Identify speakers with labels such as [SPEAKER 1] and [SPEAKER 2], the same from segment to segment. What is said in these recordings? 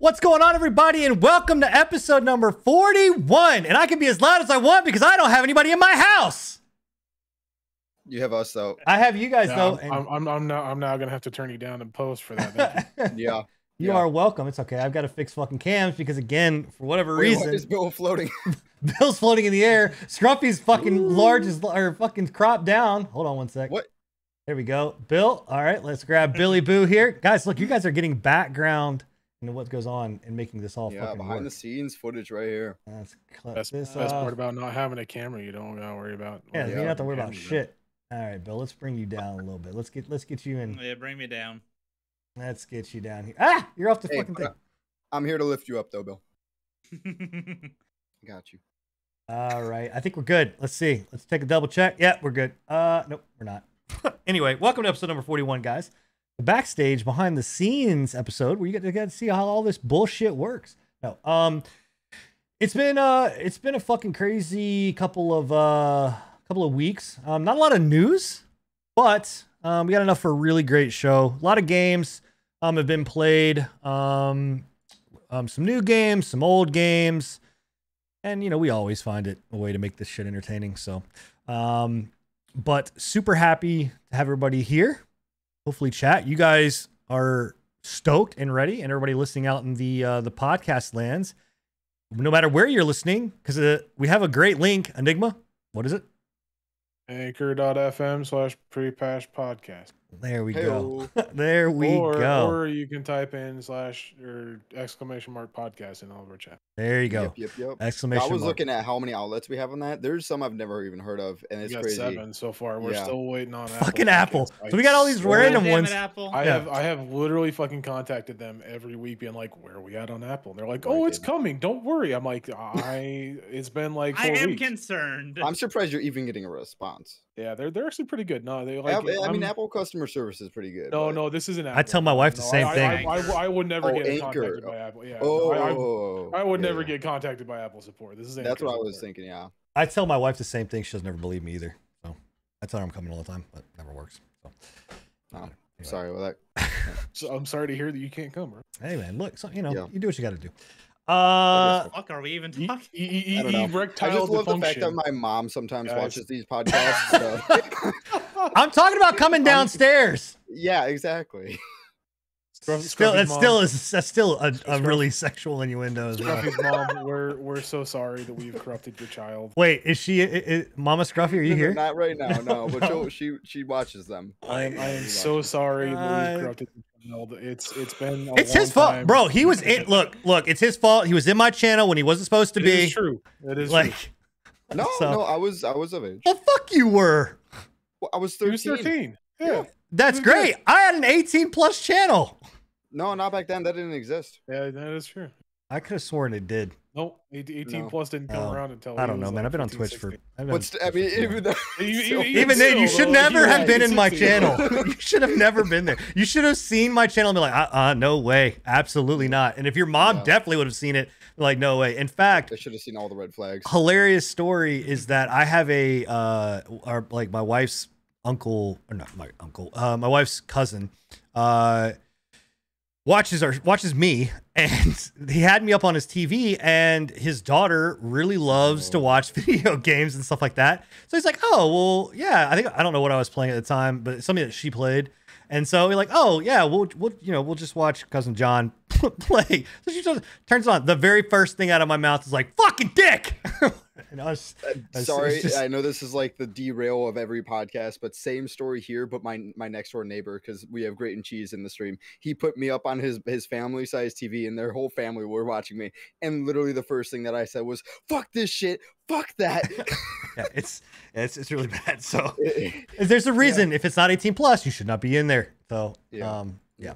[SPEAKER 1] What's going on, everybody, and welcome to episode number 41. And I can be as loud as I want because I don't have anybody in my house.
[SPEAKER 2] You have us though.
[SPEAKER 1] I have you guys though.
[SPEAKER 3] I'm now gonna have to turn you down and post for that.
[SPEAKER 2] Yeah.
[SPEAKER 1] You are welcome. It's okay. I've got to fix fucking cams because, again, for whatever reason,
[SPEAKER 2] why is Bill floating?
[SPEAKER 1] Bill's floating in the air. Scruffy's fucking or fucking cropped down. Hold on one sec.
[SPEAKER 2] What?
[SPEAKER 1] There we go. Bill. All right, let's grab Billy Boo here, guys. Look, you guys are getting background into what goes on and making this all fucking
[SPEAKER 2] behind
[SPEAKER 1] work.
[SPEAKER 2] the scenes footage right here.
[SPEAKER 1] Let's clip
[SPEAKER 3] Best
[SPEAKER 1] this
[SPEAKER 3] part
[SPEAKER 1] off.
[SPEAKER 3] about not having a camera, you don't gotta worry about.
[SPEAKER 1] Yeah, you don't have to worry about shit. All right, Bill. Let's bring you down a little bit. Let's get you in.
[SPEAKER 4] Yeah, bring me down.
[SPEAKER 1] Let's get you down here. Ah, you're off the fucking thing.
[SPEAKER 2] I'm here to lift you up though, Bill. Got you.
[SPEAKER 1] All right, I think we're good. Let's see. Let's take a double check. Yeah, we're good. Nope, we're not. Anyway, welcome to episode number 41, guys. The backstage, behind the scenes episode where you get to see how all this bullshit works. No, it's been a fucking crazy couple of weeks. Not a lot of news, but we got enough for a really great show. A lot of games have been played. Some new games, some old games, and we always find it a way to make this shit entertaining. So, but super happy to have everybody here. Hopefully, chat. You guys are stoked and ready, and everybody listening out in the podcast lands, no matter where you're listening, because we have a great link. Enigma, what is it?
[SPEAKER 3] Anchor.fm/pre-patch podcast.
[SPEAKER 1] There we go. There we go.
[SPEAKER 3] Or you can type in / or exclamation mark podcast in all of our chat.
[SPEAKER 1] There you go.
[SPEAKER 2] Yep.
[SPEAKER 1] Exclamation
[SPEAKER 2] I was
[SPEAKER 1] mark.
[SPEAKER 2] looking at how many outlets we have on that. There's some I've never even heard of, and it's
[SPEAKER 3] We got
[SPEAKER 2] crazy.
[SPEAKER 3] 7 so far. We're still waiting on
[SPEAKER 1] fucking Apple. So we got all these random ones.
[SPEAKER 3] I have literally fucking contacted them every week, being like, "Where are we at on Apple?" And they're like, "Oh, it's coming. Don't worry." I'm like, it's been like 4 weeks.
[SPEAKER 4] I am concerned.
[SPEAKER 2] I'm surprised you're even getting a response.
[SPEAKER 3] Yeah, they're actually pretty good. No, they like.
[SPEAKER 2] I mean, Apple customer service is pretty good.
[SPEAKER 3] No, this isn't Apple.
[SPEAKER 1] I tell my wife the same thing.
[SPEAKER 3] I would never get
[SPEAKER 2] Anchor.
[SPEAKER 3] contacted by Apple. Yeah,
[SPEAKER 2] Oh,
[SPEAKER 3] I would never get contacted by Apple support. This is Anchor.
[SPEAKER 2] That's what I was thinking. Yeah.
[SPEAKER 1] I tell my wife the same thing. She doesn't never believe me either. So I tell her I'm coming all the time, but it never works. So
[SPEAKER 2] anyway. Sorry about that.
[SPEAKER 3] So I'm sorry to hear that you can't come, bro.
[SPEAKER 1] Hey man, look, so, you do what you got to do.
[SPEAKER 4] Fuck, are we even talking?
[SPEAKER 2] I don't know. I just love the fact that my mom sometimes watches these podcasts. So.
[SPEAKER 1] I'm talking about coming downstairs.
[SPEAKER 2] Yeah, exactly.
[SPEAKER 1] That's still a really sexual innuendo as well.
[SPEAKER 3] Scruffy's mom, we're so sorry that we've corrupted your child.
[SPEAKER 1] Wait, is she Mama Scruffy? Are you here?
[SPEAKER 2] Not right now, no. But she watches them.
[SPEAKER 3] I am so sorry that we've corrupted your child. It's been
[SPEAKER 1] it's his fault, bro. He was in. Look, it's his fault. He was in my channel when he wasn't supposed to be.
[SPEAKER 3] It is true. It is
[SPEAKER 1] like.
[SPEAKER 3] True.
[SPEAKER 2] No, I was of age.
[SPEAKER 1] Well, fuck you were.
[SPEAKER 2] Well, I was 13.
[SPEAKER 3] He was 13. Yeah.
[SPEAKER 1] That's great. I had an 18+ channel.
[SPEAKER 2] No, not back then. That didn't exist.
[SPEAKER 3] Yeah, that is true.
[SPEAKER 1] I could have sworn it did.
[SPEAKER 3] Nope, 18 plus didn't come around until
[SPEAKER 1] I don't know, man. I've been on Twitch for.
[SPEAKER 2] Even
[SPEAKER 1] then, you should never have been in my channel. You should have never been there. You should have seen my channel and be like, no way, absolutely not. And if your mom definitely would have seen it, like, no way. In fact,
[SPEAKER 2] I should have seen all the red flags.
[SPEAKER 1] Hilarious story is that I have my wife's uncle, or not my uncle, my wife's cousin, watches me, and he had me up on his TV, and his daughter really loves to watch video games and stuff like that. So he's like, oh, well, yeah, I don't know what I was playing at the time, but it's something that she played. And so we're like, oh yeah, we'll just watch Cousin John play. So she turns on. The very first thing out of my mouth is like, fucking dick. And
[SPEAKER 2] sorry, I know this is like the derail of every podcast, but same story here. But my next door neighbor, because we have Great and Cheese in the stream, he put me up on his family size TV, and their whole family were watching me. And literally the first thing that I said was, "Fuck this shit, fuck that."
[SPEAKER 1] Yeah, it's really bad. So there's a reason if it's not 18+, you should not be in there. So yeah,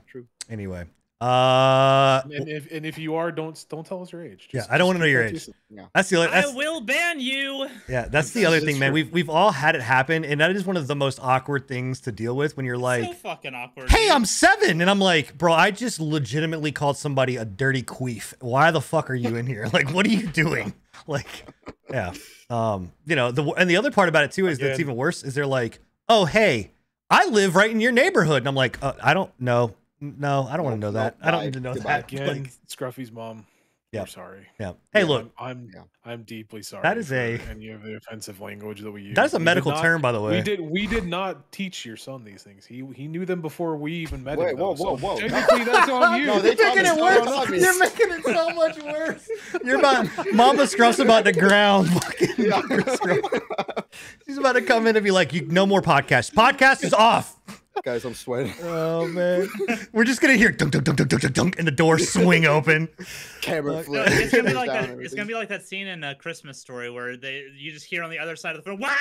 [SPEAKER 2] true.
[SPEAKER 1] Anyway.
[SPEAKER 3] And if you are, don't tell us your age.
[SPEAKER 1] I don't want to know your age. That's the other.
[SPEAKER 4] I will ban you.
[SPEAKER 1] Yeah, that's the other thing, man. We've all had it happen, and that is one of the most awkward things to deal with when you're like,
[SPEAKER 4] so fucking awkward.
[SPEAKER 1] Hey, I'm 7, and I'm like, bro, I just legitimately called somebody a dirty queef. Why the fuck are you in here? Like, what are you doing? Like, yeah. And the other part about it too is that's even worse. Is they're like, oh hey, I live right in your neighborhood, and I'm like, I don't know. No, I don't want to know that. I don't need to know that.
[SPEAKER 3] Again,
[SPEAKER 1] Like,
[SPEAKER 3] Scruffy's mom.
[SPEAKER 1] Yeah.
[SPEAKER 3] We're sorry.
[SPEAKER 1] yeah. Hey,
[SPEAKER 3] Yeah,
[SPEAKER 1] look,
[SPEAKER 3] I'm deeply sorry.
[SPEAKER 1] That is
[SPEAKER 3] for
[SPEAKER 1] a-
[SPEAKER 3] any of the offensive language that we use.
[SPEAKER 1] that is a
[SPEAKER 3] We did
[SPEAKER 1] medical
[SPEAKER 3] not-
[SPEAKER 1] term, by the way.
[SPEAKER 3] We did not teach your son these things. He knew them before we even met
[SPEAKER 2] Wait,
[SPEAKER 3] him. though,
[SPEAKER 2] whoa.
[SPEAKER 3] so technically, that's on you.
[SPEAKER 2] No, they
[SPEAKER 1] You're making it
[SPEAKER 2] taught
[SPEAKER 1] worse.
[SPEAKER 2] me.
[SPEAKER 1] You're making it so much worse. You're about Mama Scruff's about to ground. Fucking Mama Scruff. She's about to come in and be like, "No more podcast. Podcast is off."
[SPEAKER 2] Guys, I'm sweating.
[SPEAKER 1] Oh man, we're just gonna hear dunk dunk dunk dunk dunk dunk dunk, and the door swing open.
[SPEAKER 2] Camera
[SPEAKER 4] No,
[SPEAKER 2] flip.
[SPEAKER 4] it's gonna be like
[SPEAKER 2] down
[SPEAKER 4] that.
[SPEAKER 2] and
[SPEAKER 4] It's gonna be like that scene in A Christmas Story where you just hear on the other side of the phone, "What?"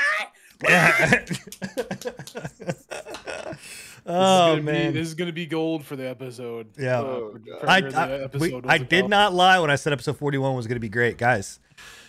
[SPEAKER 1] Oh man,
[SPEAKER 3] This is gonna be gold for the episode.
[SPEAKER 1] Yeah.
[SPEAKER 2] Oh, God.
[SPEAKER 1] I did not lie when I said episode 41 was gonna be great, guys.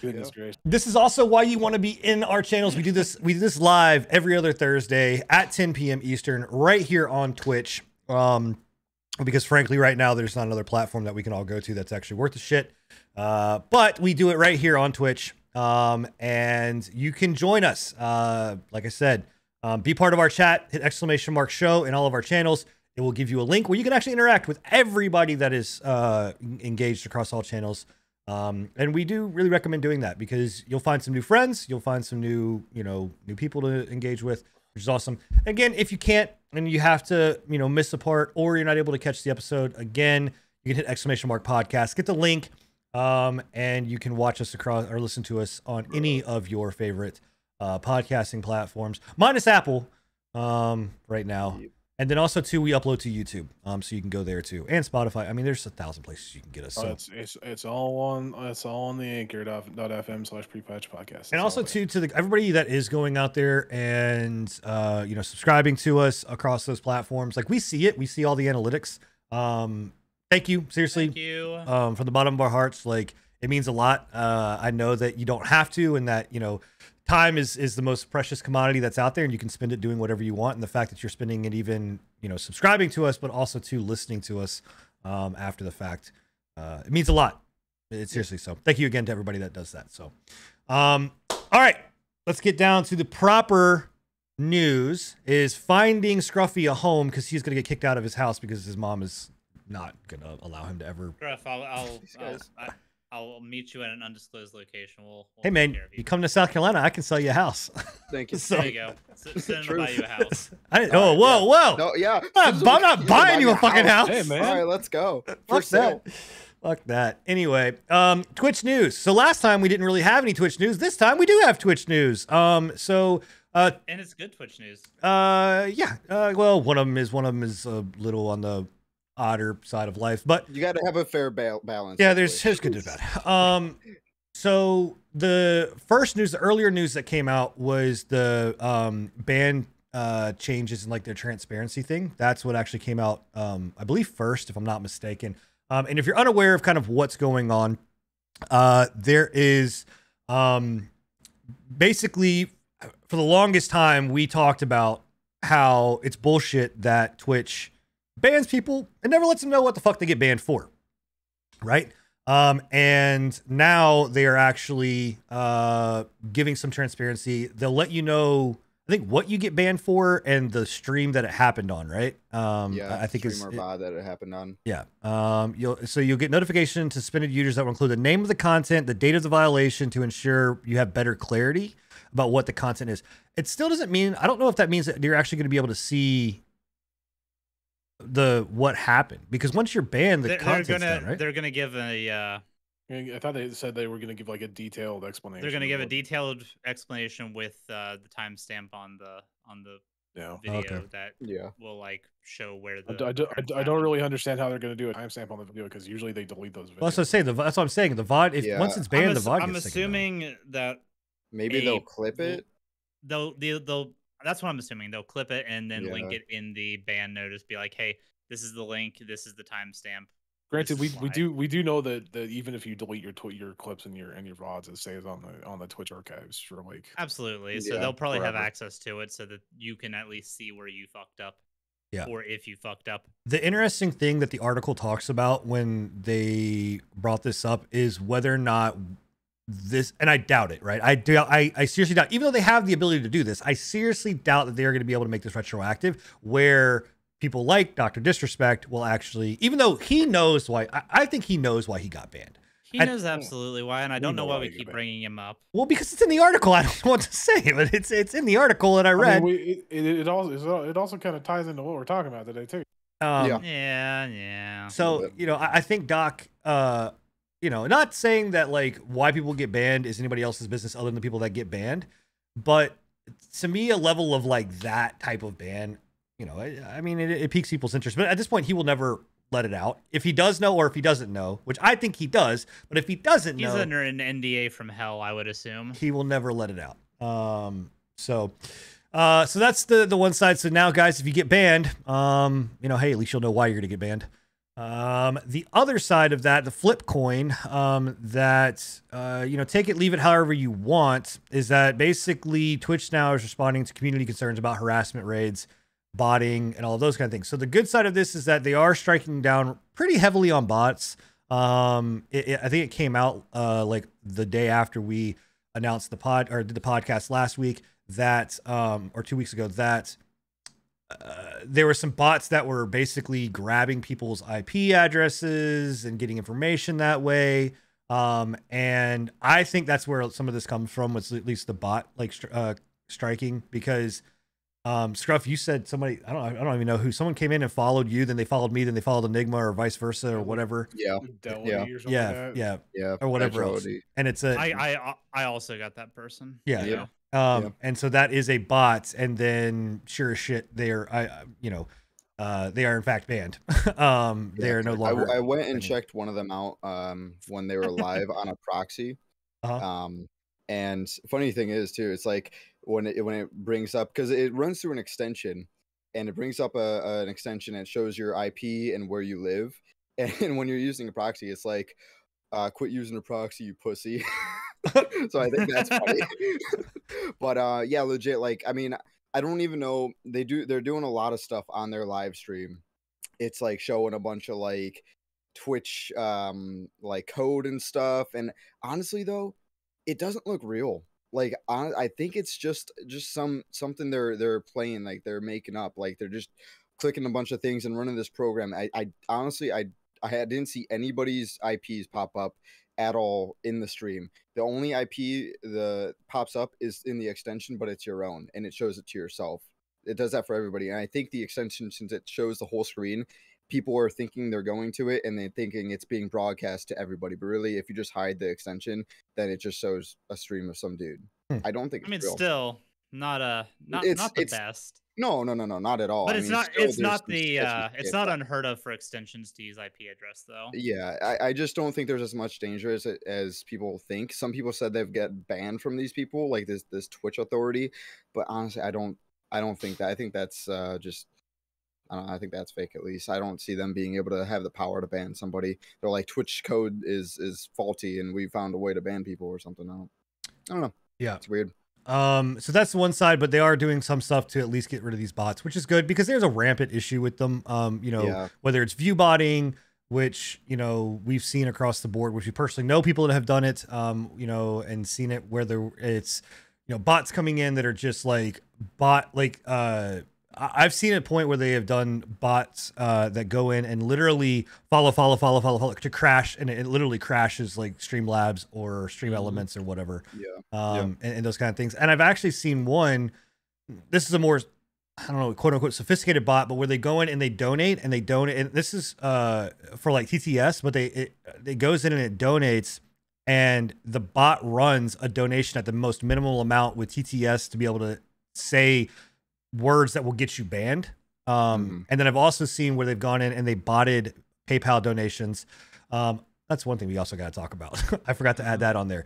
[SPEAKER 3] Goodness gracious.
[SPEAKER 1] This is also why you want to be in our channels. We do this live every other Thursday at 10 p.m. Eastern, right here on Twitch. Because frankly, right now there's not another platform that we can all go to that's actually worth the shit. But we do it right here on Twitch. And you can join us. Like I said, be part of our chat. Hit !show in all of our channels. It will give you a link where you can actually interact with everybody that is engaged across all channels. And we do really recommend doing that because you'll find some new friends, you'll find some new people to engage with, which is awesome. Again, if you can't and you have to, miss a part or you're not able to catch the episode, again, you can hit !podcast, get the link, and you can watch us across or listen to us on any of your favorite podcasting platforms, minus Apple, right now. And then also too, we upload to YouTube, so you can go there too, and Spotify. I mean, there's 1,000 places you can get us. So.
[SPEAKER 3] It's all on the anchor.fm/prepatch podcast.
[SPEAKER 1] And also too, to everybody that is going out there and subscribing to us across those platforms, like we see it, we see all the analytics. Thank you, seriously.
[SPEAKER 4] Thank you.
[SPEAKER 1] From the bottom of our hearts, like it means a lot. I know that you don't have to, and that time is the most precious commodity that's out there, and you can spend it doing whatever you want. And the fact that you're spending it even, subscribing to us, but also to listening to us after the fact, it means a lot. It's seriously so. Thank you again to everybody that does that. So, all right, let's get down to the proper news. Is finding Scruffy a home because he's gonna get kicked out of his house because his mom is not gonna allow him to ever.
[SPEAKER 4] Gruff, I'll meet you at an undisclosed location. We'll
[SPEAKER 1] Hey man,
[SPEAKER 4] take care of
[SPEAKER 1] you come to South Carolina, I can sell you a house.
[SPEAKER 2] Thank you.
[SPEAKER 1] So-
[SPEAKER 4] There you go. Send him to buy you a house.
[SPEAKER 1] Whoa.
[SPEAKER 2] No, yeah.
[SPEAKER 1] I'm not buying you a fucking house.
[SPEAKER 3] Hey, man.
[SPEAKER 2] All right, let's go.
[SPEAKER 1] Fuck
[SPEAKER 2] For sale.
[SPEAKER 1] that. Fuck that. Anyway, Twitch news. So last time we didn't really have any Twitch news. This time we do have Twitch news.
[SPEAKER 4] And it's good Twitch news.
[SPEAKER 1] Well, one of them is a little on the odder side of life, but
[SPEAKER 2] You got to have a fair balance.
[SPEAKER 1] yeah, there's good and bad. So the first news, the earlier news that came out was the ban changes in like their transparency thing. That's what actually came out, I believe first, if I'm not mistaken. And if you're unaware of kind of what's going on, there is basically for the longest time we talked about how it's bullshit that Twitch bans people and never lets them know what the fuck they get banned for, right? And now they are actually giving some transparency. They'll let you know, I think, what you get banned for and the stream that it happened on, right?
[SPEAKER 2] Yeah,
[SPEAKER 1] I think it's
[SPEAKER 2] stream or VOD that it happened on.
[SPEAKER 1] yeah. You'll get notification to suspended users that will include the name of the content, the date of the violation, to ensure you have better clarity about what the content is. It still doesn't mean, I don't know if that means that you're actually going to be able to see what happened, because once you're banned, the content's done, right?
[SPEAKER 4] They're gonna give a.
[SPEAKER 3] I thought they said they were going to give like a detailed explanation.
[SPEAKER 4] They're gonna give a detailed explanation with the timestamp on the
[SPEAKER 3] Yeah.
[SPEAKER 4] video
[SPEAKER 1] Okay.
[SPEAKER 4] that
[SPEAKER 2] Yeah.
[SPEAKER 4] will like show where the.
[SPEAKER 3] I don't really understand how they're going to do a timestamp on the video because usually they delete those videos.
[SPEAKER 1] Well, that's what I'm saying. The VOD, if
[SPEAKER 2] Yeah.
[SPEAKER 1] once it's banned, the VOD.
[SPEAKER 4] I'm
[SPEAKER 1] gets taken down.
[SPEAKER 4] assuming that
[SPEAKER 2] Maybe they'll clip it.
[SPEAKER 4] they'll. That's what I'm assuming. They'll clip it and then link
[SPEAKER 2] Yeah.
[SPEAKER 4] it in the ban notice. Be like, hey, this is the link. This is the timestamp.
[SPEAKER 3] Granted,
[SPEAKER 4] This is why.
[SPEAKER 3] we do know that even if you delete your clips and your VODs, it stays on the Twitch archives for like.
[SPEAKER 4] Absolutely. So
[SPEAKER 2] Yeah,
[SPEAKER 4] they'll probably have
[SPEAKER 2] forever.
[SPEAKER 4] access to it so that you can at least see where you fucked up.
[SPEAKER 1] Yeah.
[SPEAKER 4] Or if you fucked up.
[SPEAKER 1] The interesting thing that the article talks about when they brought this up is whether or not this, and I doubt it, right? I seriously doubt, even though they have the ability to do this, I seriously doubt that they are going to be able to make this retroactive where people like Dr. Disrespect will actually, even though he knows why, I think he knows why he got banned.
[SPEAKER 4] He knows absolutely why, and I don't know why we keep bringing him up.
[SPEAKER 1] Well, because it's in the article. I don't know what to say, but it's in the article that I read.
[SPEAKER 3] It also kind of ties into what we're talking about today too.
[SPEAKER 4] Yeah.
[SPEAKER 1] So I think Doc, not saying that like why people get banned is anybody else's business other than the people that get banned, but to me, a level of like that type of ban, I mean, it piques people's interest. But at this point, he will never let it out. If he does know, or if he doesn't know, which I think he does, but if he doesn't know,
[SPEAKER 4] he's under an NDA from hell, I would assume.
[SPEAKER 1] He will never let it out. So that's the one side. So now, guys, if you get banned, hey, at least you'll know why you're gonna get banned. The other side of that, the flip coin, take it, leave it however you want, is that basically Twitch now is responding to community concerns about harassment raids, botting, and all of those kind of things. So the good side of this is that they are striking down pretty heavily on bots. I think it came out like the day after we announced did the podcast last week that, or 2 weeks ago, that there were some bots that were basically grabbing people's IP addresses and getting information that way. And I think that's where some of this comes from, was at least the bot striking, because Scruff, you said somebody, I don't even know who, someone came in and followed you, then they followed me, then they followed Enigma, or vice versa, or whatever.
[SPEAKER 2] Yeah.
[SPEAKER 1] Or whatever else. And it's
[SPEAKER 4] I also got that person.
[SPEAKER 1] Yeah. And so that is a bot, and then sure as shit, they are in fact banned. They are no longer.
[SPEAKER 2] I went and checked one of them out when they were live on a proxy. And funny thing is too, it's like when it brings up, because it runs through an extension, and it brings up an extension that shows your IP and where you live. And when you're using a proxy, it's like, quit using a proxy, you pussy. So I think that's funny. But yeah, legit, like, I mean, I don't even know, they're doing a lot of stuff on their live stream. It's like showing a bunch of like Twitch like code and stuff, and honestly though, it doesn't look real. Like, I think it's just something they're playing, like they're making up, like they're just clicking a bunch of things and running this program. I honestly didn't see anybody's IPs pop up at all in the stream. The only IP that pops up is in the extension, but it's your own, and it shows it to yourself. It does that for everybody. And I think the extension, since it shows the whole screen, people are thinking they're going to it, and they're thinking it's being broadcast to everybody. But really, if you just hide the extension, then it just shows a stream of some dude. I don't think.
[SPEAKER 4] I mean,
[SPEAKER 2] real.
[SPEAKER 4] Still not the best.
[SPEAKER 2] No, not at all.
[SPEAKER 4] But it's not
[SPEAKER 2] it's
[SPEAKER 4] unheard of for extensions to use IP address, though.
[SPEAKER 2] Yeah, I just don't think there's as much danger as people think. Some people said they've get banned from these people, like this Twitch authority. But honestly, I don't think that. I think that's just. I don't know, I think that's fake. At least I don't see them being able to have the power to ban somebody. They're like, Twitch code is faulty, and we found a way to ban people or something. I don't know.
[SPEAKER 1] Yeah,
[SPEAKER 2] it's weird.
[SPEAKER 1] So that's one side, but they are doing some stuff to at least get rid of these bots, which is good, because there's a rampant issue with them. Whether it's view botting, which, we've seen across the board, which we personally know people that have done it, and seen it, where it's, bots coming in that are just like I've seen a point where they have done bots that go in and literally follow to crash, and it literally crashes like Streamlabs or Stream Elements or whatever. And those kind of things. And I've actually seen one. This is a more, I don't know, quote unquote sophisticated bot, but where they go in and they donate. And this is for like TTS, but it goes in and it donates, and the bot runs a donation at the most minimal amount with TTS to be able to say words that will get you banned. And then I've also seen where they've gone in and they botted PayPal donations. That's one thing we also got to talk about. I forgot to add that on there.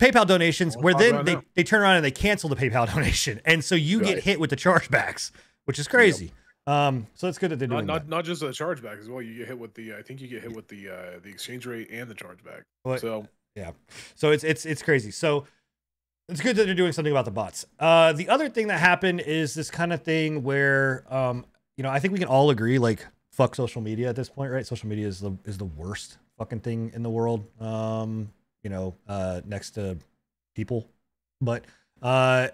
[SPEAKER 1] PayPal donations, where then they turn around and they cancel the PayPal donation, and so you get hit with the chargebacks, which is crazy. So it's good that they're doing that.
[SPEAKER 3] Not just the chargeback as well. You get hit with the the exchange rate and the chargeback. So
[SPEAKER 1] it's crazy. So it's good that they're doing something about the bots. The other thing that happened is this kind of thing where, I think we can all agree, like, fuck social media at this point, right? Social media is the worst fucking thing in the world, next to people. But, hashtag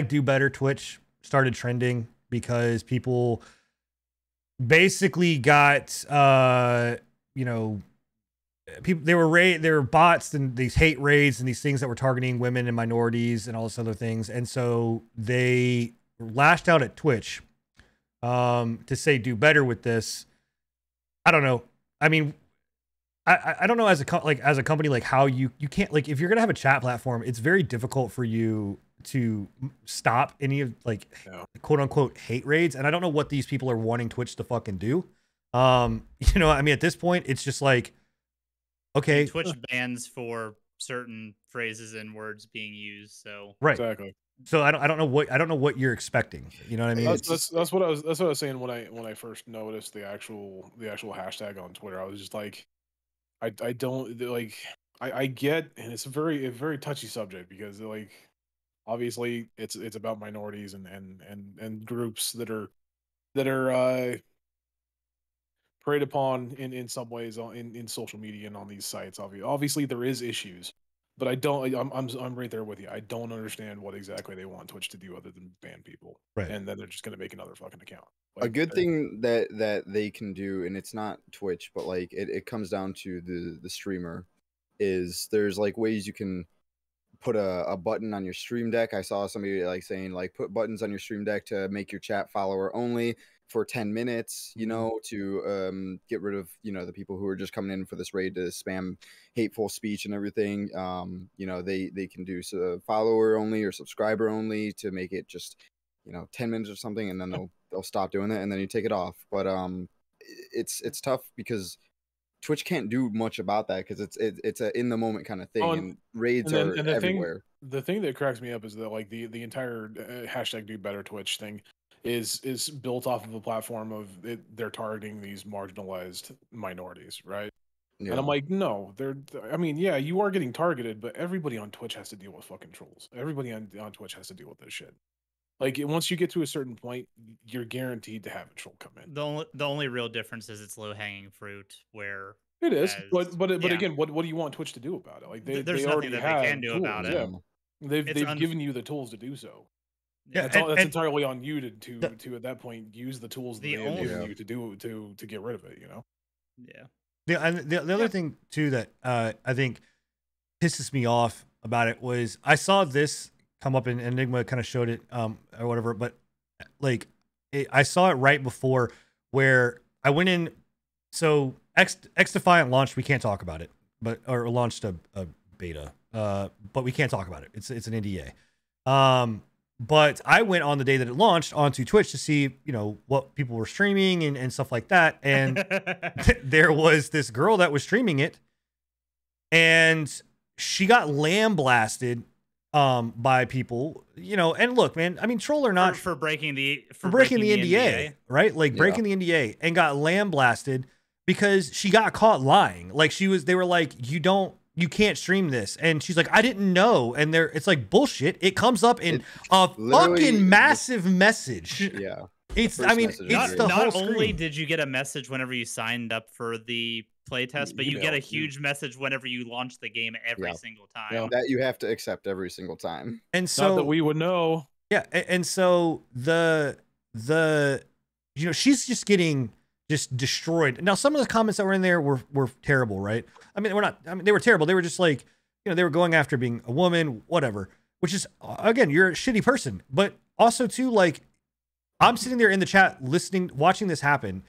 [SPEAKER 1] do better Twitch started trending because people basically got you know, people, there were bots and these hate raids and these things that were targeting women and minorities and all this other things, and so they lashed out at Twitch to say do better with this. I don't know. I mean, I don't know as a company, like how you can't, like, if you're gonna have a chat platform, it's very difficult for you to stop any of, like, quote unquote hate raids, and I don't know what these people are wanting Twitch to fucking do. You know, I mean, at this point, it's just like, okay,
[SPEAKER 4] Twitch bans for certain phrases and words being used, so
[SPEAKER 1] right,
[SPEAKER 3] exactly.
[SPEAKER 1] So I don't know what you're expecting. You know what I mean?
[SPEAKER 3] That's what I was saying when I first noticed the actual hashtag on Twitter. I was just like, I don't like, I get, and it's a very touchy subject because, like, obviously it's about minorities and groups that are preyed upon in some ways in social media and on these sites. Obviously there is issues, but I'm right there with you. I don't understand what exactly they want Twitch to do other than ban people,
[SPEAKER 1] right?
[SPEAKER 3] And then they're just gonna make another fucking account. Like,
[SPEAKER 2] a good thing that they can do, and it's not Twitch, but like it comes down to the streamer, is there's like ways you can put a button on your stream deck. I saw somebody like saying, like, put buttons on your stream deck to make your chat follower only for 10 minutes, you know, to get rid of, you know, the people who are just coming in for this raid to spam hateful speech and everything. You know, they can do follower only or subscriber only to make it just, you know, 10 minutes or something, and then they'll stop doing it, and then you take it off. But it's tough because Twitch can't do much about that because it's a in the moment kind of thing, and raids are everywhere.
[SPEAKER 3] The thing that cracks me up is that, like, the entire hashtag do better Twitch thing is built off of a platform of they're targeting these marginalized minorities, right? Yeah. And I'm like, no, I mean, yeah, you are getting targeted, but everybody on Twitch has to deal with fucking trolls. Everybody on Twitch has to deal with this shit. Like, once you get to a certain point, you're guaranteed to have a troll come in.
[SPEAKER 4] The only real difference is it's low hanging fruit, where
[SPEAKER 3] it is. But again, what do you want Twitch to do about it? Like,
[SPEAKER 4] there's
[SPEAKER 3] they
[SPEAKER 4] nothing
[SPEAKER 3] already
[SPEAKER 4] that they can do
[SPEAKER 3] tools.
[SPEAKER 4] about it.
[SPEAKER 3] Yeah. They've given you the tools to do so.
[SPEAKER 1] Yeah,
[SPEAKER 3] that's entirely on you to at that point use the tools that they've given you to get rid of it. You know.
[SPEAKER 4] Yeah.
[SPEAKER 1] The other thing too that I think pisses me off about it was I saw this come up, and Enigma kind of showed it or whatever, but like I saw it right before where I went in. So X Defiant launched. We can't talk about it, or launched a beta, but we can't talk about it. It's an NDA. But I went on the day that it launched onto Twitch to see, you know, what people were streaming and stuff like that. And there was this girl that was streaming it, and she got lamb-blasted by people, you know. And look, man, I mean, troll or not,
[SPEAKER 4] for breaking the
[SPEAKER 1] NDA, right? Like breaking the NDA, and got lamb-blasted because she got caught lying. Like they were like, you can't stream this, and she's like, I didn't know. And it's like, bullshit. It comes up in a fucking massive message.
[SPEAKER 2] Yeah,
[SPEAKER 1] it's the whole
[SPEAKER 4] not
[SPEAKER 1] screen.
[SPEAKER 4] Only did you get a message whenever you signed up for the playtest, but you get a huge message whenever you launch the game every single time.
[SPEAKER 2] That you have to accept every single time.
[SPEAKER 1] And so
[SPEAKER 3] not that we would know.
[SPEAKER 1] Yeah, and so the you know, she's just getting destroyed. Now, some of the comments that were in there were terrible, right? I mean, they were terrible. They were just like, you know, they were going after being a woman, whatever, which is, again, you're a shitty person. But also too, like, I'm sitting there in the chat listening, watching this happen,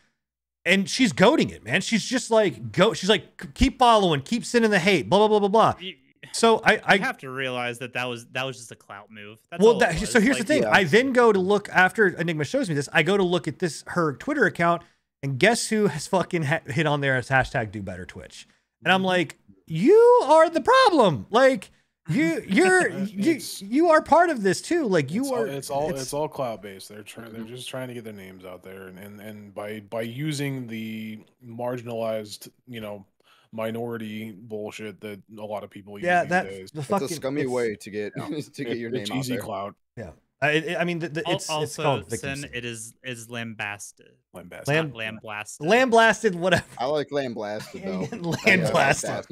[SPEAKER 1] and she's goading it, man. She's just like, she's like, keep following, keep sending the hate, blah, blah, blah, blah, blah. So I
[SPEAKER 4] have to realize that was just a clout move. That's
[SPEAKER 1] so here's the thing. Yeah. I then go to look, after Enigma shows me this, I go to look at her Twitter account, and guess who has fucking hit on there as hashtag do better Twitch. And I'm like, you are the problem. Like, you are part of this too. Like,
[SPEAKER 3] it's all cloud based. They're just trying to get their names out there, and by using the marginalized, you know, minority bullshit that a lot of people use these days.
[SPEAKER 2] It's a scummy way to get to get your name out
[SPEAKER 3] easy
[SPEAKER 2] there.
[SPEAKER 3] clout.
[SPEAKER 1] Yeah, I mean, it's called victim
[SPEAKER 4] Sin, it is lambasted.
[SPEAKER 3] Lambasted.
[SPEAKER 4] Lamblasted.
[SPEAKER 1] Lamblasted, whatever.
[SPEAKER 2] I like lambasted though.
[SPEAKER 1] Lamblasted.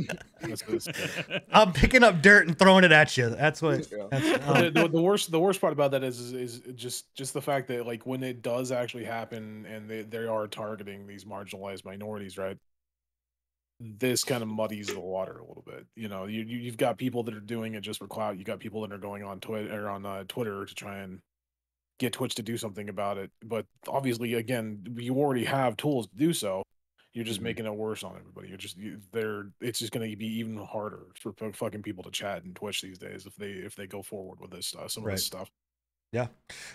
[SPEAKER 1] I'm picking up dirt and throwing it at you. That's what.
[SPEAKER 3] The worst part about that is just the fact that like when it does actually happen and they are targeting these marginalized minorities, right? This kind of muddies the water a little bit. You know, you've got people that are doing it just for clout. You got people that are going on Twitter to try and get Twitch to do something about it. But obviously, again, you already have tools to do so. You're just making it worse on everybody. It's just going to be even harder for fucking people to chat in Twitch these days if they go forward with this stuff. Some of this stuff.
[SPEAKER 1] Yeah,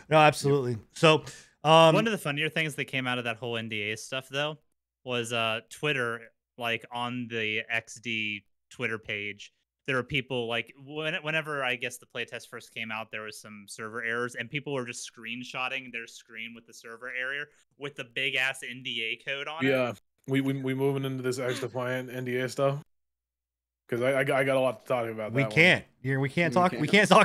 [SPEAKER 1] no, absolutely. Yeah. So
[SPEAKER 4] one of the funnier things that came out of that whole NDA stuff though was Twitter. Like on the XD Twitter page, there were people like whenever I guess the playtest first came out, there was some server errors and people were just screenshotting their screen with the server error with the big ass NDA code on it.
[SPEAKER 3] Yeah, we moving into this XDefiant NDA stuff because I got a lot to talk about.
[SPEAKER 1] We can't talk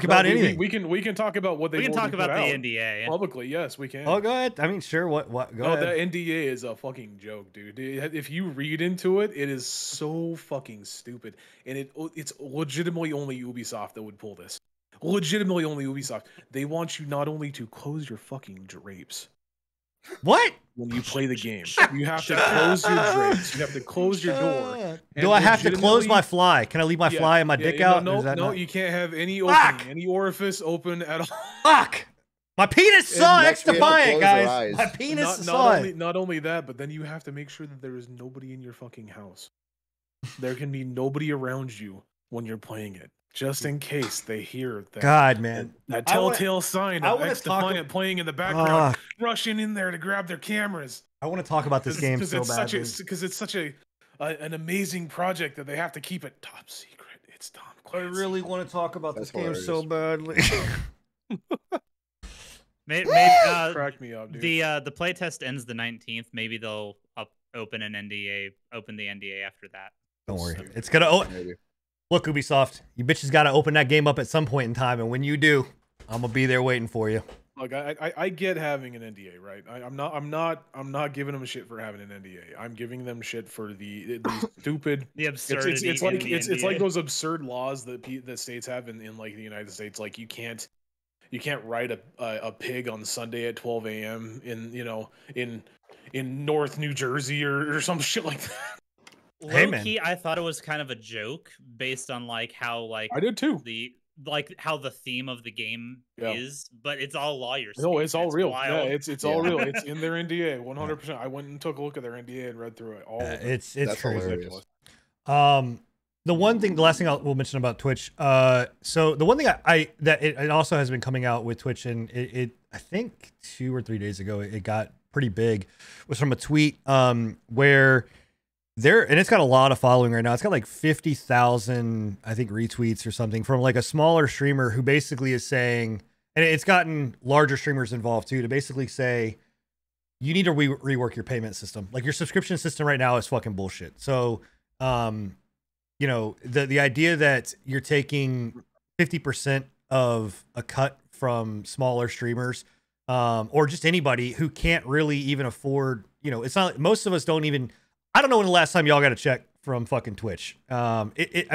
[SPEAKER 1] about anything.
[SPEAKER 3] We can talk about what
[SPEAKER 4] we can talk about the NDA
[SPEAKER 3] publicly. Yes, we can.
[SPEAKER 1] Oh, go ahead. I mean, sure. What? Go ahead.
[SPEAKER 3] That NDA is a fucking joke, dude. If you read into it, it is so fucking stupid, and it's legitimately only Ubisoft that would pull this. Legitimately only Ubisoft. They want you not only to close your fucking drapes.
[SPEAKER 1] What?
[SPEAKER 3] When you play the game, you have to close your drapes. You have to close your door.
[SPEAKER 1] Do I have to close my fly? Can I leave my fly and my dick out?
[SPEAKER 3] No, you can't have any opening, any orifice open at all.
[SPEAKER 1] Fuck! My penis saw XDefiant, guys. My penis saw it.
[SPEAKER 3] Not only that, but then you have to make sure that there is nobody in your fucking house. There can be nobody around you when you're playing it. Just in case they hear that.
[SPEAKER 1] God, man.
[SPEAKER 3] That telltale sign of XDefiant playing in the background, rushing in there to grab their cameras.
[SPEAKER 1] I want to talk about this game so badly.
[SPEAKER 3] Because it's such an amazing project that they have to keep it top secret. It's Tom Clancy.
[SPEAKER 1] I really want to talk about this game so badly.
[SPEAKER 4] Maybe
[SPEAKER 3] crack me up, dude.
[SPEAKER 4] The playtest ends the 19th. Maybe they'll open the NDA after that.
[SPEAKER 1] Don't worry. It's going to... Look, Ubisoft, you bitches got to open that game up at some point in time, and when you do, I'm gonna be there waiting for you.
[SPEAKER 3] Look, I get having an NDA, right? I'm not giving them shit for having an NDA. I'm giving them shit for the stupid,
[SPEAKER 4] the absurdity.
[SPEAKER 3] It's like those absurd laws that states have in like the United States. Like you can't ride a pig on Sunday at 12 a.m. in North New Jersey or some shit like that.
[SPEAKER 4] Low-key, I thought it was kind of a joke based on like how like
[SPEAKER 3] I did too.
[SPEAKER 4] How the theme of the game is, but it's all lawyers.
[SPEAKER 3] No, it's all real. Yeah, it's all real. It's in their NDA, 100%. I went and took a look at their NDA and read through it. All
[SPEAKER 1] it's crazy. The last thing we'll mention about Twitch. So the one thing it also has been coming out with Twitch, and it I think 2 or 3 days ago it got pretty big, was from a tweet where. And it's got a lot of following right now. It's got like 50,000, I think, retweets or something from like a smaller streamer who basically is saying, and it's gotten larger streamers involved too, to basically say, you need to rework your payment system. Like your subscription system right now is fucking bullshit. So, you know, the idea that you're taking 50% of a cut from smaller streamers, or just anybody who can't really even afford, you know, it's not like most of us don't even. I don't know when the last time y'all got a check from fucking Twitch. I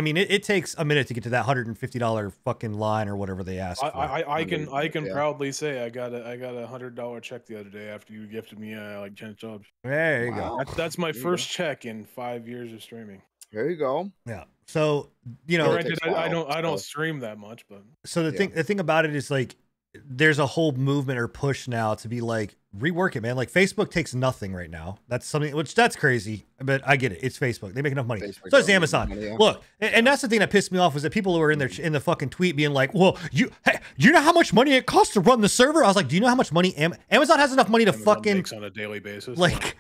[SPEAKER 1] mean, it takes a minute to get to that $150 fucking line or whatever they ask for.
[SPEAKER 3] I can proudly say I got a $100 check the other day after you gifted me like 10 subs.
[SPEAKER 1] There you go.
[SPEAKER 3] That's my first check in 5 years of streaming.
[SPEAKER 2] There you go.
[SPEAKER 1] Yeah. So you know,
[SPEAKER 3] I don't stream that much, but
[SPEAKER 1] so the thing about it is like. There's a whole movement or push now to be like rework it, man. Like Facebook takes nothing right now. That's something that's crazy, but I get it. It's Facebook. They make enough money. Facebook so does Amazon. Money, yeah. Look, and that's the thing that pissed me off was that people who were in the fucking tweet being like, "Well, you know how much money it costs to run the server?" I was like, "Do you know how much money Amazon has enough money to fucking
[SPEAKER 3] makes on a daily basis?
[SPEAKER 1] Like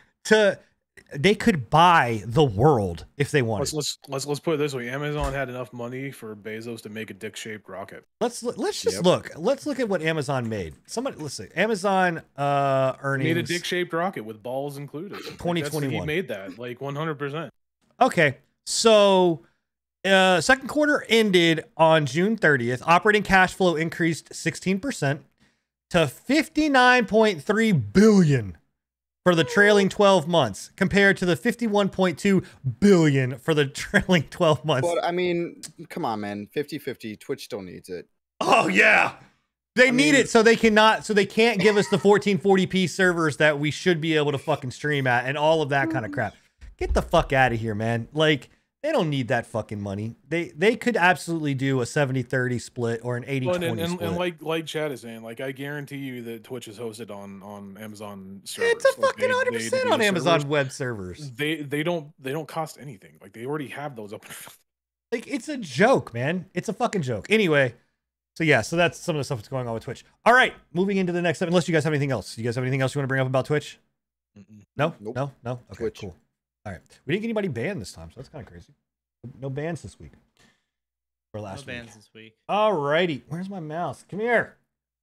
[SPEAKER 1] they could buy the world if they wanted.
[SPEAKER 3] Let's put it this way: Amazon had enough money for Bezos to make a dick-shaped rocket.
[SPEAKER 1] Let's just look. Let's look at what Amazon made. Listen. Amazon earnings
[SPEAKER 3] made a dick-shaped rocket with balls included.
[SPEAKER 1] 2021.
[SPEAKER 3] He made that like 100%.
[SPEAKER 1] Okay, so second quarter ended on June 30th. Operating cash flow increased 16%. to 59.3 billion for the trailing 12 months compared to the 51.2 billion for the trailing 12 months.
[SPEAKER 2] But I mean, come on, man. 50-50. Twitch still needs it.
[SPEAKER 1] Oh yeah. They need it so they can't give us the 1440p servers that we should be able to fucking stream at and all of that kind of crap. Get the fuck out of here, man. Like, they don't need that fucking money. They could absolutely do a 70-30 split or an 80-20 split.
[SPEAKER 3] And like Chad is saying, like, I guarantee you that Twitch is hosted on Amazon servers.
[SPEAKER 1] It's a fucking 100% on Amazon web servers.
[SPEAKER 3] They don't cost anything. Like, they already have those up.
[SPEAKER 1] Like, it's a joke, man. It's a fucking joke. Anyway, so yeah, so that's some of the stuff that's going on with Twitch. All right, moving into the next step. Unless you guys have anything else. You guys have anything else you want to bring up about Twitch? No?
[SPEAKER 2] Nope.
[SPEAKER 1] No? Okay,
[SPEAKER 2] Twitch.
[SPEAKER 1] Cool. All right. We didn't get anybody banned this time, so that's kind of crazy. No bans this week. Or last week. No bans
[SPEAKER 4] this week.
[SPEAKER 1] All righty. Where's my mouse? Come here.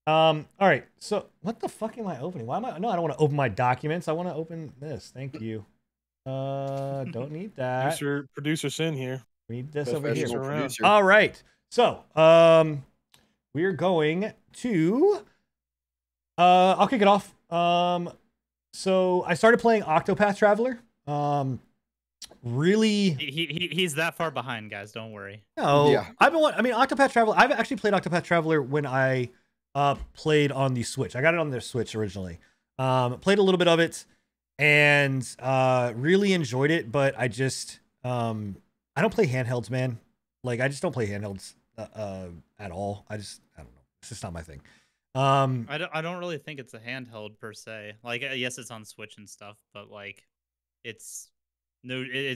[SPEAKER 1] All right. So what the fuck am I opening? Why am I? No, I don't want to open my documents. I want to open this. Thank you. Don't need that.
[SPEAKER 3] Producer Sin here.
[SPEAKER 1] We need this over here.
[SPEAKER 2] Producer.
[SPEAKER 1] All right. So, we're going to, I'll kick it off. So I started playing Octopath Traveler. Really,
[SPEAKER 4] he's that far behind, guys. Don't worry.
[SPEAKER 1] No, yeah. Octopath Traveler. I've actually played Octopath Traveler when I played on the Switch. I got it on the Switch originally. Played a little bit of it and really enjoyed it, but I just I don't play handhelds, man. Like, I just don't play handhelds at all. I don't know. It's just not my thing.
[SPEAKER 4] I don't really think it's a handheld per se. Like, yes, it's on Switch and stuff, but like, it's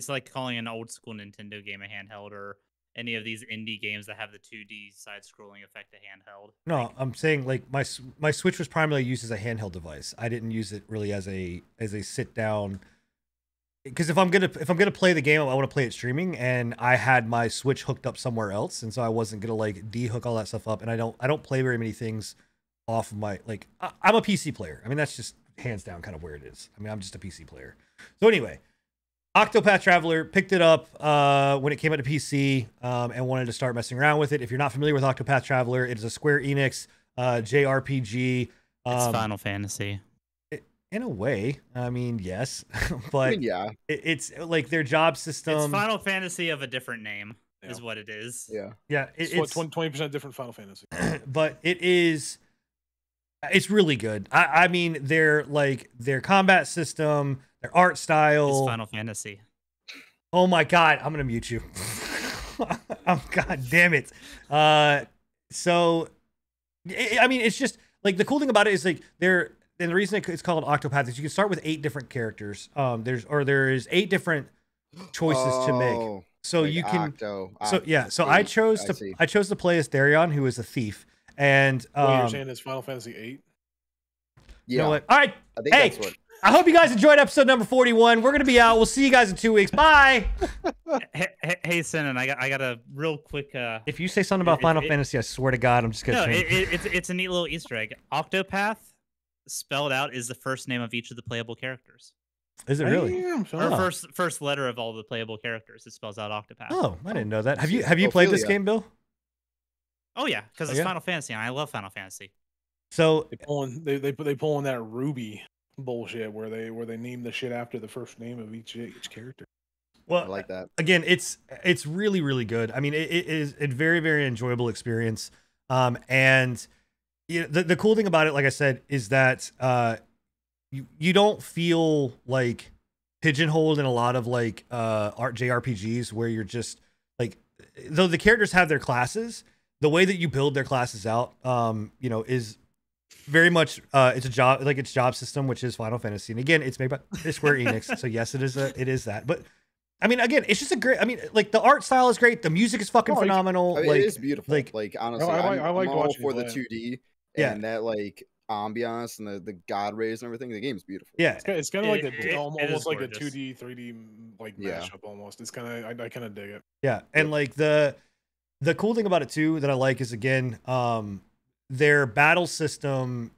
[SPEAKER 4] like calling an old school Nintendo game a handheld, or any of these indie games that have the 2D side scrolling effect a handheld.
[SPEAKER 1] No, I'm saying, like, my Switch was primarily used as a handheld device. I didn't use it really as a sit down. Because if I'm gonna play the game, I want to play it streaming, and I had my Switch hooked up somewhere else, and so I wasn't gonna like de-hook all that stuff up. And I don't play very many things off of my, like, I'm a PC player. I mean, that's just hands down kind of where it is. I mean, I'm just a PC player. So anyway, Octopath Traveler, picked it up when it came out to PC, and wanted to start messing around with it. If you're not familiar with Octopath Traveler, it is a Square Enix JRPG.
[SPEAKER 4] It's Final Fantasy.
[SPEAKER 1] In a way, I mean, yes, but
[SPEAKER 2] yeah,
[SPEAKER 1] it's like their job system.
[SPEAKER 4] It's Final Fantasy of a different name, is what it is.
[SPEAKER 2] Yeah.
[SPEAKER 3] It's 20% different Final Fantasy.
[SPEAKER 1] But it's really good. I mean, their combat system, their art style.
[SPEAKER 4] It's Final Fantasy.
[SPEAKER 1] Oh my god, I'm gonna mute you. God damn it. So, I mean, it's just like, the cool thing about it is, like, and the reason it's called Octopath is you can start with 8 different characters. There is 8 different choices to make. So like you can. I chose to play as Darion, who is a thief. And
[SPEAKER 3] you're saying it's Final Fantasy 8?
[SPEAKER 2] Yeah.
[SPEAKER 1] You know what? All right.
[SPEAKER 2] I think that's what.
[SPEAKER 1] I hope you guys enjoyed episode number 41. We're gonna be out. We'll see you guys in 2 weeks. Bye.
[SPEAKER 4] Hey, Sinan, I got a real quick.
[SPEAKER 1] If you say something about Final Fantasy, I swear to God, I'm just gonna change.
[SPEAKER 4] It's a neat little Easter egg. Octopath, spelled out, is the first name of each of the playable characters.
[SPEAKER 1] Is it really?
[SPEAKER 4] Or first letter of all the playable characters. It spells out Octopath.
[SPEAKER 1] Oh, I didn't know that. Have you played this game, Bill?
[SPEAKER 4] Oh yeah, because it's Final Fantasy, and I love Final Fantasy.
[SPEAKER 1] So
[SPEAKER 3] they pull in that Ruby bullshit where they name the shit after the first name of each character.
[SPEAKER 1] Well,
[SPEAKER 2] I like that.
[SPEAKER 1] Again, it's really, really good. I mean, it is a very, very enjoyable experience. And the cool thing about it, like I said, is that you don't feel like pigeonholed in a lot of like JRPGs where you're just like, though the characters have their classes, the way that you build their classes out, is very much it's job system, which is Final Fantasy. And again, it's made by Square Enix, so yes, it is that. But I mean, again, it's just a great. I mean, like, the art style is great, the music is fucking phenomenal.
[SPEAKER 2] I mean,
[SPEAKER 1] like,
[SPEAKER 2] it is beautiful. Like honestly, I like watching for the 2D and that like ambiance and the god rays and everything. The game's beautiful.
[SPEAKER 1] Yeah,
[SPEAKER 3] it's kind of like almost like a 2D 3D like mashup almost. It's kind of I kind of dig it.
[SPEAKER 1] Yeah, and like the cool thing about it too that I like is, again, their battle system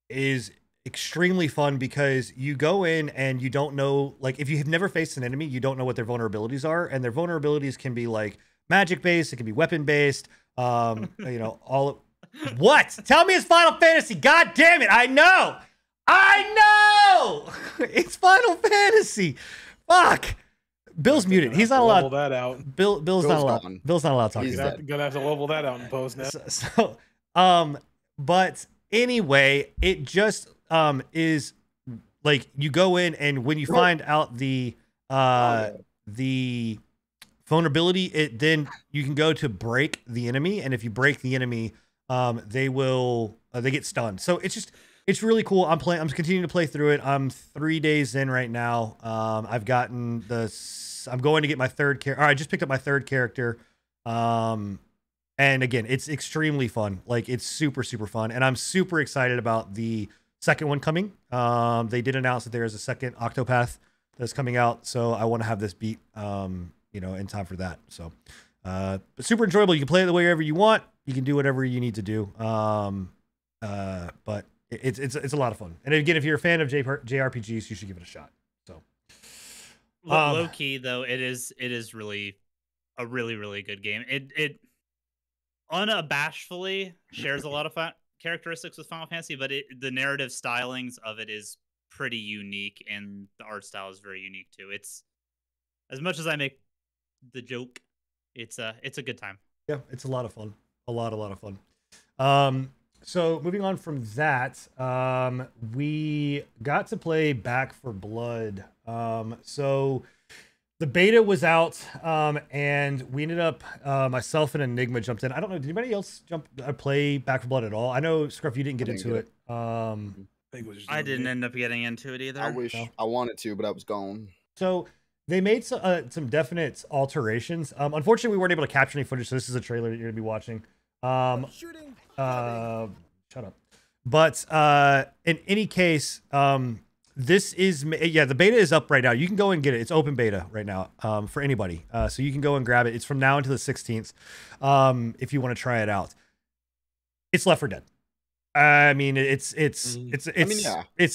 [SPEAKER 1] is extremely fun, because you go in and you don't know, like, if you have never faced an enemy, you don't know what their vulnerabilities are, and their vulnerabilities can be like magic based, it can be weapon based, all What? Tell me it's Final Fantasy. God damn it. I know. It's Final Fantasy. Fuck. Bill's muted. He's not allowed.
[SPEAKER 3] Level that out.
[SPEAKER 1] Bill's not allowed.
[SPEAKER 2] gone.
[SPEAKER 1] Bill's not allowed to talk.
[SPEAKER 2] He's
[SPEAKER 3] Gonna have to level that out in post now.
[SPEAKER 1] But anyway, it just is like you go in and when you find out the vulnerability, then you can go to break the enemy, and if you break the enemy, they get stunned. So it's really cool. I'm continuing to play through it. I'm 3 days in right now. I'm going to get my third character. I just picked up my third character. And again, it's extremely fun. Like, it's super, super fun. And I'm super excited about the second one coming. They did announce that there is a second Octopath that's coming out. So I want to have this beat, in time for that. So, but super enjoyable. You can play it the way wherever you want. You can do whatever you need to do. But it's a lot of fun. And again, if you're a fan of JRPGs, you should give it a shot. So,
[SPEAKER 4] low key though, it is really a really, really good game. It unabashedly shares a lot of characteristics with Final Fantasy, but the narrative stylings of it is pretty unique, and the art style is very unique too. It's, as much as I make the joke, it's a good time.
[SPEAKER 1] Yeah, it's a lot of fun. A lot of fun. So moving on from that, we got to play Back 4 Blood. So the beta was out, and we ended up, myself and Enigma jumped in. I don't know, did anybody else play Back 4 Blood at all? I know, Scruff, you didn't get into it.
[SPEAKER 4] I didn't end up getting into it either.
[SPEAKER 2] I wish I wanted to, but I was gone.
[SPEAKER 1] So they made some definite alterations. Unfortunately, we weren't able to capture any footage, so this is a trailer that you're going to be watching. Shut up. But in any case, this is, the beta is up right now. You can go and get it. It's open beta right now for anybody. So you can go and grab it. It's from now until the 16th if you want to try it out. It's Left 4 Dead. I mean, it's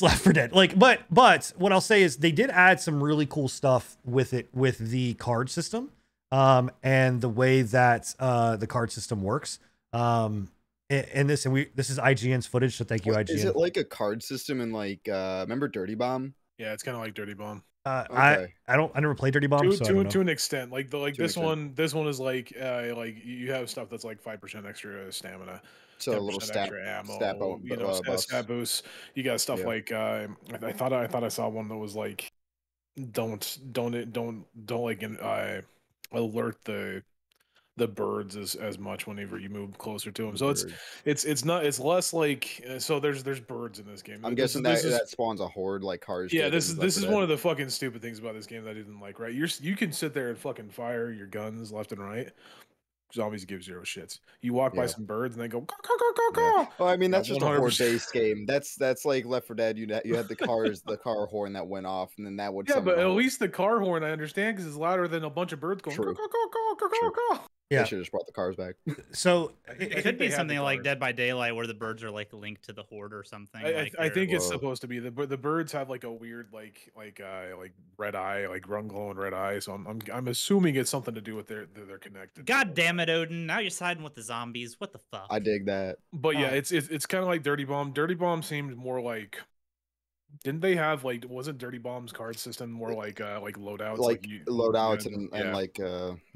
[SPEAKER 1] Left 4 Dead. Like, but what I'll say is they did add some really cool stuff with it, with the card system, and the way that the card system works. And this is IGN's footage, so thank you, IGN.
[SPEAKER 2] Is it like a card system in like remember Dirty Bomb?
[SPEAKER 3] Yeah, it's kind of like Dirty Bomb.
[SPEAKER 2] Okay.
[SPEAKER 1] I never played Dirty Bomb,
[SPEAKER 3] to an extent. This one is like you have stuff that's like 5% extra stamina.
[SPEAKER 2] So a little
[SPEAKER 3] extra ammo, stat boost. You got stuff like I thought I saw one that was like don't like alert the birds as much whenever you move closer to them. So it's less like, so there's birds in this game.
[SPEAKER 2] I'm guessing that spawns a horde like cars.
[SPEAKER 3] Yeah, this is one of the fucking stupid things about this game that I didn't like. Right, you can sit there and fucking fire your guns left and right. Zombies give zero shits. You walk by some birds and they go caw, caw, caw, caw, caw.
[SPEAKER 2] Well, I mean, that's just 100%. A horde-based game. That's like Left 4 Dead. You had the car horn that went off, and then that would.
[SPEAKER 3] Yeah, but at least the car horn I understand because it's louder than a bunch of birds going. Caw, caw, caw, caw, caw, caw.
[SPEAKER 1] Yeah,
[SPEAKER 2] they should have just brought the cars back.
[SPEAKER 1] So
[SPEAKER 4] it could be something like Dead by Daylight, where the birds are like linked to the horde or something.
[SPEAKER 3] I think it's supposed to be the birds have like a weird like red eye, like glowing red eye. So I'm assuming it's something to do with they're connected.
[SPEAKER 4] God damn it, Odin! Now you're siding with the zombies. What the fuck?
[SPEAKER 2] I dig that.
[SPEAKER 3] But yeah, it's kind of like Dirty Bomb. Dirty Bomb seemed more like. Didn't they have like? Wasn't Dirty Bomb's card system more like loadouts,
[SPEAKER 2] loadouts and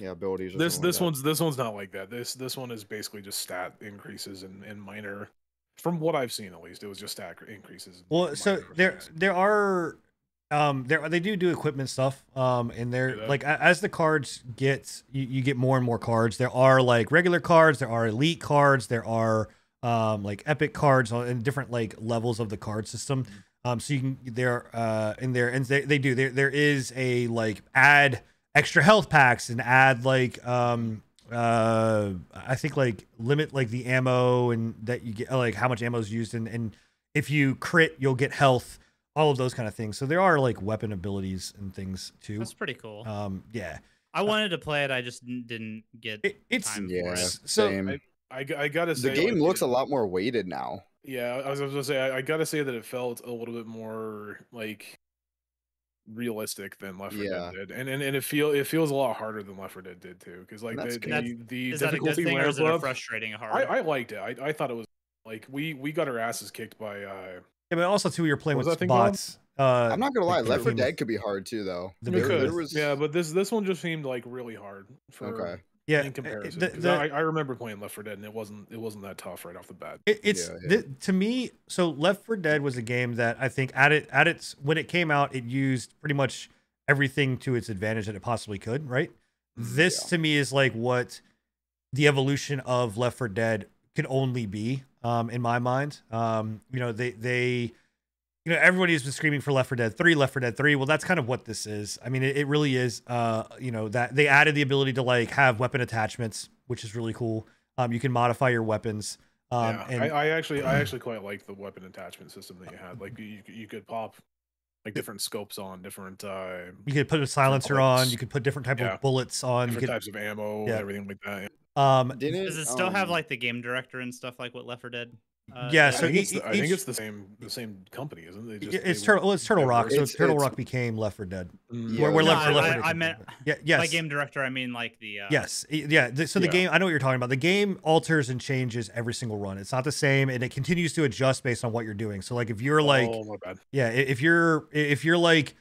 [SPEAKER 2] abilities?
[SPEAKER 3] This one's not like that. This one is basically just stat increases and minor. From what I've seen, at least, it was just stat increases.
[SPEAKER 1] Well, so they do equipment stuff in there. Like as the cards you get more and more cards. There are like regular cards, there are elite cards, there are like epic cards and different like levels of the card system. So you can in there, and there is a like add extra health packs and add like I think like limit like the ammo and that you get, like how much ammo is used, and if you crit you'll get health, all of those kind of things. So there are like weapon abilities and things too.
[SPEAKER 4] That's pretty cool.
[SPEAKER 1] Yeah,
[SPEAKER 4] I wanted to play it, I just didn't get time for it.
[SPEAKER 2] So
[SPEAKER 3] same. I gotta say
[SPEAKER 2] the game looks a lot more weighted now.
[SPEAKER 3] Yeah, I was gonna say I gotta say that it felt a little bit more like realistic than Left 4
[SPEAKER 2] Yeah.
[SPEAKER 3] Dead did, and it feels a lot harder than Left 4 Dead did too, because like
[SPEAKER 2] That's
[SPEAKER 3] the
[SPEAKER 4] is that a good
[SPEAKER 3] difficulty
[SPEAKER 4] thing or is
[SPEAKER 3] ramp
[SPEAKER 4] it a
[SPEAKER 3] up.
[SPEAKER 4] frustrating hard?
[SPEAKER 3] I liked it. I thought it was like we got our asses kicked by.
[SPEAKER 1] Yeah, but also too, you're playing
[SPEAKER 3] What was
[SPEAKER 1] with
[SPEAKER 3] that thing called?
[SPEAKER 1] bots.
[SPEAKER 2] I'm not gonna lie,
[SPEAKER 1] like
[SPEAKER 2] Left 4
[SPEAKER 1] competing with-
[SPEAKER 2] Dead could be hard too, though.
[SPEAKER 1] The
[SPEAKER 3] It
[SPEAKER 1] bigger
[SPEAKER 3] could,
[SPEAKER 2] there was-
[SPEAKER 3] yeah, but this one just seemed like really hard for
[SPEAKER 2] Okay.
[SPEAKER 1] Yeah,
[SPEAKER 3] in comparison.
[SPEAKER 1] the-
[SPEAKER 3] 'Cause
[SPEAKER 1] the-
[SPEAKER 3] I remember playing Left 4 Dead and it wasn't that tough right off the bat.
[SPEAKER 1] It's
[SPEAKER 2] Yeah.
[SPEAKER 1] to me. So Left 4 Dead was a game that I think at its when it came out, it used pretty much everything to its advantage that it possibly could. Right. This
[SPEAKER 2] Yeah.
[SPEAKER 1] to me is like what the evolution of Left 4 Dead can only be. In my mind, you know, they you know, everybody's been screaming for Left 4 Dead 3, Left 4 Dead 3. Well, that's kind of what this is. I mean, it really is. You know, that they added the ability to like have weapon attachments, which is really cool. You can modify your weapons.
[SPEAKER 3] Yeah,
[SPEAKER 1] And
[SPEAKER 3] I actually quite like the weapon attachment system that you had. Like you could pop like different scopes on different
[SPEAKER 1] you could put a silencer on.
[SPEAKER 3] bullets.
[SPEAKER 1] You could put different type
[SPEAKER 3] Yeah.
[SPEAKER 1] of bullets on. You
[SPEAKER 3] different
[SPEAKER 1] could,
[SPEAKER 3] types of ammo,
[SPEAKER 1] Yeah.
[SPEAKER 3] everything like that.
[SPEAKER 2] Didn't
[SPEAKER 4] Does it still have like the game director and stuff like what Left 4 Dead?
[SPEAKER 1] Yeah,
[SPEAKER 4] does?
[SPEAKER 1] so
[SPEAKER 3] I think
[SPEAKER 1] each-
[SPEAKER 3] it's the same company, isn't it?
[SPEAKER 1] it's Turtle Rock. So
[SPEAKER 2] It's-
[SPEAKER 1] Turtle
[SPEAKER 2] it's-
[SPEAKER 1] Rock became Left 4 Dead.
[SPEAKER 2] Yeah,
[SPEAKER 1] Where
[SPEAKER 2] no,
[SPEAKER 1] Left 4
[SPEAKER 4] I
[SPEAKER 1] Dead came
[SPEAKER 4] meant
[SPEAKER 1] from. Yeah, yes.
[SPEAKER 4] by game director, I mean like the
[SPEAKER 1] Yes. Yeah. So the
[SPEAKER 3] Yeah.
[SPEAKER 1] game, I know what you're talking about. The game alters and changes every single run. It's not the same, and it continues to adjust based on what you're doing. So like if you're like,
[SPEAKER 3] oh my bad.
[SPEAKER 1] yeah, if you're like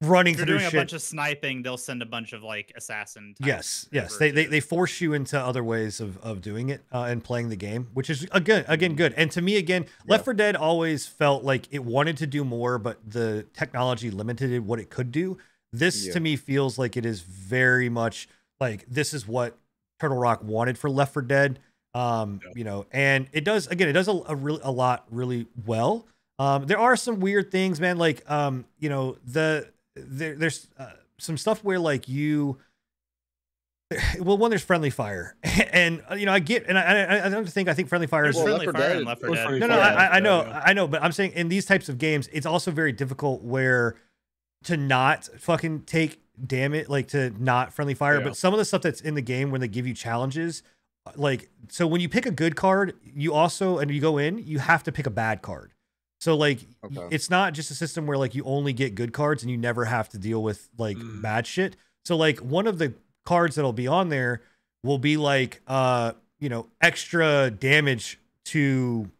[SPEAKER 1] running
[SPEAKER 4] If you're
[SPEAKER 1] through
[SPEAKER 4] doing a
[SPEAKER 1] shit.
[SPEAKER 4] bunch of sniping, they'll send a bunch of like assassin. type
[SPEAKER 1] Yes.
[SPEAKER 4] members
[SPEAKER 1] They
[SPEAKER 4] in.
[SPEAKER 1] force you into other ways of doing it and playing the game, which is again good. And to me, again, Left 4 Dead always felt like it wanted to do more, but the technology limited what it could do. This
[SPEAKER 2] Yeah.
[SPEAKER 1] to me feels like it is very much like this is what Turtle Rock wanted for Left 4 Dead. You know, and it does a lot really well. There are some weird things, man. Like, you know, there's some stuff where like well, one, there's friendly fire, and you know, I think friendly fire is
[SPEAKER 4] There's
[SPEAKER 2] Well,
[SPEAKER 4] friendly
[SPEAKER 2] Left 4
[SPEAKER 4] fire
[SPEAKER 2] Dead-
[SPEAKER 4] and Left 4
[SPEAKER 3] Well,
[SPEAKER 4] Dead.
[SPEAKER 3] friendly
[SPEAKER 1] no, no,
[SPEAKER 3] fire.
[SPEAKER 1] I know,
[SPEAKER 3] Yeah.
[SPEAKER 1] I know, but I'm saying in these types of games, it's also very difficult where to not fucking take damage, like to not friendly fire.
[SPEAKER 3] Yeah.
[SPEAKER 1] But some of the stuff that's in the game when they give you challenges, like so when you pick a good card, you also and you go in, you have to pick a bad card. So like
[SPEAKER 2] Okay.
[SPEAKER 1] it's not just a system where like you only get good cards and you never have to deal with like bad shit. So like one of the cards that'll be on there will be like you know, extra damage to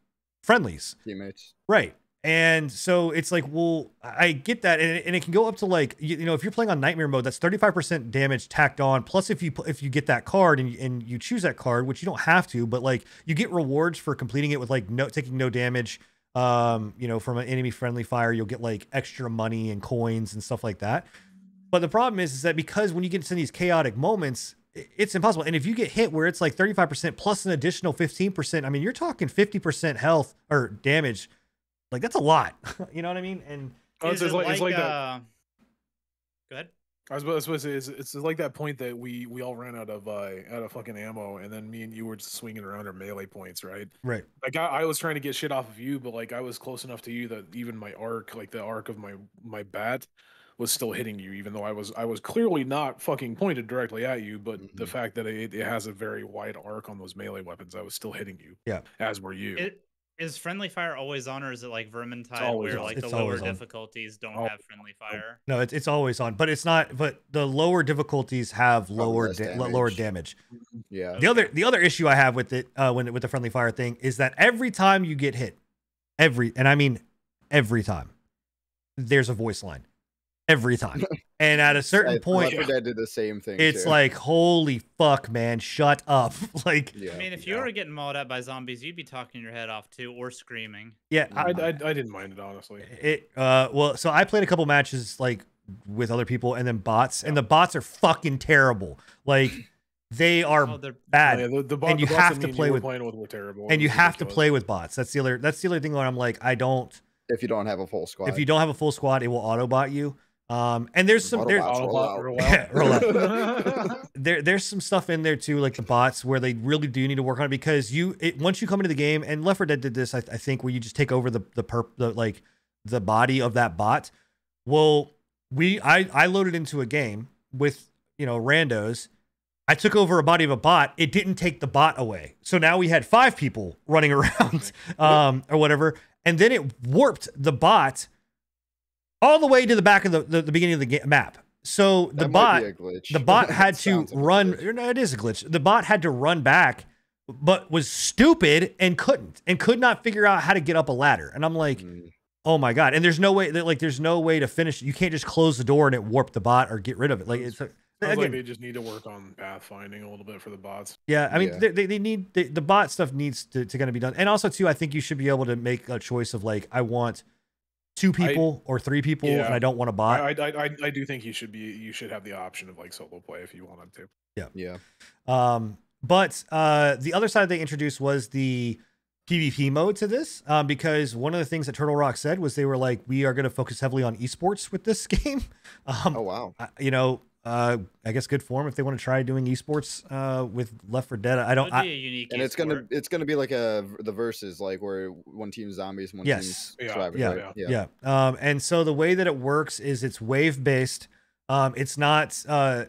[SPEAKER 1] friendlies.
[SPEAKER 2] teammates.
[SPEAKER 1] Right. And so it's like, well, I get that, and it can go up to like, you know, if you're playing on Nightmare mode, that's 35% damage tacked on. Plus, if you get that card and you choose that card, which you don't have to, but like you get rewards for completing it with like taking no damage. You know, from an enemy friendly fire, you'll get like extra money and coins and stuff like that. But the problem is that because when you get into these chaotic moments, it's impossible. And if you get hit where it's like 35% plus an additional 15%, I mean, you're talking 50% health or damage. Like that's a lot. You know what I mean? And
[SPEAKER 3] Oh,
[SPEAKER 4] Is
[SPEAKER 3] it's
[SPEAKER 4] it
[SPEAKER 3] like that.
[SPEAKER 4] Go ahead.
[SPEAKER 3] I was supposed to say it's like that point that we all ran out of fucking ammo, and then me and you were just swinging around our melee points, right?
[SPEAKER 1] right.
[SPEAKER 3] Like I was trying to get shit off of you, but like I was close enough to you that even my arc, like the arc of my bat, was still hitting you, even though I was clearly not fucking pointed directly at you. But the fact that it has a very wide arc on those melee weapons, I was still hitting you.
[SPEAKER 1] Yeah.
[SPEAKER 3] As were you.
[SPEAKER 4] Is friendly fire always on, or is it like Vermintide,
[SPEAKER 3] always
[SPEAKER 4] where
[SPEAKER 3] on.
[SPEAKER 4] like
[SPEAKER 1] It's
[SPEAKER 4] the lower
[SPEAKER 1] always on.
[SPEAKER 4] difficulties don't
[SPEAKER 3] Oh.
[SPEAKER 4] have friendly fire?
[SPEAKER 1] No, it's always on, but it's not. But the lower difficulties have lower
[SPEAKER 2] less
[SPEAKER 1] lower
[SPEAKER 2] damage.
[SPEAKER 1] damage.
[SPEAKER 2] Yeah.
[SPEAKER 1] The other issue I have with it with the friendly fire thing is that every time you get hit, and I mean every time, there's a voice line. Every time. And at a certain point,
[SPEAKER 2] Left 4 Dead did the same thing.
[SPEAKER 1] it's
[SPEAKER 2] too.
[SPEAKER 1] like, holy fuck, man, shut up. Like,
[SPEAKER 2] yeah.
[SPEAKER 4] I mean, if you were getting mauled at by zombies, you'd be talking your head off too, or screaming.
[SPEAKER 1] yeah,
[SPEAKER 3] I didn't mind it, honestly.
[SPEAKER 1] well, so I played a couple matches like with other people and then bots, and the bots are fucking terrible. Like they are
[SPEAKER 4] Oh, they're
[SPEAKER 1] bad.
[SPEAKER 3] Yeah,
[SPEAKER 1] and you
[SPEAKER 3] the bots
[SPEAKER 1] have
[SPEAKER 3] that
[SPEAKER 1] to
[SPEAKER 3] me and
[SPEAKER 1] play
[SPEAKER 3] you were
[SPEAKER 1] with,
[SPEAKER 3] playing with were terrible.
[SPEAKER 1] and
[SPEAKER 3] It
[SPEAKER 1] you
[SPEAKER 3] was
[SPEAKER 1] have to
[SPEAKER 3] ridiculous.
[SPEAKER 1] play with bots. That's the other thing where I'm like, I don't.
[SPEAKER 2] If you don't have a full squad.
[SPEAKER 1] If you don't have a full squad, it will auto bot you. And there's some there's
[SPEAKER 2] Autobots roll out.
[SPEAKER 3] Roll out.
[SPEAKER 1] roll out. there's some stuff in there too, like the bots, where they really do need to work on it because once you come into the game, and Left 4 Dead did this, I think, where you just take over the body of that bot. Well, I loaded into a game with randos. I took over a body of a bot. It didn't take the bot away, so now we had 5 people running around, or whatever, and then it warped the bot all the way to the back of the beginning of the map. So the bot had to run. No, it is a glitch. The bot had to run back, but was stupid and could not figure out how to get up a ladder. And I'm like, oh my God. And there's no way that there's no way to finish. You can't just close the door and it warp the bot or get rid of it. Like it's
[SPEAKER 3] again, like they just need to work on pathfinding a little bit for the bots.
[SPEAKER 1] Yeah, I mean, they need the bot stuff needs to kind of be done. And also too, I think you should be able to make a choice of like, I want 2 people or 3 people, and I don't want a bot.
[SPEAKER 3] I do think you should have the option of like solo play if you wanted to.
[SPEAKER 1] Yeah. But the other side they introduced was the PvP mode to this, because one of the things that Turtle Rock said was they were like, we are going to focus heavily on esports with this game.
[SPEAKER 2] Oh wow.
[SPEAKER 1] I guess good form if they want to try doing esports with Left 4 Dead.
[SPEAKER 2] It's gonna be like the versus, like where one team's zombies, one team's survivors.
[SPEAKER 1] Yeah. And so the way that it works is it's wave based. It's not.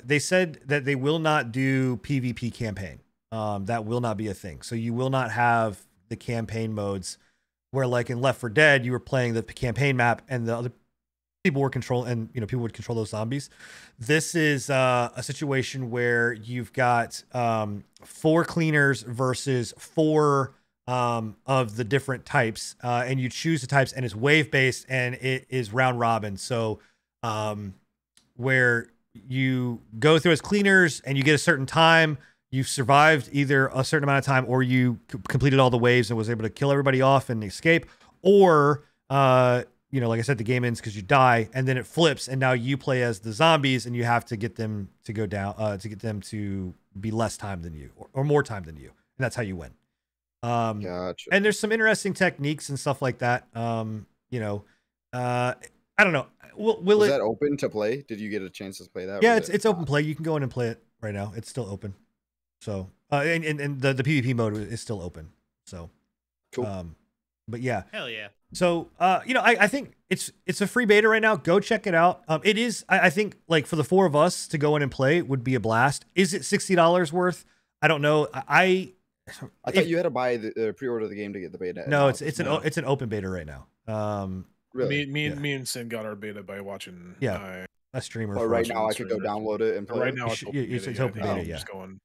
[SPEAKER 1] They said that they will not do PvP campaign. That will not be a thing. So you will not have the campaign modes where, like in Left 4 Dead, you were playing the campaign map and the other people were people would control those zombies. This is a situation where you've got 4 cleaners versus 4 of the different types, and you choose the types, and it's wave based and it is round robin. So where you go through as cleaners and you get a certain time, you've survived either a certain amount of time, or you completed all the waves and was able to kill everybody off and escape, or like I said, the game ends because you die, and then it flips, and now you play as the zombies, and you have to get them to go down, to get them to be less time than you, or more time than you, and that's how you win.
[SPEAKER 2] Gotcha.
[SPEAKER 1] And there's some interesting techniques and stuff like that. I don't know. Was
[SPEAKER 2] that open to play? Did you get a chance to play that?
[SPEAKER 1] Yeah, it's open play. You can go in and play it right now. It's still open. So, and the PvP mode is still open. So,
[SPEAKER 2] cool.
[SPEAKER 1] But yeah.
[SPEAKER 4] Hell yeah.
[SPEAKER 1] So, I think it's a free beta right now. Go check it out. It is, I think, like for the 4 of us to go in and play would be a blast. Is it $60 worth? I don't know. I
[SPEAKER 2] thought you had to buy the pre-order the game to get the beta.
[SPEAKER 1] No, it's an open beta right now.
[SPEAKER 3] Really? Me and Sin got our beta by watching.
[SPEAKER 1] A streamer.
[SPEAKER 2] But right now I could go download it and play.
[SPEAKER 3] Right now
[SPEAKER 1] it's open beta. Yeah.
[SPEAKER 3] Just going.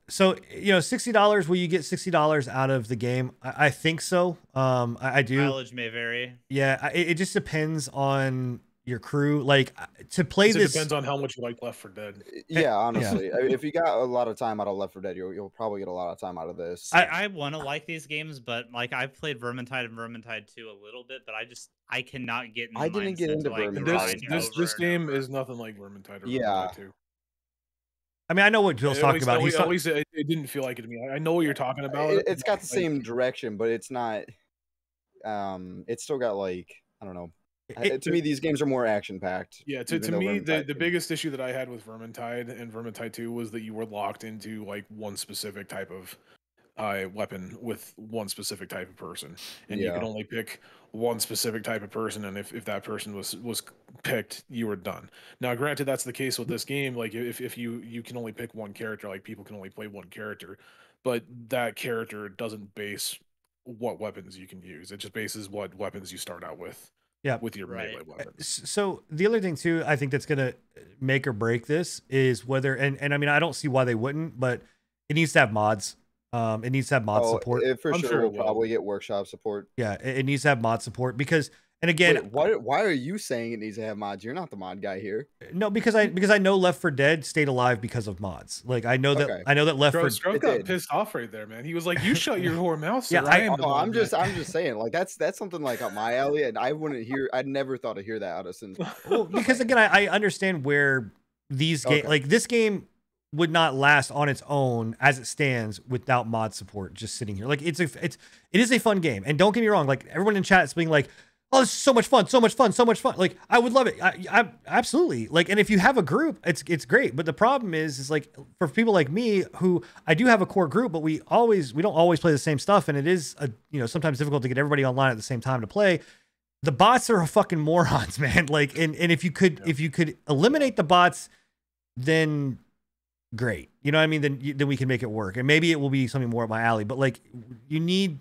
[SPEAKER 1] So $60. Will you get $60 out of the game? I think so. I do.
[SPEAKER 4] Mileage may vary.
[SPEAKER 1] Yeah, it just depends on your crew. Like to play this,
[SPEAKER 3] it depends on how much you like Left 4 Dead.
[SPEAKER 2] Yeah, honestly, I mean, if you got a lot of time out of Left 4 Dead, you'll probably get a lot of time out of this.
[SPEAKER 4] I want to like these games, but like I've played Vermintide and Vermintide 2 a little bit, but I cannot get.
[SPEAKER 2] I didn't get into
[SPEAKER 3] Vermintide. This game is nothing like Vermintide or Vermintide 2.
[SPEAKER 1] I mean, I know what Bill's talking about.
[SPEAKER 3] At least it didn't feel like it to me. I know what you're talking about.
[SPEAKER 2] It's got the same direction, but it's not. It's still got like, I don't know. To me, these games are more action packed.
[SPEAKER 3] Yeah, to me, the biggest issue that I had with Vermintide and Vermintide 2 was that you were locked into like one specific type of weapon with one specific type of person, and you could only pick one specific type of person, and if that person was picked, you were done. Now granted, that's the case with this game. Like if you can only pick one character, like people can only play one character, but that character doesn't base what weapons you can use. It just bases what weapons you start out with.
[SPEAKER 1] Yeah,
[SPEAKER 3] with your melee weapons.
[SPEAKER 1] So the other thing too, I think that's gonna make or break this is whether, and I mean, I don't see why they wouldn't, but it needs to have mods. It needs to have mod support.
[SPEAKER 2] It for sure will probably get workshop support.
[SPEAKER 1] Yeah, it needs to have mod support because, and again,
[SPEAKER 2] why are you saying it needs to have mods? You're not the mod guy here.
[SPEAKER 1] No, because I know Left 4 Dead stayed alive because of mods. Like I know that Left 4
[SPEAKER 3] Dead got pissed off right there, man. He was like, "You shut your whore mouth."
[SPEAKER 1] Yeah,
[SPEAKER 2] I'm just saying, like that's something like up my alley, and I'd never thought to hear that out of Sin.
[SPEAKER 1] Well, because again, I understand where these games, like this game, would not last on its own as it stands without mod support just sitting here. Like it is a fun game. And don't get me wrong, like everyone in chat is being like, oh, this is so much fun. Like I would love it. I absolutely like, and if you have a group, it's great. But the problem is like for people like me who I do have a core group, but we don't always play the same stuff. And it is sometimes difficult to get everybody online at the same time to play. The bots are fucking morons, man. Like, and if you could eliminate the bots, then great. You know what I mean? Then we can make it work. And maybe it will be something more up my alley, but like you need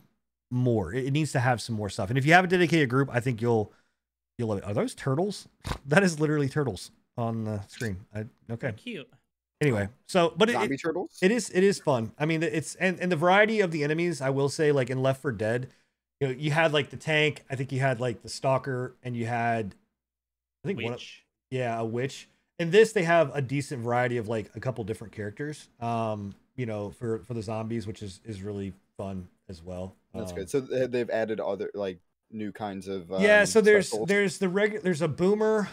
[SPEAKER 1] more. It needs to have some more stuff. And if you have a dedicated group, I think you'll You'll love it. Are those turtles? That is literally turtles on the screen. Okay.
[SPEAKER 4] They're cute.
[SPEAKER 1] Anyway, so but
[SPEAKER 2] Zombie turtles.
[SPEAKER 1] it is fun. I mean, it's and the variety of the enemies. I will say, like in Left 4 Dead, you know, you had like the tank. I think you had like the stalker, and you had, I think a witch. In this, they have a decent variety of like a couple different characters. You know, for the zombies, which is really fun as well.
[SPEAKER 2] That's good. So they've added other like new kinds of
[SPEAKER 1] yeah. So
[SPEAKER 2] specials.
[SPEAKER 1] there's a boomer.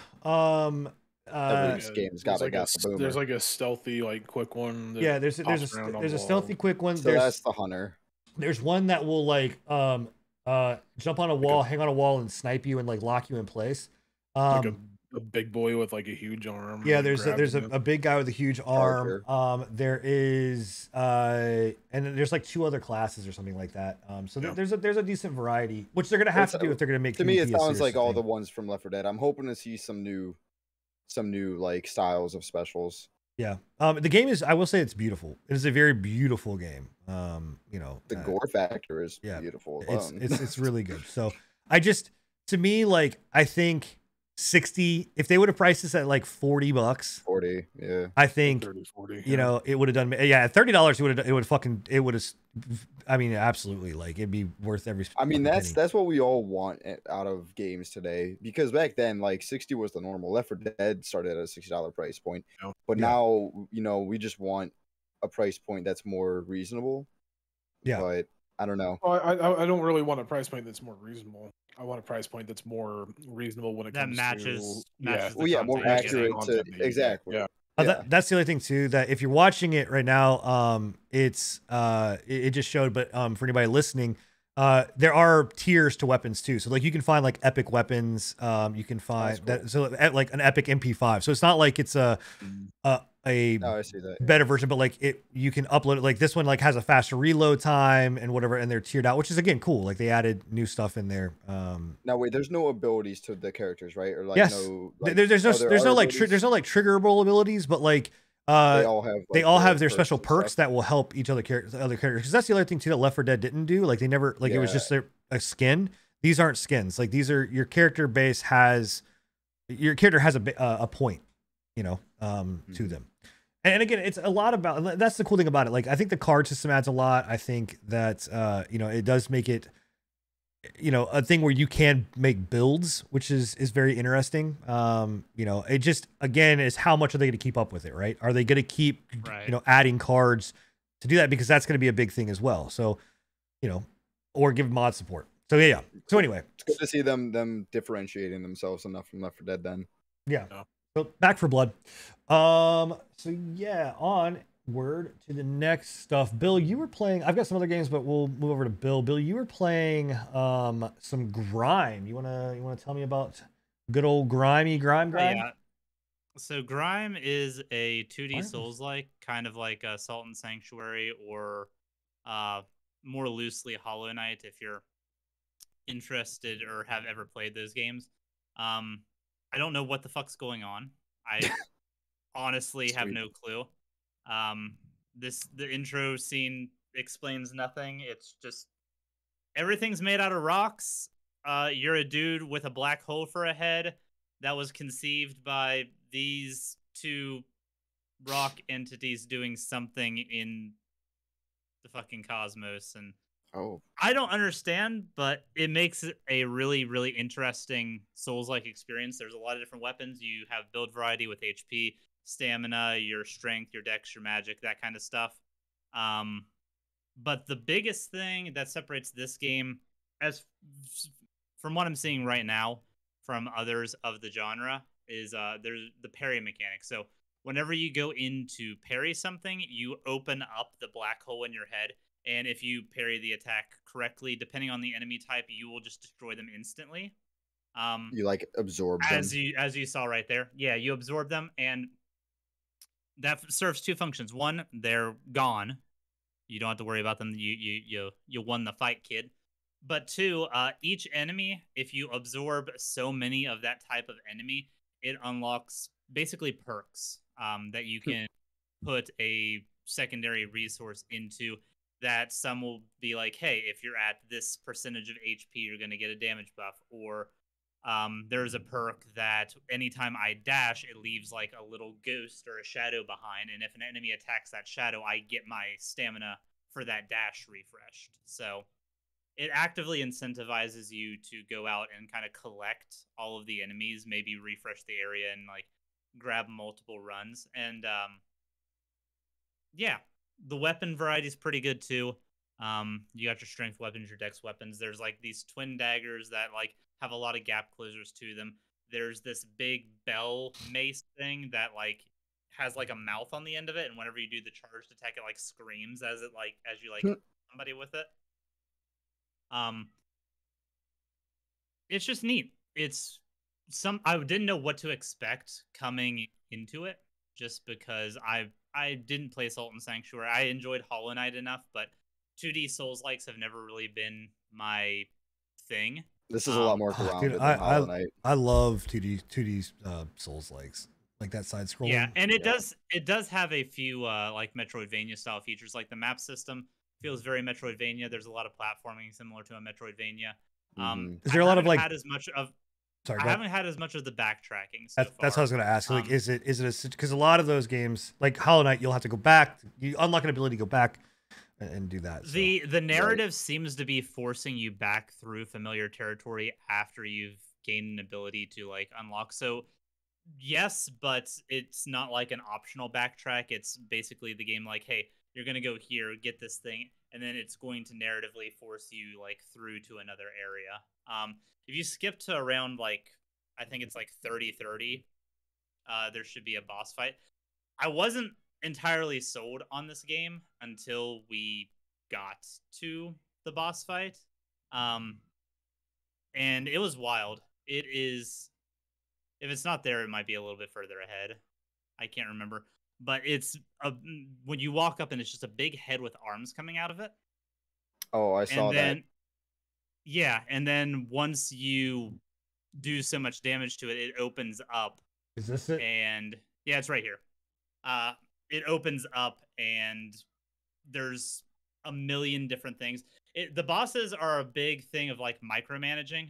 [SPEAKER 2] Every game's got
[SPEAKER 3] like
[SPEAKER 2] the boomer.
[SPEAKER 3] There's like a stealthy, like quick one.
[SPEAKER 1] Yeah, there's a stealthy quick one.
[SPEAKER 2] So that's the hunter.
[SPEAKER 1] There's one that will like jump on a wall, hang on a wall, and snipe you and like lock you in place.
[SPEAKER 3] Like a big boy with like a huge arm.
[SPEAKER 1] Yeah, there's a big guy with a huge arm. There is and there's like 2 other classes or something like that. So there's a decent variety, which they're gonna have to do if they're gonna make.
[SPEAKER 2] To me, it sounds like all the ones from Left 4 Dead. I'm hoping to see some new like styles of specials.
[SPEAKER 1] Yeah. The game is, I will say, it's beautiful. It is a very beautiful game. You know,
[SPEAKER 2] the gore factor is beautiful.
[SPEAKER 1] It's really good. So to me, like, I think 60, if they would have priced this at like $40,
[SPEAKER 2] 40, yeah,
[SPEAKER 1] I think
[SPEAKER 3] 30, 40,
[SPEAKER 1] you know, it would have done, at $30 it would have, I mean, absolutely, like, it'd be worth every.
[SPEAKER 2] I mean,
[SPEAKER 1] penny.
[SPEAKER 2] that's what we all want out of games today, because back then, like, 60 was the normal. Left 4 Dead started at a $60 price point, but now, you know, we just want a price point that's more reasonable.
[SPEAKER 1] Yeah,
[SPEAKER 2] but I don't know.
[SPEAKER 3] Well, I don't really want a price point that's more reasonable. I want a price point that's more reasonable when it comes
[SPEAKER 4] matches
[SPEAKER 2] more accurate to exactly.
[SPEAKER 3] Yeah.
[SPEAKER 1] That's the other thing too, that if you're watching it right now, it just showed, but for anybody listening, there are tiers to weapons too. So like you can find like epic weapons, you can find like an epic MP5. So it's not like it's a
[SPEAKER 2] I see that,
[SPEAKER 1] better version, but like you can upload it. Like this one like has a faster reload time and whatever, and they're tiered out, which is again cool. Like they added new stuff in there.
[SPEAKER 2] Now wait, there's no abilities to the characters, right? Or like
[SPEAKER 1] yes, there's no like triggerable abilities, but like they all have their special perks that will help each other other characters. Because that's the other thing too that Left 4 Dead didn't do. Like they never it was just a skin. These aren't skins. Like these are your character base has a point, you know, to them. And again, it's a lot about, that's the cool thing about it. Like, I think the card system adds a lot. I think that, you know, it does make it, you know, a thing where you can make builds, which is very interesting. You know, it just, again, is how much are they going to keep up with it, right? Are they going to keep, you know, adding cards to do that? Because that's going to be a big thing as well. So, you know, or give mod support. So, yeah. So, anyway.
[SPEAKER 2] It's good to see them differentiating themselves enough from Left 4 Dead then.
[SPEAKER 1] Yeah. So Back 4 Blood. So yeah, onward to the next stuff. Bill, you were playing, I've got some other games, but we'll move over to Bill. Bill, you were playing some Grime. You wanna tell me about good old Grime? Yeah.
[SPEAKER 4] So Grime is a 2D Souls-like, kind of like Salt and Sanctuary, or more loosely Hollow Knight, if you're interested or have ever played those games. I don't know what the fuck's going on. I honestly have no clue. The intro scene explains nothing. It's just everything's made out of rocks. You're a dude with a black hole for a head that was conceived by these 2 rock entities doing something in the fucking cosmos, and I don't understand, but it makes it a really, really interesting Souls-like experience. There's a lot of different weapons. You have build variety with HP, stamina, your strength, your dex, your magic, that kind of stuff. But the biggest thing that separates this game, from what I'm seeing right now from others of the genre, is there's the parry mechanic. So whenever you go in to parry something, you open up the black hole in your head. And if you parry the attack correctly, depending on the enemy type, you will just destroy them instantly.
[SPEAKER 2] You like absorb them.
[SPEAKER 4] As you saw right there. Yeah, you absorb them, and that serves 2 functions. One, they're gone. You don't have to worry about them. You won the fight, kid. But 2, each enemy, if you absorb so many of that type of enemy, it unlocks basically perks that you can put a secondary resource into. That some will be like, hey, if you're at this percentage of HP, you're going to get a damage buff, or there's a perk that anytime I dash, it leaves like a little ghost or a shadow behind, and if an enemy attacks that shadow, I get my stamina for that dash refreshed. So it actively incentivizes you to go out and kind of collect all of the enemies, maybe refresh the area and like grab multiple runs. And yeah, the weapon variety is pretty good too. You got your strength weapons, your dex weapons. There's like these twin daggers that like have a lot of gap closers to them. There's this big bell mace thing that like has like a mouth on the end of it, and whenever you do the charged attack, it like screams as you like somebody with it. It's just neat. I didn't know what to expect coming into it, just because I didn't play Salt and Sanctuary. I enjoyed Hollow Knight enough, but 2D Souls-likes have never really been my thing.
[SPEAKER 2] This is a lot more grounded than Hollow Knight.
[SPEAKER 1] I love 2D Souls-likes, like that side scrolling.
[SPEAKER 4] Yeah, and it does have a few like Metroidvania style features. Like the map system feels very Metroidvania. There's a lot of platforming similar to a Metroidvania.
[SPEAKER 1] Is there a lot of like?
[SPEAKER 4] I haven't had as much of the backtracking.
[SPEAKER 1] That's what I was going to ask. Like, is it because a lot of those games, like Hollow Knight, you'll have to go back. You unlock an ability to go back and do that. So.
[SPEAKER 4] The narrative seems to be forcing you back through familiar territory after you've gained an ability to like unlock. So yes, but it's not like an optional backtrack. It's basically the game like, hey, you're going to go here, get this thing, and then it's going to narratively force you like through to another area. If you skip to around like, I think it's like 30-30, there should be a boss fight. I wasn't entirely sold on this game until we got to the boss fight. And it was wild. It is, if it's not there, it might be a little bit further ahead. I can't remember. But it's when you walk up and it's just a big head with arms coming out of it.
[SPEAKER 2] Oh, I saw that.
[SPEAKER 4] Yeah, and then once you do so much damage to it, it opens up.
[SPEAKER 1] Is this it?
[SPEAKER 4] And yeah, it's right here. It opens up and there's a million different things. The bosses are a big thing of like micromanaging.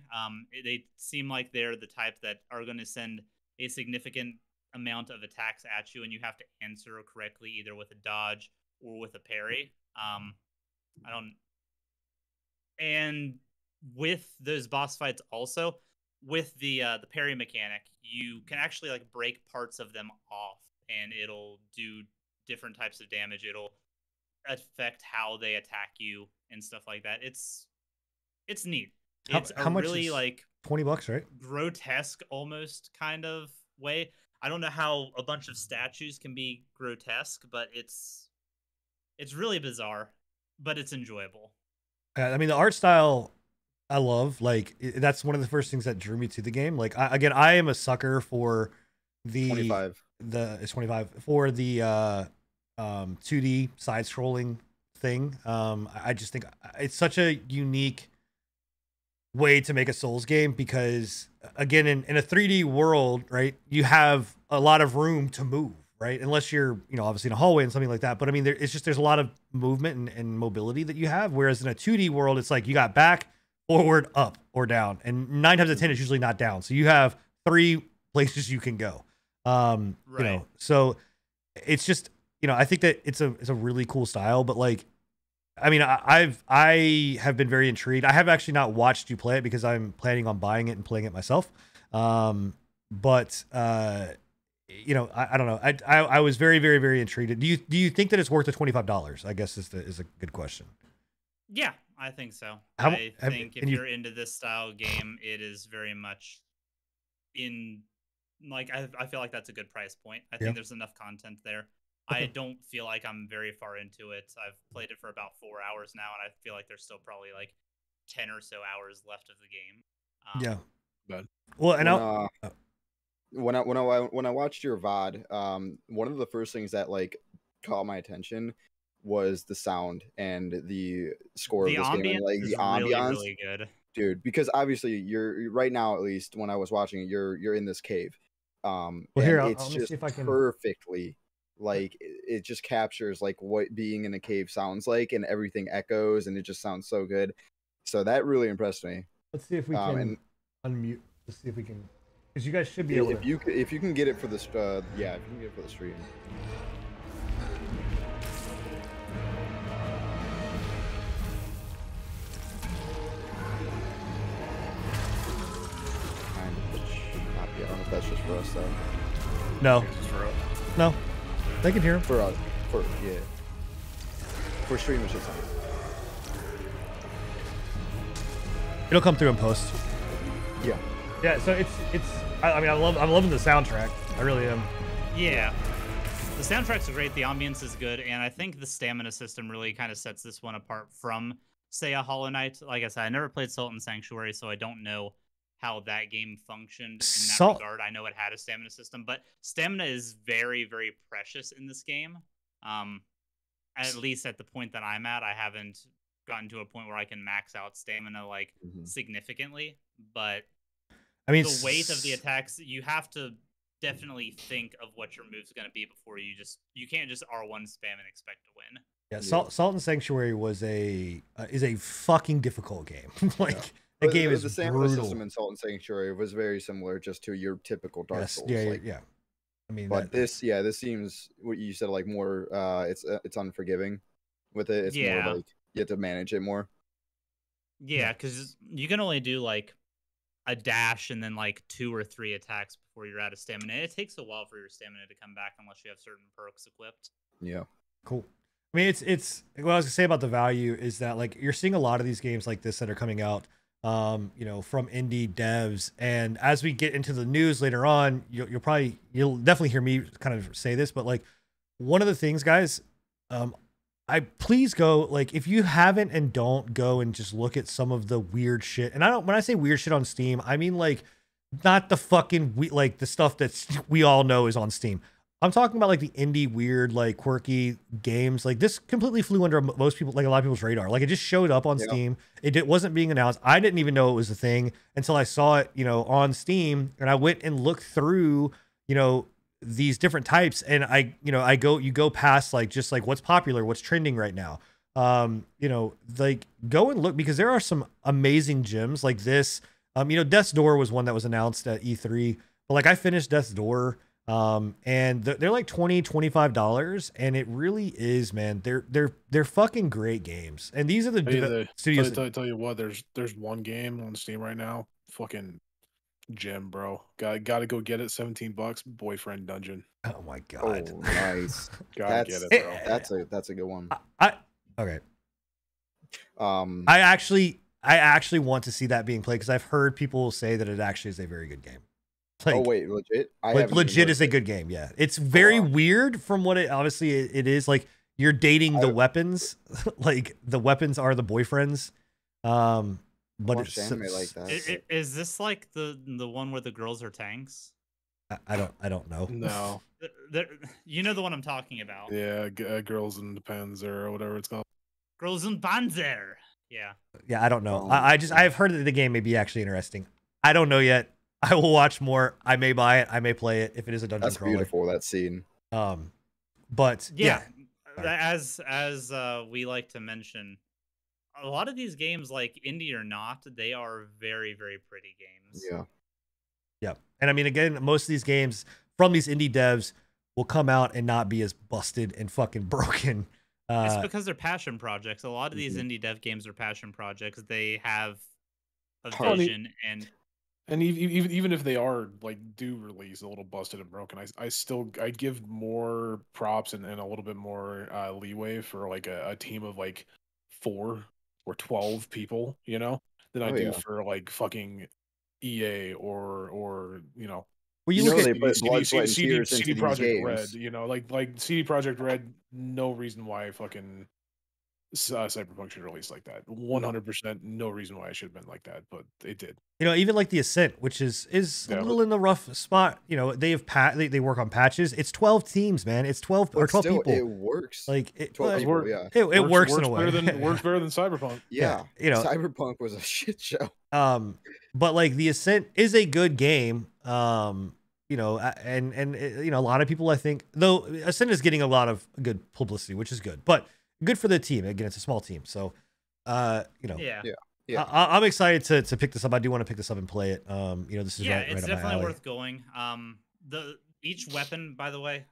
[SPEAKER 4] They seem like they're the type that are going to send a significant amount of attacks at you, and you have to answer correctly either with a dodge or with a parry. And with those boss fights also, with the parry mechanic, you can actually like break parts of them off and it'll do different types of damage. It'll affect how they attack you and stuff like that. It's neat. It's
[SPEAKER 1] how much
[SPEAKER 4] really
[SPEAKER 1] is
[SPEAKER 4] like
[SPEAKER 1] $20, right?
[SPEAKER 4] grotesque almost kind of way. I don't know how a bunch of statues can be grotesque, but it's really bizarre, but it's enjoyable.
[SPEAKER 1] I mean, the art style I love. Like, that's one of the first things that drew me to the game. Like, I am a sucker for the
[SPEAKER 2] 25.
[SPEAKER 1] It's 25 for the 2D side scrolling thing. I just think it's such a unique way to make a Souls game because, again, in a 3D world, right, you have a lot of room to move, right? Unless you're, obviously in a hallway and something like that. But I mean, there's a lot of movement and mobility that you have. Whereas in a 2D world, it's like you got back, forward, up, or down. And 9 times out of 10, it's usually not down. So you have 3 places you can go.
[SPEAKER 4] Right.
[SPEAKER 1] So it's just, I think that it's a really cool style, but like, I mean, I have been very intrigued. I have actually not watched you play it because I'm planning on buying it and playing it myself. But I don't know. I was very, very, very intrigued. Do you think that it's worth the $25? I guess is a good question.
[SPEAKER 4] Yeah, I think so. I think if you're into this style game, it is very much in, like, I feel like that's a good price point. I think there's enough content there. I don't feel like I'm very far into it. I've played it for about 4 hours now, and I feel like there's still probably like 10 or so hours left of the game.
[SPEAKER 1] Yeah.
[SPEAKER 3] But
[SPEAKER 1] Well, and
[SPEAKER 2] when I watched your VOD, one of the first things that like caught my attention was the sound and the score of this game, and, like the ambiance.
[SPEAKER 4] Really good,
[SPEAKER 2] dude. Because obviously, you're right now, at least when I was watching it, you're in this cave.
[SPEAKER 1] Well, here,
[SPEAKER 2] it's
[SPEAKER 1] let me
[SPEAKER 2] just
[SPEAKER 1] see if I can
[SPEAKER 2] perfectly. Like it just captures like what being in a cave sounds like, and everything echoes, and it just sounds so good. So that really impressed me.
[SPEAKER 1] Let's see if we can unmute Let's see if we can, because you guys should be able
[SPEAKER 2] if
[SPEAKER 1] to.
[SPEAKER 2] If you can get it for the yeah, if you can get it for the stream. I don't know if that's just for us though.
[SPEAKER 1] No.
[SPEAKER 3] It's for us.
[SPEAKER 1] No. They can hear him.
[SPEAKER 2] For us. Yeah. For streamers, it's fine.
[SPEAKER 1] It'll come through in post.
[SPEAKER 2] Yeah.
[SPEAKER 1] Yeah. So it's. I mean, I'm loving the soundtrack. I really am.
[SPEAKER 4] Yeah. The soundtracks are great. The ambience is good, and I think the stamina system really kind of sets this one apart from, say, a Hollow Knight. Like I said, I never played Salt and Sanctuary, so I don't know how that game functioned in that regard. I know it had a stamina system, but stamina is very, very precious in this game. At least at the point that I'm at, I haven't gotten to a point where I can max out stamina like significantly. But
[SPEAKER 1] I mean,
[SPEAKER 4] the weight of the attacks, you have to definitely think of what your move's going to be before you can't just R1 spam and expect to win.
[SPEAKER 1] Yeah, Salt and Sanctuary is a fucking difficult game. Like. The game is
[SPEAKER 2] the stamina system in Salt and Sanctuary was very similar, just to your typical Dark Souls.
[SPEAKER 1] Yeah. I mean,
[SPEAKER 2] but this seems what you said, like more. It's unforgiving with it. It's more like you have to manage it more.
[SPEAKER 4] Yeah, because you can only do like a dash and then like 2 or 3 attacks before you're out of stamina. It takes a while for your stamina to come back unless you have certain perks equipped.
[SPEAKER 2] Yeah,
[SPEAKER 1] cool. I mean, it's what I was gonna say about the value is that like you're seeing a lot of these games like this that are coming out. From indie devs, and as we get into the news later on, you'll definitely hear me kind of say this, but like one of the things, guys, I please go, like, if you haven't and don't go and just look at some of the weird shit, and when I say weird shit on Steam, I mean like not the fucking like the stuff that we all know is on Steam. I'm talking about like the indie weird, like quirky games. Like this completely flew under most people, like a lot of people's radar. Like it just showed up on Steam. It wasn't being announced. I didn't even know it was a thing until I saw it, on Steam, and I went and looked through, these different types, and you go past like just like what's popular, what's trending right now. Like go and look, because there are some amazing gems like this. Death's Door was one that was announced at E3, but like I finished Death's Door. And they're like $20-$25, and it really is, man. They're fucking great games, and these are the studios.
[SPEAKER 3] Tell you what, there's one game on Steam right now, fucking gem, bro. Got to go get it. $17, Boyfriend Dungeon.
[SPEAKER 1] Oh my god,
[SPEAKER 2] oh, nice.
[SPEAKER 3] Gotta get it, bro.
[SPEAKER 2] That's a good one.
[SPEAKER 1] Okay. I actually want to see that being played, because I've heard people say that it actually is a very good game. Like,
[SPEAKER 2] oh wait, legit?
[SPEAKER 1] Legit is a good game. Yeah, it's very weird from what it obviously it is. Like you're dating the weapons, like the weapons are the boyfriends. But it's
[SPEAKER 2] anime like that.
[SPEAKER 4] Is this like the one where the girls are tanks?
[SPEAKER 1] I don't know.
[SPEAKER 3] No,
[SPEAKER 4] you know the one I'm talking about.
[SPEAKER 3] Yeah, Girls in the Panzer or whatever it's called.
[SPEAKER 4] Girls in Panzer. Yeah.
[SPEAKER 1] Yeah, I don't know. I've heard that the game may be actually interesting. I don't know yet. I will watch more. I may buy it. I may play it if it is a dungeon crawler.
[SPEAKER 2] That's beautiful, that scene.
[SPEAKER 1] But yeah.
[SPEAKER 4] As we like to mention, a lot of these games, like indie or not, they are very, very pretty games.
[SPEAKER 2] Yeah.
[SPEAKER 1] Yeah. And I mean, again, most of these games from these indie devs will come out and not be as busted and fucking broken.
[SPEAKER 4] It's because they're passion projects. A lot of these indie dev games are passion projects. They have a vision
[SPEAKER 3] And even if they are like do release a little busted and broken, I give more props and a little bit more leeway for like a team of like 4 or 12 people, than I do for like fucking EA or
[SPEAKER 1] Well, you look at
[SPEAKER 3] CD Projekt Red, like CD Projekt Red. No reason why fucking Cyberpunk should release like that. 100% no reason why it should have been like that, but it did.
[SPEAKER 1] Even like the Ascent, which is a little in the rough spot. They have they work on patches. It's 12 teams, man. It's 12 or 12 people.
[SPEAKER 2] It works.
[SPEAKER 1] Like
[SPEAKER 2] 12 people, yeah.
[SPEAKER 1] It works in a way.
[SPEAKER 3] Works better than Cyberpunk.
[SPEAKER 2] Yeah. Cyberpunk was a shit show.
[SPEAKER 1] But like the Ascent is a good game. And a lot of people, I think, though Ascent is getting a lot of good publicity, which is good, but good for the team. Again, it's a small team, so
[SPEAKER 4] Yeah.
[SPEAKER 2] Yeah,
[SPEAKER 1] I'm excited to pick this up. I do want to pick this up and play it. This is
[SPEAKER 4] yeah,
[SPEAKER 1] right
[SPEAKER 4] it's
[SPEAKER 1] up my
[SPEAKER 4] definitely
[SPEAKER 1] alley.
[SPEAKER 4] worth going. Each weapon, by the way,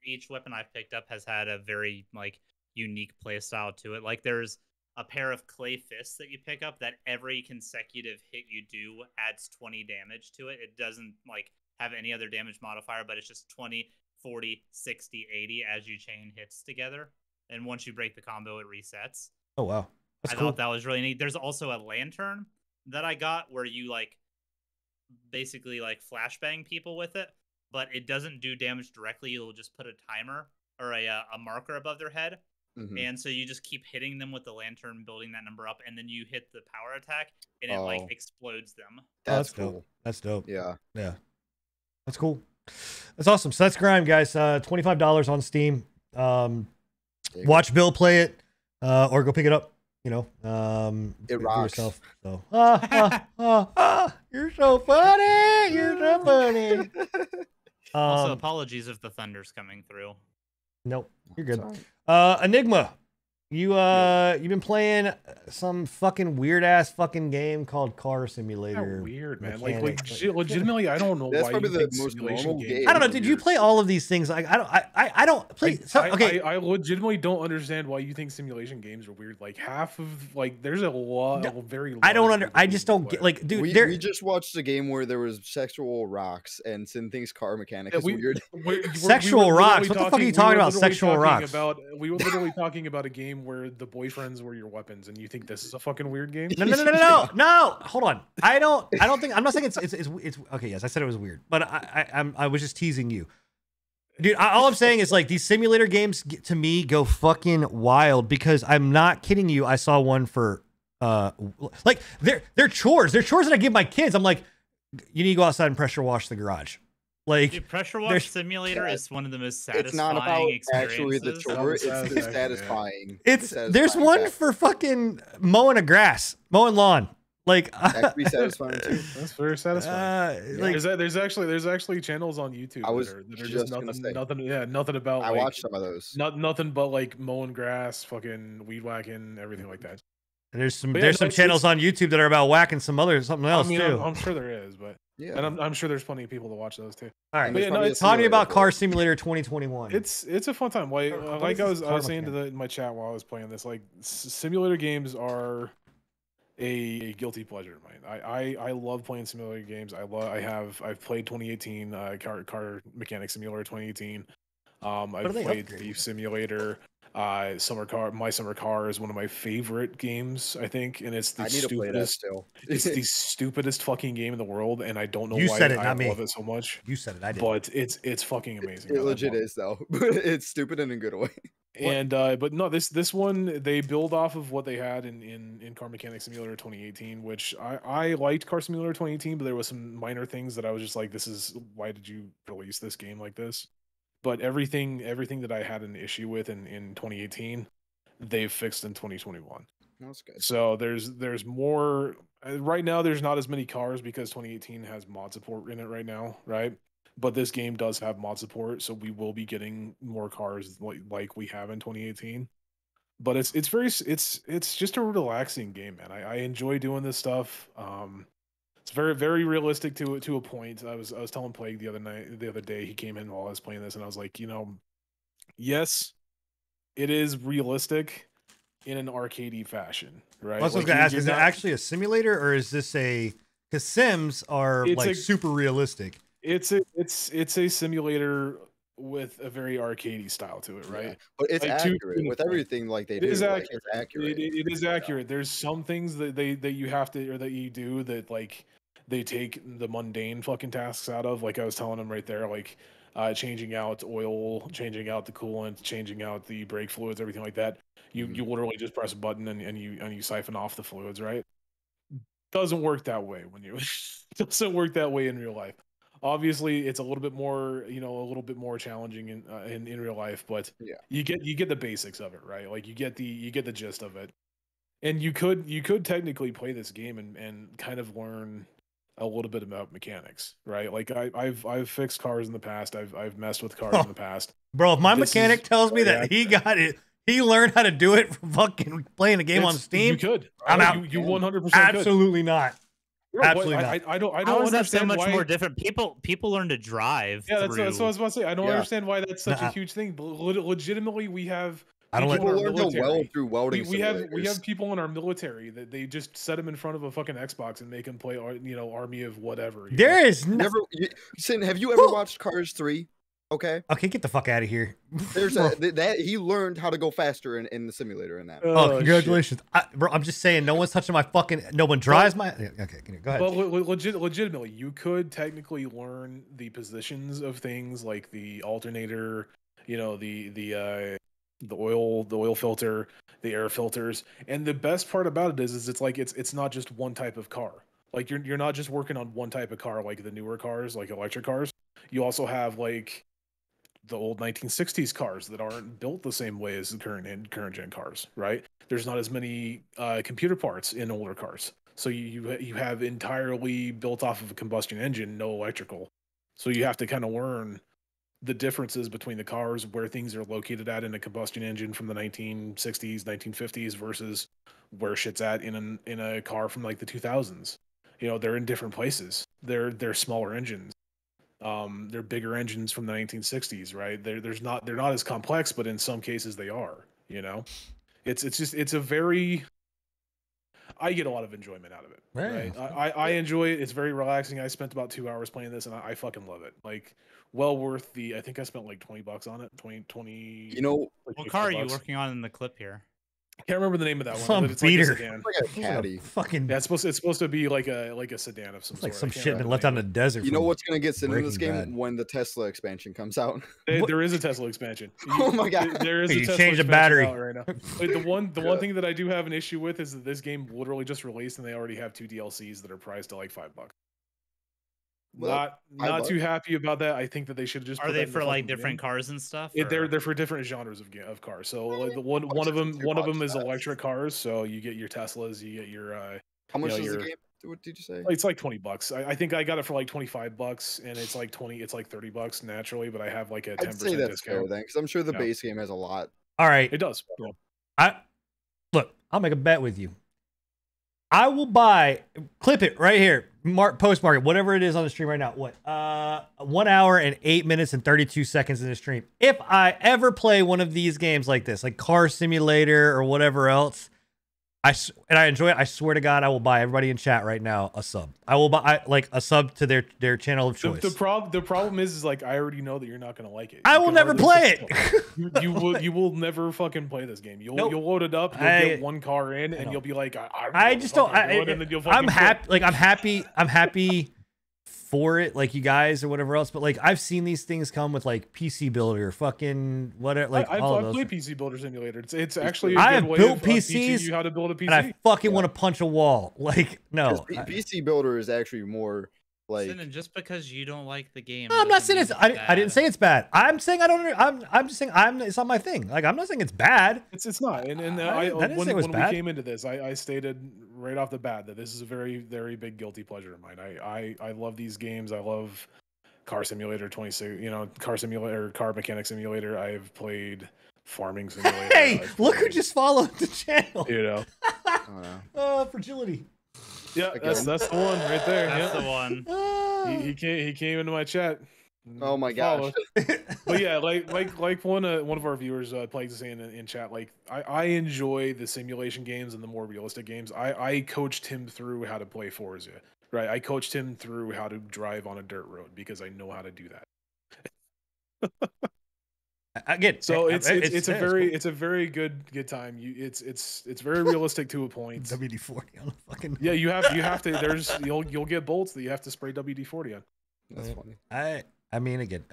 [SPEAKER 4] each weapon I've picked up has had a very like unique play style to it. Like there's a pair of clay fists that you pick up that every consecutive hit you do adds 20 damage to it. It doesn't like have any other damage modifier, but it's just 20, 40, 60, 80 as you chain hits together. And once you break the combo, it resets.
[SPEAKER 1] Oh wow.
[SPEAKER 4] I thought that was really neat. There's also a lantern that I got where you like basically like flashbang people with it, but it doesn't do damage directly. You'll just put a timer or a marker above their head. And so you just keep hitting them with the lantern, building that number up, and then you hit the power attack and it like explodes them.
[SPEAKER 2] That's
[SPEAKER 1] cool.
[SPEAKER 2] Dope.
[SPEAKER 1] That's dope.
[SPEAKER 2] Yeah.
[SPEAKER 1] That's cool. That's awesome. So that's Grime, guys. $25 on Steam. Watch Bill play it, or go pick it up.
[SPEAKER 2] It rocks.
[SPEAKER 1] For yourself. So, you're so funny. You're so funny.
[SPEAKER 4] Also, apologies if the thunder's coming through.
[SPEAKER 1] Nope, you're good. Enigma, you've been playing some fucking weird ass fucking game called Car Simulator.
[SPEAKER 3] Weird, man. Like legitimately, I don't know.
[SPEAKER 2] That's
[SPEAKER 3] why
[SPEAKER 2] probably
[SPEAKER 3] you
[SPEAKER 2] the
[SPEAKER 3] think
[SPEAKER 2] most
[SPEAKER 3] simulation
[SPEAKER 2] normal
[SPEAKER 3] games
[SPEAKER 2] game.
[SPEAKER 1] I don't know. Did you play all of these things? Like I don't play. Okay,
[SPEAKER 3] I legitimately don't understand why you think simulation games are weird. Like half of like there's a lot of very.
[SPEAKER 1] I don't I just don't get like, dude.
[SPEAKER 2] We just watched a game where there was sexual rocks and Sin thinks car mechanic is weird.
[SPEAKER 1] Sexual rocks. What the fuck are you talking about? Sexual rocks.
[SPEAKER 3] We were literally talking about a game where the boyfriends were your weapons, and you think this is a fucking weird game?
[SPEAKER 1] No. Hold on. I don't think. I'm not saying it's okay. Yes, I said it was weird, but I was just teasing you, dude. All I'm saying is like these simulator games to me go fucking wild because I'm not kidding you. I saw one for like they're chores. They're chores that I give my kids. I'm like, you need to go outside and pressure wash the garage. Like,
[SPEAKER 4] dude, pressure wash simulator is one of the most satisfying
[SPEAKER 2] it's not about
[SPEAKER 4] experiences.
[SPEAKER 2] Actually the chore, it's satisfying.
[SPEAKER 1] There's one for fucking mowing lawn. Like
[SPEAKER 2] that could be satisfying too.
[SPEAKER 3] That's very satisfying. There's actually channels on YouTube that are just nothing about.
[SPEAKER 2] I watched some of those.
[SPEAKER 3] Nothing but like mowing grass, fucking weed whacking, everything like that.
[SPEAKER 1] And there's some channels on YouTube that are about whacking something else too.
[SPEAKER 3] I'm sure there is, but yeah, and I'm sure there's plenty of people to watch those too.
[SPEAKER 1] All right, it's talking about Car Simulator 2021.
[SPEAKER 3] It's a fun time. Like I was saying in my chat while I was playing this, like simulator games are a guilty pleasure of mine. I love playing simulator games. I've played 2018 car mechanic simulator 2018. I've played Thief Simulator. My Summer Car is one of my favorite games, I think, and it's the stupidest. It's the stupidest fucking game in the world, and I don't know why I love it so much.
[SPEAKER 1] You said it, I did.
[SPEAKER 3] But it's fucking amazing.
[SPEAKER 2] It legit is though. It's stupid in a good way.
[SPEAKER 3] And but no, this one they build off of what they had in Car Mechanic Simulator 2018, which I liked Car Simulator 2018, but there was some minor things that I was just like, why did you release this game like this? But everything that I had an issue with in 2018, they've fixed in 2021.
[SPEAKER 2] That's good.
[SPEAKER 3] So there's more. Right now, there's not as many cars because 2018 has mod support in it right now, right? But this game does have mod support, so we will be getting more cars like we have in 2018. But it's just a relaxing game, man. I enjoy doing this stuff. It's very, very realistic to a point. I was telling Plague the other day, he came in while I was playing this, and I was like, yes, it is realistic in an arcadey fashion, right?
[SPEAKER 1] I was going to ask, is it actually a simulator, or is this because Sims are like super realistic?
[SPEAKER 3] It's a simulator with a very arcadey style to it, right? Yeah.
[SPEAKER 2] But it's accurate with everything like they do.
[SPEAKER 3] It is accurate.
[SPEAKER 2] It's accurate.
[SPEAKER 3] It is accurate. There's some things that you have to, or that you do that like they take the mundane fucking tasks out of. Like I was telling them right there, like changing out oil, changing out the coolant, changing out the brake fluids, everything like that. You literally just press a button and you siphon off the fluids, right? Doesn't work that way doesn't work that way in real life. Obviously, it's a little bit more challenging in real life, but yeah, you get the basics of it, right? Like you get the gist of it, and you could technically play this game and kind of learn a little bit about mechanics, right? Like I've fixed cars in the past, I've messed with cars in the past,
[SPEAKER 1] bro. If my mechanic tells me that he got it, he learned how to do it from fucking playing a game on Steam.
[SPEAKER 3] You could.
[SPEAKER 1] I'm out.
[SPEAKER 3] You 100%
[SPEAKER 1] Absolutely not. Absolutely not.
[SPEAKER 3] I don't
[SPEAKER 4] How is that so
[SPEAKER 3] understand
[SPEAKER 4] much
[SPEAKER 3] why.
[SPEAKER 4] more different? People learn to drive.
[SPEAKER 3] Yeah, that's what I was about to say. I don't
[SPEAKER 2] Yeah.
[SPEAKER 3] understand why that's such a huge thing. But legitimately, we have.
[SPEAKER 1] I don't
[SPEAKER 2] People
[SPEAKER 3] people in our
[SPEAKER 2] learn to
[SPEAKER 3] military.
[SPEAKER 2] weld through welding
[SPEAKER 3] We have
[SPEAKER 2] simulators.
[SPEAKER 3] people in our military that they just set them in front of a fucking Xbox and make them play, Army of whatever.
[SPEAKER 1] There is no.
[SPEAKER 2] Sin, have you ever watched Cars 3? Okay.
[SPEAKER 1] Okay, get the fuck out of here.
[SPEAKER 2] There's that he learned how to go faster in the simulator in that.
[SPEAKER 1] Oh, congratulations. Bro, I'm just saying, no one's touching my fucking. No one drives my. Okay, go ahead.
[SPEAKER 3] But legitimately, you could technically learn the positions of things like the alternator, the oil filter, the air filters, and the best part about it is it's like it's not just one type of car. Like you're not just working on one type of car like the newer cars, like electric cars. You also have like the old 1960s cars that aren't built the same way as the current gen cars, right? There's not as many computer parts in older cars, so you have entirely built off of a combustion engine, no electrical. So you have to kind of learn the differences between the cars, where things are located at in a combustion engine from the 1960s, 1950s versus where shit's at in a car from like the 2000s. They're in different places. They're smaller engines. They're bigger engines from the 1960s, right? They're not as complex, but in some cases they are. It's a very. I get a lot of enjoyment out of it. Right? I enjoy it. It's very relaxing. I spent about 2 hours playing this, and I fucking love it. Like, well worth the. I think I spent like $20 on it. 20.
[SPEAKER 4] What car are you working on in the clip here?
[SPEAKER 3] I can't remember the name of that one.
[SPEAKER 1] Some
[SPEAKER 3] But it's
[SPEAKER 1] beater.
[SPEAKER 3] like a sedan.
[SPEAKER 2] Like a caddy.
[SPEAKER 1] Fucking.
[SPEAKER 3] Yeah, it's supposed to be like a sedan of some
[SPEAKER 1] It's
[SPEAKER 3] sort.
[SPEAKER 1] like some
[SPEAKER 3] I can't
[SPEAKER 1] shit been
[SPEAKER 3] remember
[SPEAKER 1] left
[SPEAKER 3] the
[SPEAKER 1] out in
[SPEAKER 3] name
[SPEAKER 1] the desert.
[SPEAKER 2] You know
[SPEAKER 1] from
[SPEAKER 2] what's gonna get Sin in this
[SPEAKER 1] Breaking
[SPEAKER 2] game
[SPEAKER 1] Bad.
[SPEAKER 2] when the Tesla expansion comes out?
[SPEAKER 3] There is a Tesla expansion.
[SPEAKER 2] Oh my God.
[SPEAKER 3] There is a
[SPEAKER 1] You
[SPEAKER 3] Tesla
[SPEAKER 1] change the
[SPEAKER 3] expansion
[SPEAKER 1] battery.
[SPEAKER 3] out right now. Like, the one thing that I do have an issue with is that this game literally just released and they already have 2 DLCs that are priced at like $5.
[SPEAKER 2] Well,
[SPEAKER 3] Not too happy about that. I think that they should just.
[SPEAKER 4] Are they for like different cars and stuff?
[SPEAKER 3] They're for different genres of cars. So like the one of them is electric cars. So you get your Teslas, you get your.
[SPEAKER 2] How much is the game? What did you say?
[SPEAKER 3] It's like $20. I think I got it for like $25, and it's like $30 naturally. But I have like a 10%
[SPEAKER 2] I'd say that's
[SPEAKER 3] discount.
[SPEAKER 2] fair then, because I'm sure the base game has a lot.
[SPEAKER 1] All right.
[SPEAKER 3] It does. Yeah.
[SPEAKER 1] I'll make a bet with you. I will buy, clip it right here, postmark it, whatever it is on the stream right now. What? 1 hour and 8 minutes and 32 seconds in the stream. If I ever play one of these games like this, like Car Simulator or whatever else, and I enjoy it, I swear to God, I will buy everybody in chat right now a sub. I will buy like a sub to their channel of choice.
[SPEAKER 3] The problem is like I already know that you're not gonna like it.
[SPEAKER 1] I will never play it.
[SPEAKER 3] You will never fucking play this game. You'll load it up. You'll get one car in, and you'll be like,
[SPEAKER 1] I just don't. I'm happy. Like I'm happy for it, like you guys or whatever else. But like I've seen these things come with like PC Builder, fucking whatever. Like
[SPEAKER 3] I've
[SPEAKER 1] all of those.
[SPEAKER 3] played PC Builder Simulator. It's actually
[SPEAKER 1] I
[SPEAKER 3] a
[SPEAKER 1] have
[SPEAKER 3] good way
[SPEAKER 1] built
[SPEAKER 3] of teaching
[SPEAKER 1] PCs,
[SPEAKER 3] you how to build a PC.
[SPEAKER 1] and I fucking want to punch a wall. Like no,
[SPEAKER 2] PC Builder is actually more like.
[SPEAKER 4] And just because you don't like the game,
[SPEAKER 1] I'm not saying it's. I didn't say
[SPEAKER 4] bad.
[SPEAKER 1] it's bad. I'm saying I don't. I'm just saying it's not my thing. Like I'm not saying it's bad.
[SPEAKER 3] It's not. And
[SPEAKER 1] I didn't say it was
[SPEAKER 3] when
[SPEAKER 1] bad.
[SPEAKER 3] we came into this, I stated right off the bat that this is a very, very big guilty pleasure of mine. I love these games. I love Car Simulator 26. Car Simulator, Car Mechanic Simulator. I've played Farming Simulator.
[SPEAKER 1] Hey, look who just followed the channel. Fragility.
[SPEAKER 3] Yeah, that's the one right there.
[SPEAKER 4] That's
[SPEAKER 3] yeah.
[SPEAKER 4] the one.
[SPEAKER 3] He came into my chat.
[SPEAKER 2] Oh my gosh.
[SPEAKER 3] But yeah, like one of our viewers played this in chat. Like I enjoy the simulation games and the more realistic games. I coached him through how to play Forza. Right, I coached him through how to drive on a dirt road because I know how to do that.
[SPEAKER 1] Again,
[SPEAKER 3] so it's a very good time. It's very realistic to a point.
[SPEAKER 1] WD-40 on the fucking.
[SPEAKER 3] Yeah, you have to. You'll get bolts that you have to spray WD-40 on.
[SPEAKER 2] That's funny.
[SPEAKER 1] I mean, again,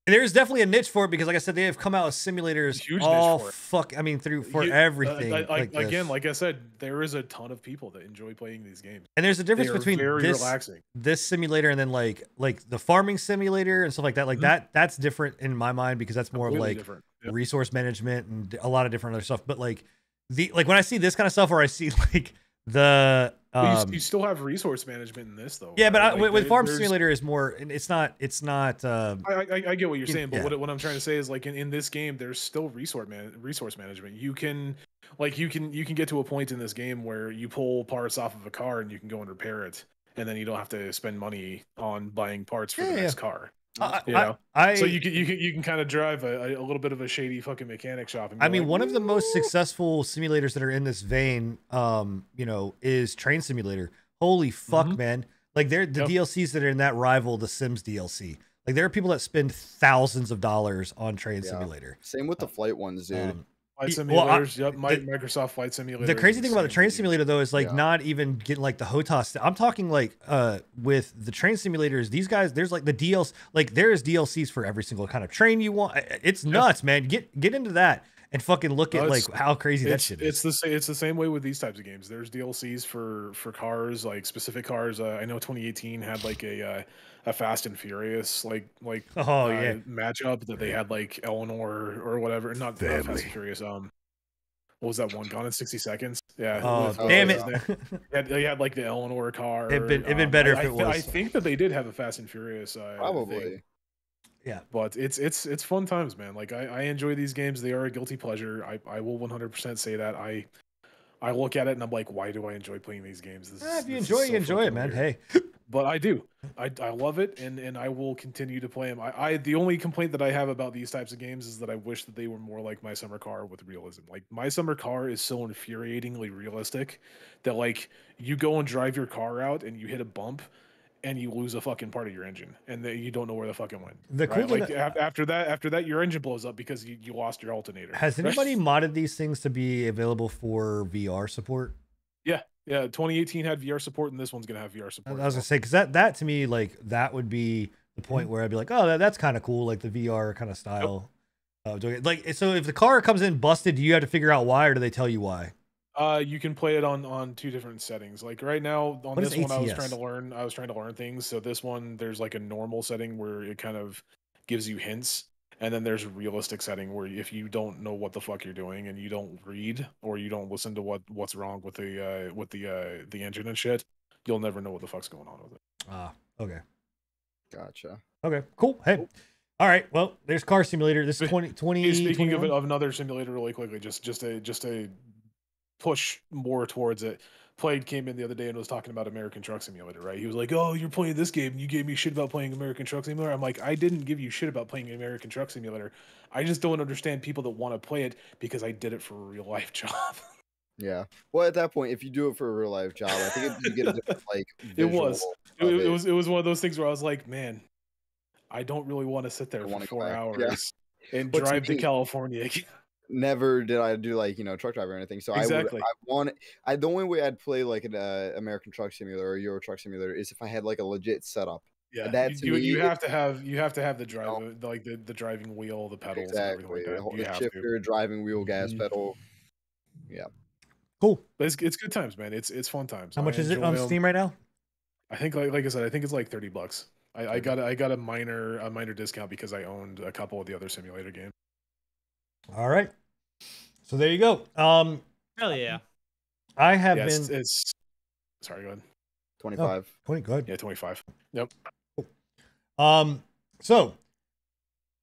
[SPEAKER 1] there's definitely a niche for it because, like I said, they have come out with simulators all for everything.
[SPEAKER 3] Like I said, there is a ton of people that enjoy playing these games.
[SPEAKER 1] And there's a difference between
[SPEAKER 3] relaxing.
[SPEAKER 1] This simulator and then like the farming simulator and stuff like that. Like that's different in my mind because that's more
[SPEAKER 3] Completely
[SPEAKER 1] of like
[SPEAKER 3] different. Yep.
[SPEAKER 1] resource management and a lot of different other stuff. But like when I see this kind of stuff, or I see like The
[SPEAKER 3] you still have resource management in this though.
[SPEAKER 1] Yeah,
[SPEAKER 3] right?
[SPEAKER 1] but
[SPEAKER 3] like,
[SPEAKER 1] with Farm Simulator is more. It's not.
[SPEAKER 3] I get what you're saying, but
[SPEAKER 1] yeah.
[SPEAKER 3] what I'm trying to say is like in this game, there's still resource management. You can get to a point in this game where you pull parts off of a car and you can go and repair it, and then you don't have to spend money on buying parts for the next car. So you can kind of drive a little bit of a shady fucking mechanic shop. And
[SPEAKER 1] I mean,
[SPEAKER 3] like,
[SPEAKER 1] one of the most successful simulators that are in this vein, is Train Simulator. Holy fuck, man! Like the DLCs that are in that rival the Sims DLC. Like there are people that spend thousands of dollars on Train Simulator.
[SPEAKER 2] Same with the flight ones, dude.
[SPEAKER 3] Flight simulators, Microsoft Flight Simulator.
[SPEAKER 1] The crazy thing about the Train Simulator though is like not even getting like the HOTAS. I'm talking like with the Train Simulators, these guys, there's like the DLC, like there is DLCs for every single kind of train you want. It's nuts, man. Get into that and fucking look at like how crazy that shit is.
[SPEAKER 3] It's the same way with these types of games. There's DLCs for cars, like specific cars. I know 2018 had like a Fast and Furious matchup that they had like Eleanor or whatever. Not Fast and Furious. What was that one? Gone in 60 Seconds. Yeah.
[SPEAKER 1] Oh, damn it!
[SPEAKER 3] They had like the Eleanor car.
[SPEAKER 1] It'd been better if it was.
[SPEAKER 3] I think that they did have a Fast and Furious.
[SPEAKER 2] Probably.
[SPEAKER 3] Thing.
[SPEAKER 1] Yeah,
[SPEAKER 3] but it's fun times, man. Like I enjoy these games. They are a guilty pleasure. I will 100% say that. I look at it and I'm like, why do I enjoy playing these games?
[SPEAKER 1] If you enjoy, you enjoy it, man. Hey,
[SPEAKER 3] but I do. I love it, and I will continue to play them. The only complaint that I have about these types of games is that I wish that they were more like My Summer Car with realism. Like My Summer Car is so infuriatingly realistic that like you go and drive your car out and you hit a bump and you lose a fucking part of your engine, and you don't know where the fucking went.
[SPEAKER 1] The cool
[SPEAKER 3] thing after that, your engine blows up because you lost your alternator.
[SPEAKER 1] Has anybody modded these things to be available for VR support?
[SPEAKER 3] Yeah. 2018 had VR support, and this one's gonna have VR support.
[SPEAKER 1] I was gonna say because that to me like that would be the point where I'd be like, oh, that's kind of cool, like the VR kind of style of doing it. Like, so if the car comes in busted, do you have to figure out why, or do they tell you why?
[SPEAKER 3] You can play it on two different settings. Like right now on this one, I was trying to learn things. So this one, there's like a normal setting where it kind of gives you hints, and then there's a realistic setting where if you don't know what the fuck you're doing and you don't read or you don't listen to what's wrong with the engine and shit, you'll never know what the fuck's going on with it.
[SPEAKER 1] Okay.
[SPEAKER 2] Gotcha.
[SPEAKER 1] Okay, cool. Hey. All right. Well, there's Car Simulator. This is 2020.
[SPEAKER 3] Speaking of another simulator really quickly, just a push more towards it. Plaid came in the other day and was talking about American Truck Simulator, right? He was like, oh, you're playing this game and you gave me shit about playing American Truck Simulator. I'm like, I didn't give you shit about playing American Truck Simulator. I just don't understand people that want to play it because I did it for a real life job.
[SPEAKER 2] Yeah. Well, at that point, if you do it for a real life job, I think you get a different like
[SPEAKER 3] it was one of those things where I was like, man, I don't really want to sit there for 4 hours and drive to California.
[SPEAKER 2] Never did I do like truck driver or anything. So
[SPEAKER 3] exactly.
[SPEAKER 2] The only way I'd play like an American Truck Simulator or Euro Truck Simulator is if I had like a legit setup.
[SPEAKER 3] Yeah, you have to have the drive like the driving wheel, the pedals,
[SPEAKER 2] exactly.
[SPEAKER 3] And everything like that.
[SPEAKER 2] The shifter, driving wheel, gas pedal. Yeah,
[SPEAKER 1] cool.
[SPEAKER 3] But it's good times, man. It's fun times.
[SPEAKER 1] How much is it on Steam right now?
[SPEAKER 3] I think like I said, I think it's like $30. I got a minor discount because I owned a couple of the other simulator games.
[SPEAKER 1] All right. So there you go.
[SPEAKER 4] Hell yeah.
[SPEAKER 1] I have been.
[SPEAKER 3] It's sorry, go ahead.
[SPEAKER 2] 25.
[SPEAKER 1] 20, go ahead.
[SPEAKER 3] Yeah, 25. Yep.
[SPEAKER 1] Cool. So,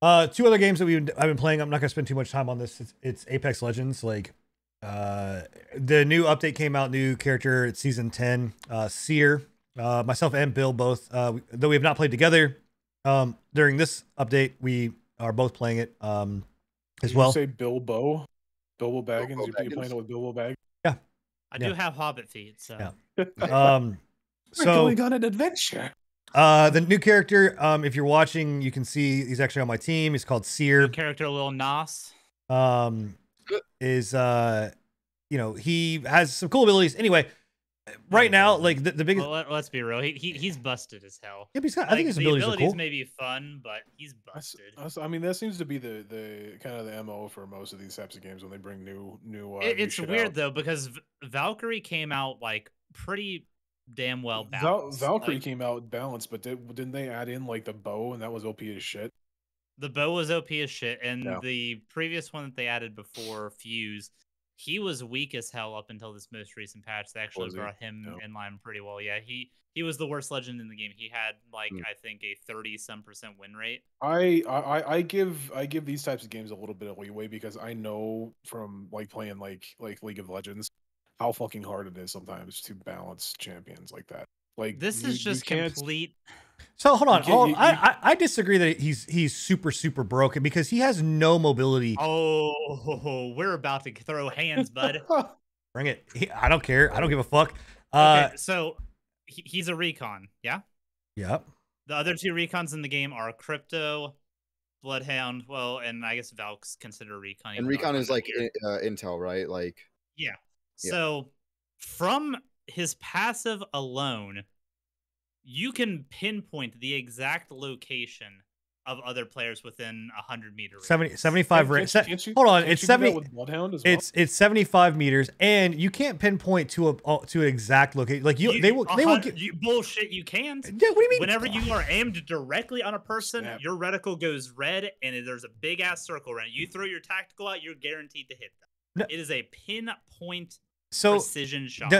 [SPEAKER 1] two other games that I've been playing. I'm not gonna spend too much time on this. It's Apex Legends. Like, the new update came out. New character. It's season 10. Seer. Myself and Bill both. Though we have not played together. During this update, we are both playing it. As well.
[SPEAKER 3] You say Bilbo Baggins? You're playing it with Bilbo Baggins?
[SPEAKER 1] Yeah.
[SPEAKER 4] I do have Hobbit feet, so.
[SPEAKER 1] Yeah.
[SPEAKER 3] We're going on an adventure.
[SPEAKER 1] The new character, if you're watching, you can see he's actually on my team. He's called Seer.
[SPEAKER 4] New character Lil Nas.
[SPEAKER 1] He has some cool abilities. Anyway, right now, like the biggest.
[SPEAKER 4] Well, let's be real. He's busted as hell.
[SPEAKER 1] Yeah, but I think his abilities are cool.
[SPEAKER 4] May be fun, but he's busted.
[SPEAKER 3] I mean, that seems to be the kind of the MO for most of these types of games when they bring new.
[SPEAKER 4] It's
[SPEAKER 3] new
[SPEAKER 4] weird
[SPEAKER 3] out.
[SPEAKER 4] though because Valkyrie came out like pretty damn well balanced.
[SPEAKER 3] Valkyrie came out balanced, but didn't they add in like the bow and that was OP as shit?
[SPEAKER 4] The bow was OP as shit, and the previous one that they added before Fuse, he was weak as hell up until this most recent patch. They actually brought him in line pretty well. Yeah, he was the worst legend in the game. He had like I think a 30-some% win rate.
[SPEAKER 3] I give these types of games a little bit of leeway because I know from like playing like League of Legends how fucking hard it is sometimes to balance champions like that. Like
[SPEAKER 4] this is just complete.
[SPEAKER 1] So hold on. I disagree that he's super broken because he has no mobility.
[SPEAKER 4] Oh, we're about to throw hands, bud.
[SPEAKER 1] Bring it. I don't care. I don't give a fuck.
[SPEAKER 4] Okay, so he's a recon, yeah?
[SPEAKER 1] Yep.
[SPEAKER 4] The other two recons in the game are Crypto, Bloodhound, well, and I guess Valk's considered recon.
[SPEAKER 2] And recon is like intel, right? Like
[SPEAKER 4] yeah. So from his passive alone, you can pinpoint the exact location of other players within 100 meters.
[SPEAKER 1] 75 range. Hold on, it's 70.
[SPEAKER 3] With Bloodhound as
[SPEAKER 1] well? It's 75 meters, and you can't pinpoint to an exact location. Like they will get
[SPEAKER 4] bullshit. You can't.
[SPEAKER 1] Yeah, what do you mean?
[SPEAKER 4] Whenever you are aimed directly on a person, your reticle goes red, and there's a big ass circle around it. You throw your tactical out, you're guaranteed to hit them. No. It is a pinpoint. Precision shot.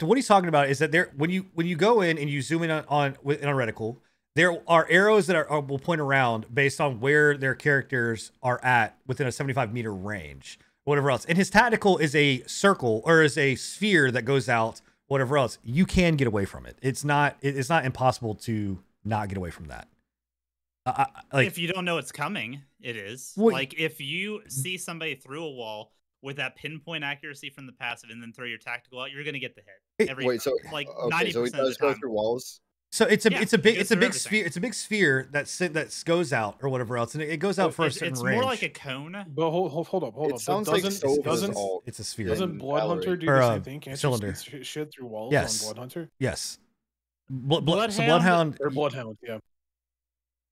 [SPEAKER 1] What he's talking about is that when you go in and you zoom in on a reticle, there are arrows that will point around based on where their characters are at within a 75-meter range, whatever else. And his tactical is a circle or is a sphere that goes out, whatever else. You can get away from it. It's not impossible to not get away from that.
[SPEAKER 4] Like, if you don't know it's coming, it is. Well, like if you see somebody through a wall with that pinpoint accuracy from the passive and then throw your tactical out, you're going to get the hit.
[SPEAKER 2] So like 90%
[SPEAKER 4] so
[SPEAKER 2] it does go through walls.
[SPEAKER 1] So it's a big sphere. It's a big sphere that goes out or whatever else, and it goes out for a certain range.
[SPEAKER 4] It's more like a cone.
[SPEAKER 3] But hold up.
[SPEAKER 2] It sounds like
[SPEAKER 1] it's a sphere.
[SPEAKER 3] Doesn't Bloodhunter do the same thing? Can't
[SPEAKER 1] cylinder.
[SPEAKER 3] You shit through walls on Bloodhunter?
[SPEAKER 1] Yes.
[SPEAKER 4] Bloodhound.
[SPEAKER 3] Bloodhound, yeah.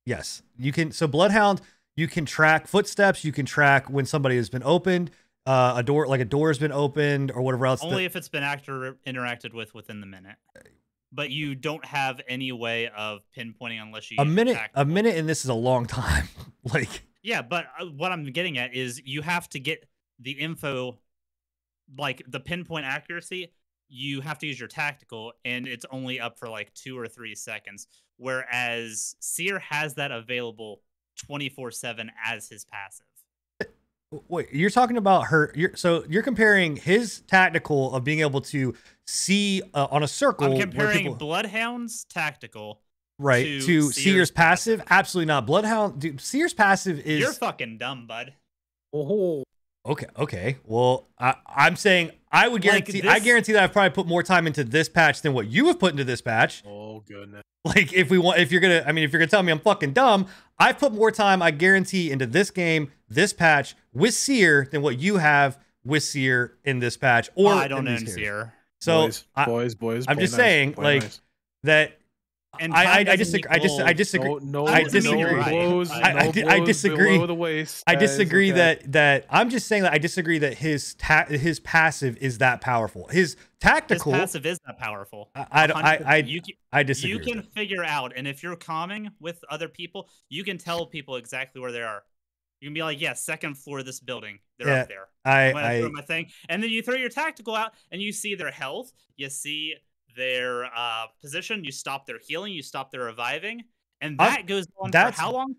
[SPEAKER 1] Yes, you can. So Bloodhound, you can track footsteps. You can track when somebody has been opened. A door has been opened or whatever else.
[SPEAKER 4] Only if it's been interacted with within the minute. But you don't have any way of pinpointing unless you use
[SPEAKER 1] a minute, and this is a long time. Like
[SPEAKER 4] yeah, but what I'm getting at is you have to get the info, like the pinpoint accuracy. You have to use your tactical, and it's only up for like 2 or 3 seconds. Whereas Seer has that available 24/7 as his passive.
[SPEAKER 1] Wait, you're talking about you're comparing his tactical of being able to see on a circle.
[SPEAKER 4] I'm comparing Bloodhound's tactical,
[SPEAKER 1] right, to Seer's passive. Absolutely not. Bloodhound, dude. Seer's passive is.
[SPEAKER 4] You're fucking dumb, bud.
[SPEAKER 3] Oh.
[SPEAKER 1] Okay. Well, I'm saying I would guarantee. I guarantee that I've probably put more time into this patch than what you have put into this patch.
[SPEAKER 3] Oh goodness.
[SPEAKER 1] Like if you're gonna tell me I'm fucking dumb, I've put more time, I guarantee, into this game, this patch with Seer than what you have with Seer in this patch. Or
[SPEAKER 4] I don't own Seer.
[SPEAKER 1] So
[SPEAKER 3] boys.
[SPEAKER 1] I'm just saying, like that. And I disagree. I disagree. I disagree that I'm just saying that I disagree that his passive is that powerful. His tactical
[SPEAKER 4] passive is that powerful.
[SPEAKER 1] I disagree.
[SPEAKER 4] You can figure out, and if you're calming with other people, you can tell people exactly where they are. You can be like, yeah, second floor of this building. They're up there. I throw my thing, and then you throw your tactical out, and you see their health. You see their position, you stop their healing, you stop their reviving, and that goes on for how long?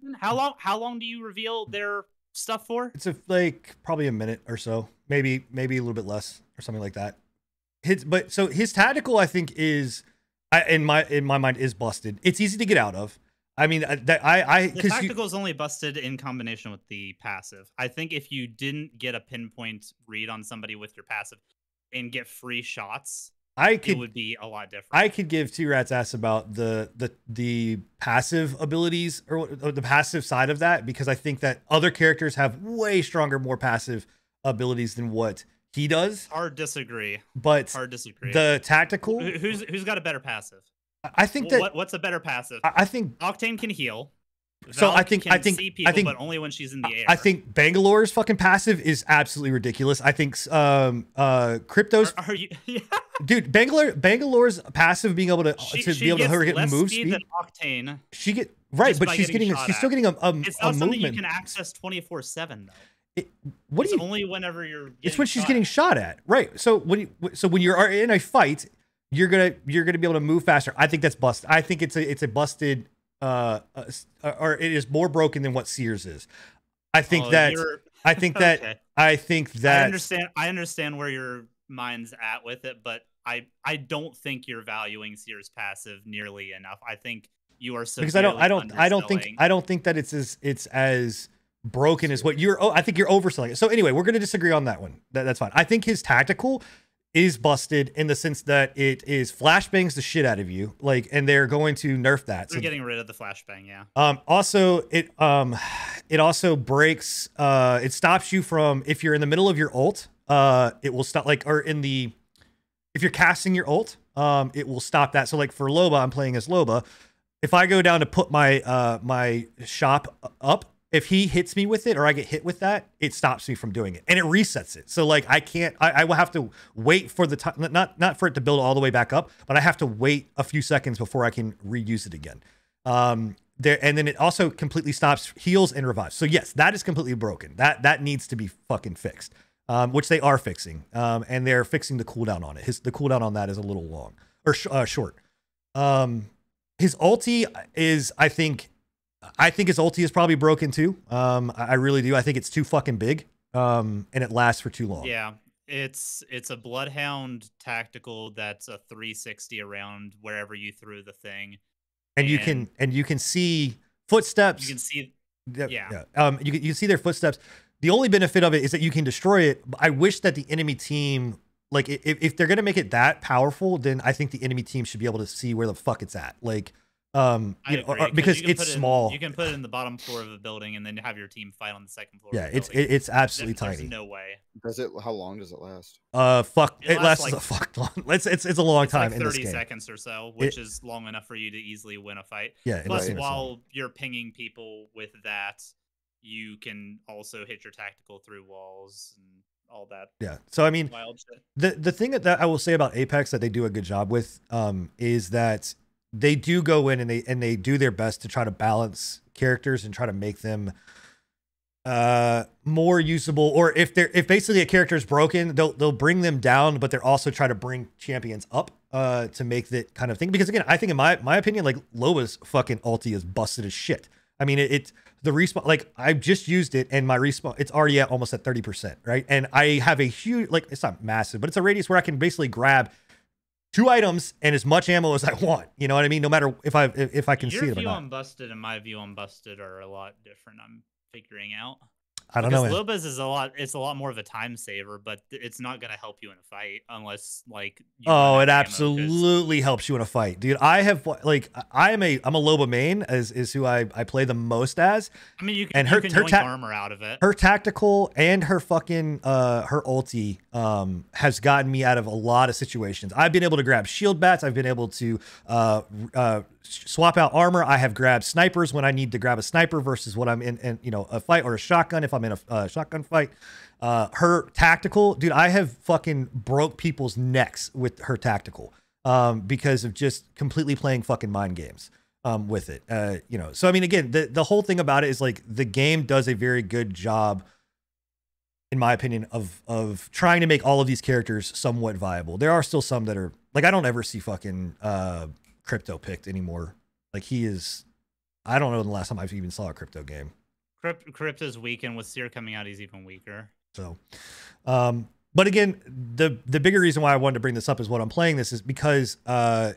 [SPEAKER 4] How long do you reveal their stuff for?
[SPEAKER 1] It's like probably a minute or so, maybe a little bit less or something like that. So his tactical, I think, is in my mind is busted. It's easy to get out of. I mean, the
[SPEAKER 4] tactical is only busted in combination with the passive. I think if you didn't get a pinpoint read on somebody with your passive and get free shots, it would be a lot different.
[SPEAKER 1] I could give two rats ass about the passive abilities or the passive side of that, because I think that other characters have way stronger, more passive abilities than what he does.
[SPEAKER 4] Hard disagree.
[SPEAKER 1] The tactical.
[SPEAKER 4] Who's got a better passive?
[SPEAKER 1] I think
[SPEAKER 4] what's a better passive?
[SPEAKER 1] I think
[SPEAKER 4] Octane can heal.
[SPEAKER 1] So
[SPEAKER 4] I think see people, but only when she's in the air.
[SPEAKER 1] I think Bangalore's fucking passive is absolutely ridiculous. I think Crypto's
[SPEAKER 4] are you yeah.
[SPEAKER 1] Dude, Bangalore's passive being able to be able to hit move speed
[SPEAKER 4] than Octane.
[SPEAKER 1] She's still getting a
[SPEAKER 4] it's not something
[SPEAKER 1] movement.
[SPEAKER 4] you can access 24/7 though.
[SPEAKER 1] What
[SPEAKER 4] it's
[SPEAKER 1] do you?
[SPEAKER 4] only whenever you're.
[SPEAKER 1] It's when she's getting shot at, right? So when you're in a fight, you're gonna be able to move faster. I think that's busted. I think it's a busted, or it is more broken than what Sears is. I think that.
[SPEAKER 4] Okay.
[SPEAKER 1] I think that.
[SPEAKER 4] I understand where your mind's at with it, but I don't think you're valuing Sears passive nearly enough. I think you are
[SPEAKER 1] because I don't think that it's as broken as what you're. I think you're overselling it. So anyway, we're going to disagree on that one. That's fine. I think his tactical is busted in the sense that it is flashbangs the shit out of you, like, and they're going to nerf that.
[SPEAKER 4] They're getting rid of the flashbang, yeah.
[SPEAKER 1] Also, it also breaks. It stops you from, if you're in the middle of your ult, it will stop, like, or if you're casting your ult, it will stop that. So like for Loba, I'm playing as Loba. If I go down to put my my shop up, if he hits me with it or I get hit with that, it stops me from doing it and it resets it. So like I will have to wait for the time, not for it to build all the way back up, but I have to wait a few seconds before I can reuse it again. And then it also completely stops heals and revives. So yes, that is completely broken. That needs to be fucking fixed, which they are fixing. And they're fixing the cooldown on it. The cooldown on that is a little long or short. His ulti is, I think his ulti is probably broken too. I really do. I think it's too fucking big. And it lasts for too long.
[SPEAKER 4] Yeah. It's a Bloodhound tactical that's a 360 around wherever you threw the thing.
[SPEAKER 1] And you can see footsteps.
[SPEAKER 4] You can see
[SPEAKER 1] yeah. You can see their footsteps. The only benefit of it is that you can destroy it. I wish that the enemy team, like, if they're gonna make it that powerful, then I think the enemy team should be able to see where the fuck it's at. Like, because it's small.
[SPEAKER 4] You can put it in the bottom floor of a building and then have your team fight on the second floor.
[SPEAKER 1] Yeah, it's absolutely tiny.
[SPEAKER 4] There's no way.
[SPEAKER 2] How long does it last?
[SPEAKER 1] It lasts like, a fuck long. It's a long time.
[SPEAKER 4] Like 30
[SPEAKER 1] in this game.
[SPEAKER 4] seconds or so, which is long enough for you to easily win a fight.
[SPEAKER 1] Yeah.
[SPEAKER 4] Plus, while you're pinging people with that, you can also hit your tactical through walls and all that.
[SPEAKER 1] Yeah. So I mean,
[SPEAKER 4] wild shit.
[SPEAKER 1] the thing that I will say about Apex that they do a good job with, is that they do go in and they do their best to try to balance characters and try to make them more usable. Or if basically a character is broken, they'll bring them down, but they're also try to bring champions up to make that kind of thing. Because again, I think in my opinion, like, Loba's fucking ulti is busted as shit. I mean, the respawn, like, I've just used it and my respawn, it's already at almost at 30%, right? And I have a huge, like, it's not massive, but it's a radius where I can basically grab 2 items and as much ammo as I want. You know what I mean? No matter if I can see it or not.
[SPEAKER 4] Your view on busted and my view on busted are a lot different. I'm figuring out.
[SPEAKER 1] I don't know.
[SPEAKER 4] Loba's is it's a lot more of a time saver, but it's not going to help you in a fight unless, like,
[SPEAKER 1] it absolutely helps you in a fight, dude. I have, like, I'm a Loba main is who I play the most as.
[SPEAKER 4] I mean, you can yoink armor out of it.
[SPEAKER 1] Her tactical and her fucking her ulti has gotten me out of a lot of situations. I've been able to grab shield bats. I've been able to swap out armor. I have grabbed snipers when I need to grab a sniper versus what I'm in a fight, or a shotgun if I'm in a shotgun fight. Her tactical, dude, I have fucking broke people's necks with her tactical because of just completely playing fucking mind games with it. So I mean, again, the whole thing about it is, like, the game does a very good job, in my opinion, of trying to make all of these characters somewhat viable. There are still some that are, like, I don't ever see fucking Crypto picked anymore. Like, he is, I don't know the last time I've even saw a Crypto game.
[SPEAKER 4] Crypto's weak, and with Seer coming out, he's even weaker.
[SPEAKER 1] So, but again, the bigger reason why I wanted to bring this up is what I'm playing this is because, a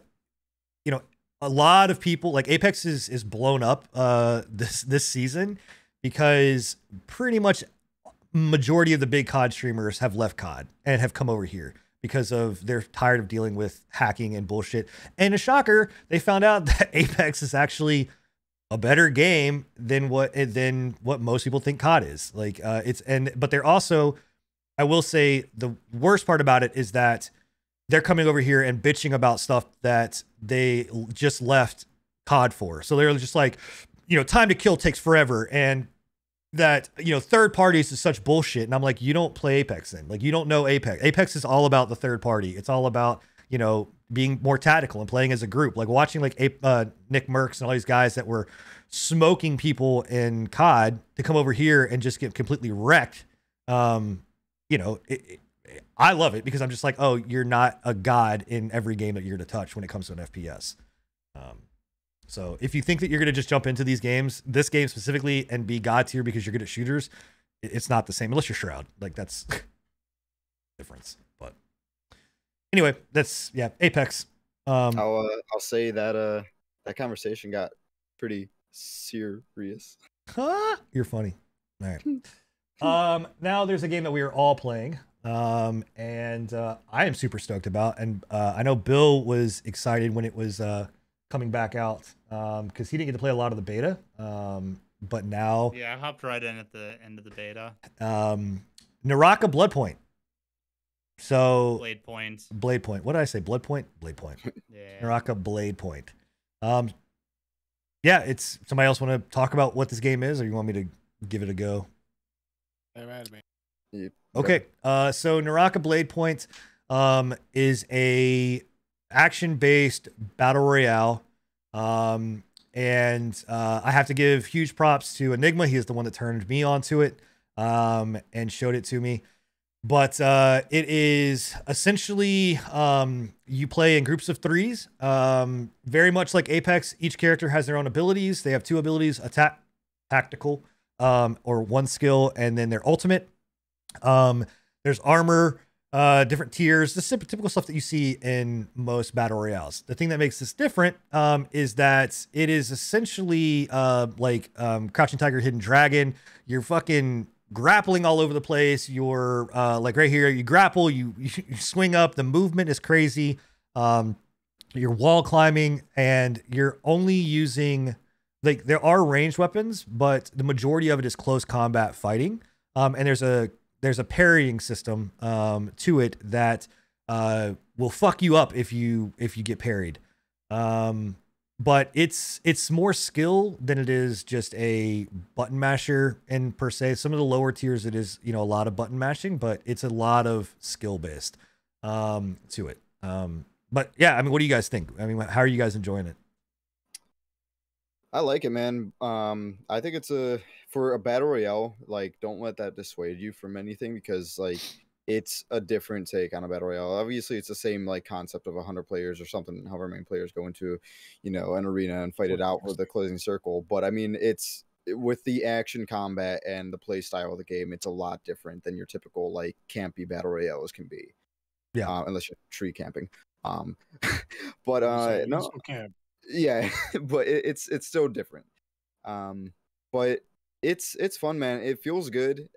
[SPEAKER 1] lot of people, like, Apex is blown up this season because pretty much majority of the big COD streamers have left COD and have come over here because they're tired of dealing with hacking and bullshit. And a shocker, they found out that Apex is actually a better game than what most people think COD is. Like, but they're also, I will say, the worst part about it is that they're coming over here and bitching about stuff that they just left COD for. So they're just like, time to kill takes forever, and that, third parties is such bullshit. And I'm like, you don't play Apex then. Like, you don't know Apex. Apex is all about the third party. It's all about, you know, being more tactical and playing as a group, like watching like Nick Merckx and all these guys that were smoking people in COD to come over here and just get completely wrecked. You know, I love it because I'm just like, oh, you're not a god in every game that you're going to touch when it comes to an FPS. So if you think that you're going to just jump into these games, this game specifically, and be god tier because you're good at shooters, it's not the same unless you're Shroud. Like that's difference. But anyway, that's Apex.
[SPEAKER 2] I'll say that that conversation got pretty serious.
[SPEAKER 1] You're funny. All right. Now there's a game that we are all playing. And I am super stoked about, and I know Bill was excited when it was coming back out because he didn't get to play a lot of the beta. But now,
[SPEAKER 4] I hopped right in at the end of the beta.
[SPEAKER 1] Naraka Bloodpoint. So
[SPEAKER 4] Blade Point.
[SPEAKER 1] What did I say? Bloodpoint. Blade Point.
[SPEAKER 4] Yeah.
[SPEAKER 1] Naraka Blade Point. Yeah, it's somebody else want to talk about what this game is, or you want me to give it a go?
[SPEAKER 3] Hey, man, man.
[SPEAKER 2] Yep.
[SPEAKER 1] Okay, so Naraka Blade Point is a action-based battle royale, and I have to give huge props to Enigma. He is the one that turned me onto it and showed it to me. But it is essentially you play in groups of threes, very much like Apex. Each character has their own abilities. They have two abilities: attack, tactical, or one skill, and then their ultimate. There's armor, different tiers, the typical stuff that you see in most battle royales. The thing that makes this different is that it is essentially like Crouching Tiger, Hidden Dragon. You're fucking grappling all over the place. You're like right here, you grapple, you swing up. The movement is crazy. You're wall climbing, and you're only using, like, there are ranged weapons, but the majority of it is close combat fighting. And there's a parrying system to it that will fuck you up if you get parried. But it's more skill than it is just a button masher in per se. Some of the lower tiers, it is, you know, a lot of button mashing, but it's a lot of skill based to it. But yeah, I mean, what do you guys think? I mean, how are you guys enjoying it?
[SPEAKER 2] I like it, man. I think it's for a battle royale, like, don't let that dissuade you from anything, because like it's a different take on a battle royale. Obviously, it's the same like concept of 100 players or something, however many players go into, you know, an arena and fight it out for the closing circle. But I mean, it's with the action combat and the play style of the game, it's a lot different than your typical like campy battle royales can be.
[SPEAKER 1] Yeah,
[SPEAKER 2] unless you're tree camping. But no,
[SPEAKER 3] Camp.
[SPEAKER 2] yeah, but it's still different. But it's fun, man. It feels good.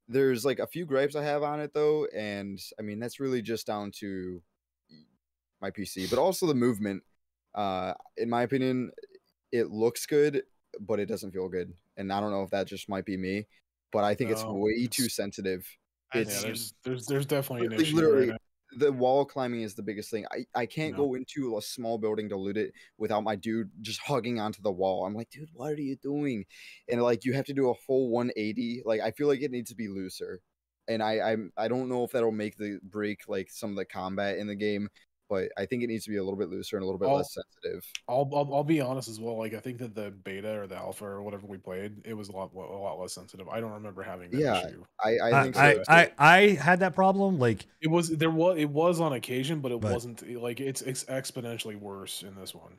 [SPEAKER 2] There's like a few gripes I have on it though, and I mean that's really just down to my PC, but also the movement. In my opinion, it looks good, but it doesn't feel good, and I don't know if that just might be me, but I think it's way too sensitive.
[SPEAKER 3] There's definitely an issue.
[SPEAKER 2] Literally,
[SPEAKER 3] Right?
[SPEAKER 2] the wall climbing is the biggest thing. I can't go into a small building to loot it without my dude just hugging onto the wall. I'm like, dude, what are you doing? And like, you have to do a full 180. Like, I feel like it needs to be looser. And I don't know if that'll make the break like some of the combat in the game, but I think it needs to be a little bit looser and a little bit less sensitive.
[SPEAKER 3] I'll be honest as well. Like, I think that the beta or the alpha or whatever we played, it was a lot less sensitive. I don't remember having that issue.
[SPEAKER 2] I think so.
[SPEAKER 1] I had that problem. Like,
[SPEAKER 3] it was on occasion, but wasn't like it's exponentially worse in this one.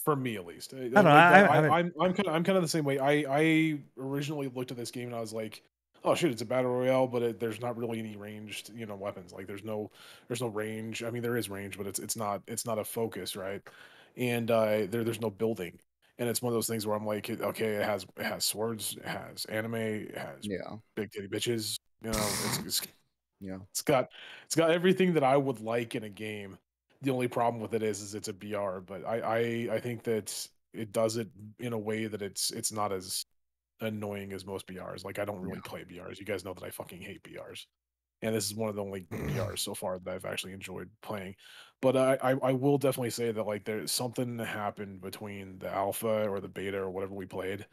[SPEAKER 3] For me, at least. I don't know. I'm kind of the same way. I originally looked at this game and I was like, oh shit, it's a battle royale, but there's not really any ranged, you know, weapons. Like there's no range. I mean, there is range, but it's not a focus, right? And there's no building, and it's one of those things where I'm like, okay, it has swords, it has anime, it has big titty bitches, you know, it's got everything that I would like in a game. The only problem with it is it's a BR, but I think that it does it in a way that it's not as annoying as most BRs. Like, I don't really play BRs. You guys know that I fucking hate BRs, and this is one of the only BRs so far that I've actually enjoyed playing. But I will definitely say that like there's something happened between the alpha or the beta or whatever we played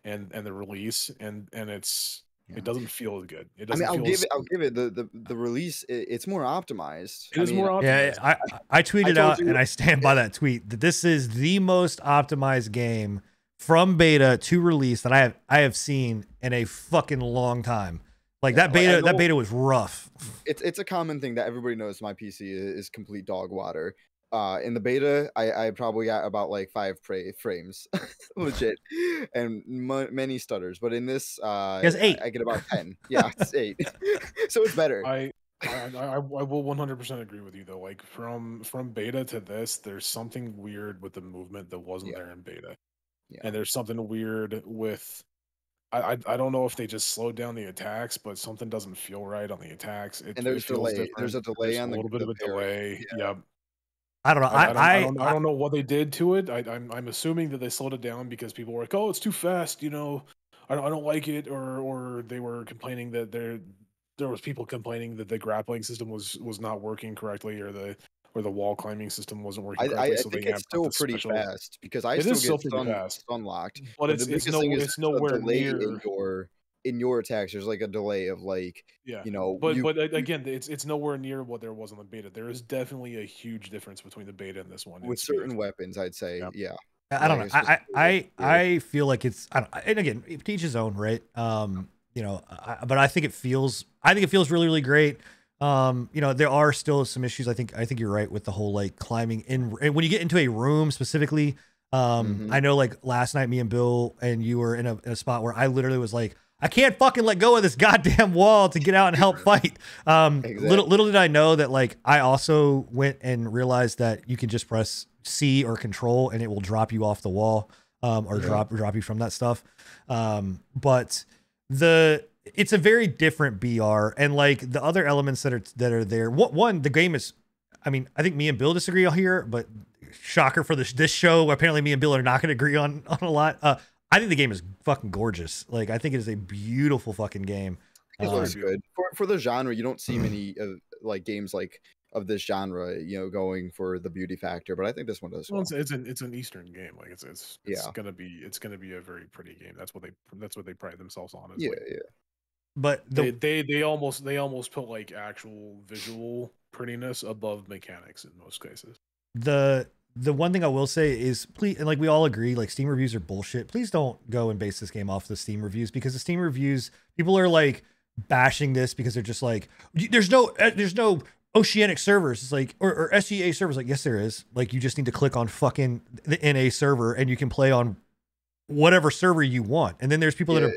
[SPEAKER 3] and the release, and it's
[SPEAKER 2] Yeah.
[SPEAKER 3] It doesn't feel as good. It
[SPEAKER 2] I
[SPEAKER 3] doesn't
[SPEAKER 2] mean,
[SPEAKER 3] feel
[SPEAKER 2] I'll give it the release. It's more optimized.
[SPEAKER 3] It is more optimized.
[SPEAKER 1] Yeah, I tweeted out,
[SPEAKER 2] you-
[SPEAKER 1] and I stand by that tweet, that this is the most optimized game from beta to release that I have seen in a fucking long time. Like that beta was rough.
[SPEAKER 2] It's a common thing that everybody knows. My PC is complete dog water. In the beta, I probably got about like 5 frames, legit, and many stutters. But in this,
[SPEAKER 1] It's 8.
[SPEAKER 2] I get about 10. Yeah, it's 8, so it's better.
[SPEAKER 3] I will 100% agree with you though. Like from beta to this, there's something weird with the movement that wasn't there in beta, and there's something weird with. I don't know if they just slowed down the attacks, but something doesn't feel right on the attacks.
[SPEAKER 2] And there's delay. There's a delay on
[SPEAKER 3] a little bit of a delay. Yeah.
[SPEAKER 1] I don't know.
[SPEAKER 3] I don't know what they did to it. I'm assuming that they slowed it down because people were like, "Oh, it's too fast," you know. I don't like it, or they were complaining that there was people complaining that the grappling system was not working correctly, or the wall climbing system wasn't working correctly.
[SPEAKER 2] I think it's still pretty fast because I still get stun locked.
[SPEAKER 3] But it's nowhere near
[SPEAKER 2] in your attacks. There's like a delay of like, you know.
[SPEAKER 3] But again, it's nowhere near what there was on the beta. There is definitely a huge difference between the beta and this one.
[SPEAKER 2] With certain weapons, I'd say, yeah.
[SPEAKER 1] I don't know. I feel like it's, and again, to each his own, right? You know, but I think it feels really, really great. You know, there are still some issues. I think you're right with the whole like climbing in, and when you get into a room specifically. I know like last night, me and Bill and you were in a spot where I literally was like, I can't fucking let go of this goddamn wall to get out and help fight. Exactly. Little did I know that like I also went and realized that you can just press C or Control and it will drop you off the wall, or drop you from that stuff. But it's a very different BR, and like the other elements that are there. One, the game is, I mean, I think me and Bill disagree here, but shocker for this show, apparently me and Bill are not going to agree on a lot. I think the game is fucking gorgeous. Like, I think it is a beautiful fucking game.
[SPEAKER 2] It looks good for the genre. You don't see many like games like of this genre, you know, going for the beauty factor. But I think this one does.
[SPEAKER 3] Well, it's an Eastern game. Like it's gonna be a very pretty game. That's what they pride themselves on.
[SPEAKER 2] Yeah.
[SPEAKER 1] But
[SPEAKER 3] they almost put like actual visual prettiness above mechanics in most cases.
[SPEAKER 1] The one thing I will say is, please, and like we all agree, like Steam reviews are bullshit. Please don't go and base this game off the Steam reviews, because the Steam reviews, people are like bashing this because they're just like, there's no Oceanic servers. It's like, or SGA servers. Like, yes, there is. Like, you just need to click on fucking the NA server and you can play on whatever server you want. And then there's people that are,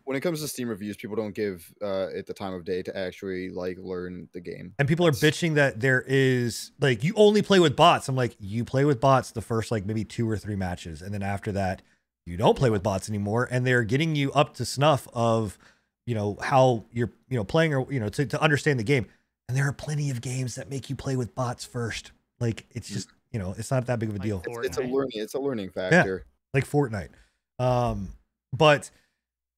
[SPEAKER 2] when it comes to Steam reviews, people don't give it the time of day to actually like learn the game.
[SPEAKER 1] And people are bitching that there is like, you only play with bots. I'm like, you play with bots the first like maybe 2 or 3 matches, and then after that you don't play with bots anymore, and they're getting you up to snuff of, you know, how you're, you know, playing, or, you know, to understand the game. And there are plenty of games that make you play with bots first. Like, it's just, you know, it's not that big of a deal.
[SPEAKER 2] It's a learning factor.
[SPEAKER 1] Yeah, like Fortnite. But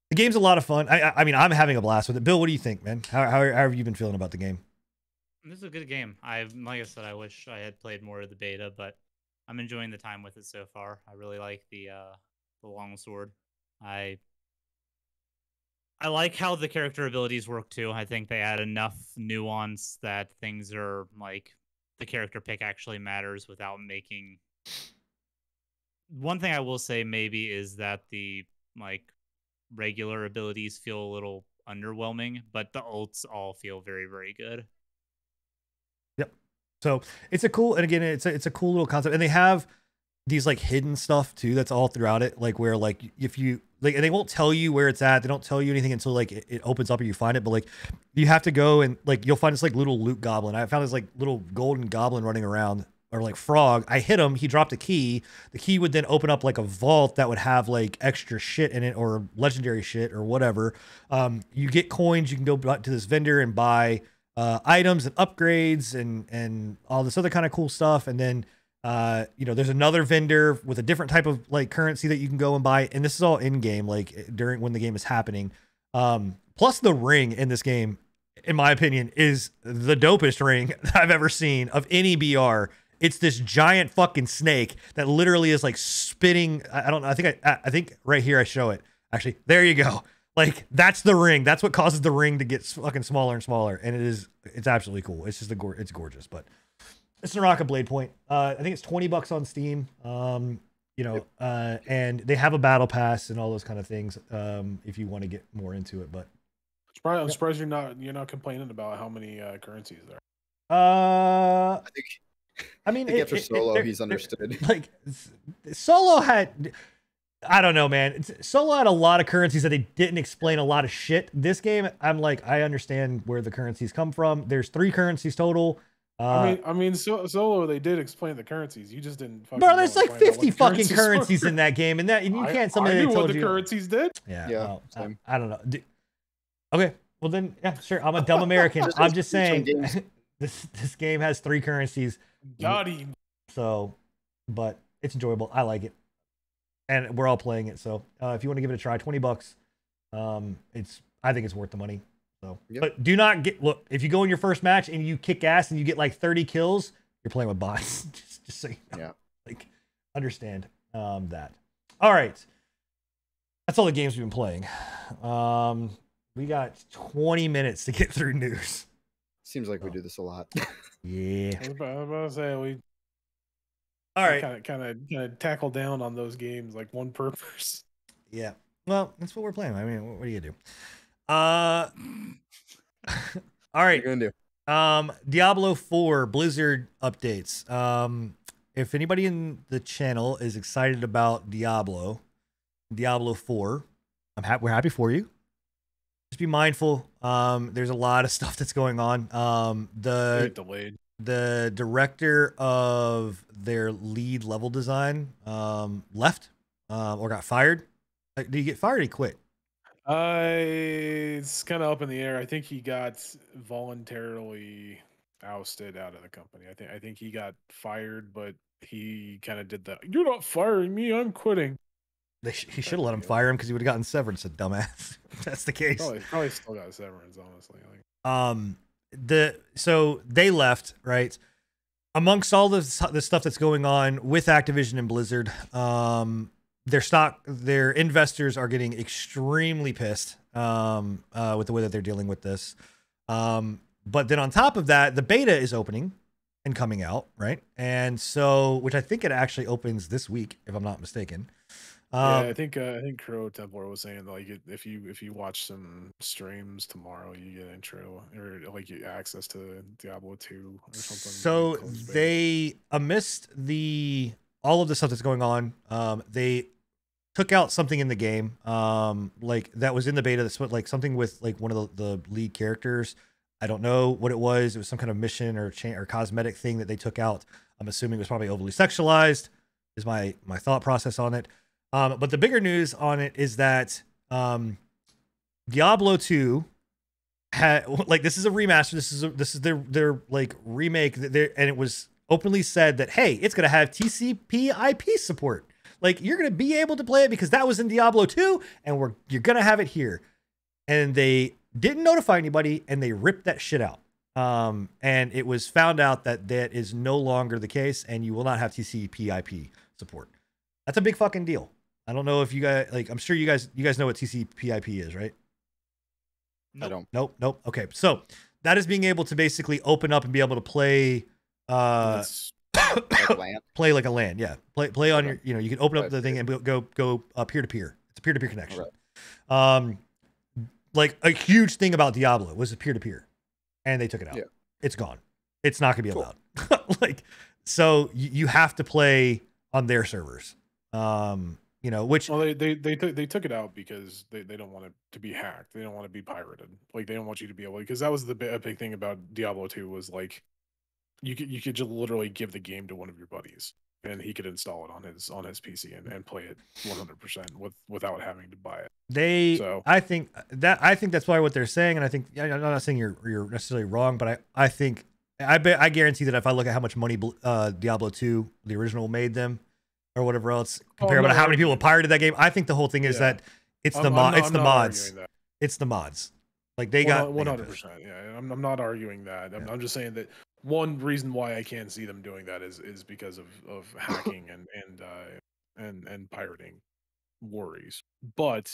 [SPEAKER 1] the game's a lot of fun. I mean, I'm having a blast with it. Bill, what do you think, man? How have you been feeling about the game?
[SPEAKER 4] This is a good game. Like I said, I wish I had played more of the beta, but I'm enjoying the time with it so far. I really like the longsword. I like how the character abilities work too. I think they add enough nuance that things are like, the character pick actually matters without making. One thing I will say maybe is that the like regular abilities feel a little underwhelming, but the ults all feel very, very good.
[SPEAKER 1] Yep. So it's a cool, and again, it's a cool little concept, and they have these like hidden stuff too that's all throughout it, like where like if you like, and they won't tell you where it's at, they don't tell you anything until like it opens up and you find it, but like you have to go and like you'll find this like little loot goblin. I found this like little golden goblin running around, or like frog. I hit him, he dropped a key. The key would then open up like a vault that would have like extra shit in it, or legendary shit or whatever. You get coins, you can go to this vendor and buy items and upgrades and all this other kind of cool stuff, and then you know, there's another vendor with a different type of like currency that you can go and buy, and this is all in game, like during when the game is happening. Plus the ring in this game, in my opinion, is the dopest ring I've ever seen of any BR. It's this giant fucking snake that literally is like spitting. I think right here I show it. Actually, there you go. Like that's the ring. That's what causes the ring to get fucking smaller and smaller, and it's absolutely cool. It's just it's gorgeous, but it's Naraka Blade Point. I think it's $20 on Steam. And they have a battle pass and all those kind of things. If you want to get more into it, but
[SPEAKER 3] I'm surprised you're not complaining about how many currencies there.
[SPEAKER 1] I mean,
[SPEAKER 2] after Solo, he's understood.
[SPEAKER 1] Like Solo had. I don't know, man. Solo had a lot of currencies that they didn't explain a lot of shit. This game, I'm like, I understand where the currencies come from. There's 3 currencies total.
[SPEAKER 3] Solo, they did explain the currencies. You just didn't.
[SPEAKER 1] Bro, there's like 50 fucking currencies in that game, and you can't. Somebody
[SPEAKER 3] I knew
[SPEAKER 1] told
[SPEAKER 3] what the
[SPEAKER 1] you
[SPEAKER 3] currencies did.
[SPEAKER 1] Yeah. Well, I don't know. Okay, well then, yeah, sure. I'm a dumb American. I'm just saying, this game has 3 currencies.
[SPEAKER 3] Got him.
[SPEAKER 1] So, but it's enjoyable. I like it. And we're all playing it, so if you want to give it a try, $20. I think it's worth the money. So, but do not look. If you go in your first match and you kick ass and you get like 30 kills, you're playing with bots. just so you know. Like understand that. All right, that's all the games we've been playing. We got 20 minutes to get through news.
[SPEAKER 2] Seems like we do this a lot.
[SPEAKER 1] Yeah.
[SPEAKER 3] I was about to say we.
[SPEAKER 1] All right.
[SPEAKER 3] Kind of tackle down on those games like one per person.
[SPEAKER 1] Yeah. Well, that's what we're playing. I mean, what are you gonna do? All right.
[SPEAKER 2] What are you gonna do?
[SPEAKER 1] Diablo 4 Blizzard updates. If anybody in the channel is excited about Diablo 4, we're happy for you. Just be mindful. There's a lot of stuff that's going on.
[SPEAKER 3] Delayed.
[SPEAKER 1] The director of their lead level design left or got fired. Did he get fired or he quit?
[SPEAKER 3] It's kind of up in the air. I think he got voluntarily ousted out of the company. I think he got fired, but he kind of did the "you're not firing me, I'm quitting."
[SPEAKER 1] He should have let him fire him because he would have gotten severance, a dumbass. If that's the case.
[SPEAKER 3] Probably still got severance, honestly.
[SPEAKER 1] So they left, right? Amongst all the stuff that's going on with Activision and Blizzard, their investors are getting extremely pissed with the way that they're dealing with this. But then on top of that, the beta is opening and coming out, right? And so, which I think it actually opens this week, if I'm not mistaken.
[SPEAKER 3] I think Crow Templar was saying like if you watch some streams tomorrow, you get intro or like you access to Diablo 2 or something.
[SPEAKER 1] So they amidst all of the stuff that's going on, they took out something in the game, like that was in the beta. That's what, like something with like one of the lead characters. I don't know what it was. It was some kind of mission or cosmetic thing that they took out. I'm assuming it was probably overly sexualized. Is my thought process on it. But the bigger news on it is that Diablo 2 had like this is a remaster. This is their like remake. And it was openly said that hey, it's gonna have TCP/IP support. Like you're gonna be able to play it because that was in Diablo 2, and you're gonna have it here. And they didn't notify anybody, and they ripped that shit out. And it was found out that is no longer the case, and you will not have TCP/IP support. That's a big fucking deal. I don't know if you guys like. I'm sure you guys know what TCP/IP is, right?
[SPEAKER 2] I don't.
[SPEAKER 1] Nope. Okay, so that is being able to basically open up and be able to play.
[SPEAKER 2] Like LAN?
[SPEAKER 1] Play like a LAN, yeah. Play on your. You can open up the thing and go peer to peer. It's a peer to peer connection. Right. Like a huge thing about Diablo was a peer to peer, and they took it out. Yeah. It's gone. It's not gonna be allowed. Like, so you have to play on their servers. Which
[SPEAKER 3] they took it out because they don't want it to be hacked. They don't want to be pirated. Like they don't want you to be able, because that was a big thing about Diablo 2 was like you could just literally give the game to one of your buddies and he could install it on his PC and play it 100% without having to buy it.
[SPEAKER 1] I think that's probably what they're saying, and I think I'm not saying you're necessarily wrong, but I think I guarantee that if I look at how much money Diablo 2 the original made them or whatever else, compare to how many people pirated that game, I think the whole thing is that it's the mods. It's the mods. Like they got
[SPEAKER 3] 100%. Yeah, I'm not arguing that. I'm just saying that one reason why I can't see them doing that is because of hacking and pirating worries. But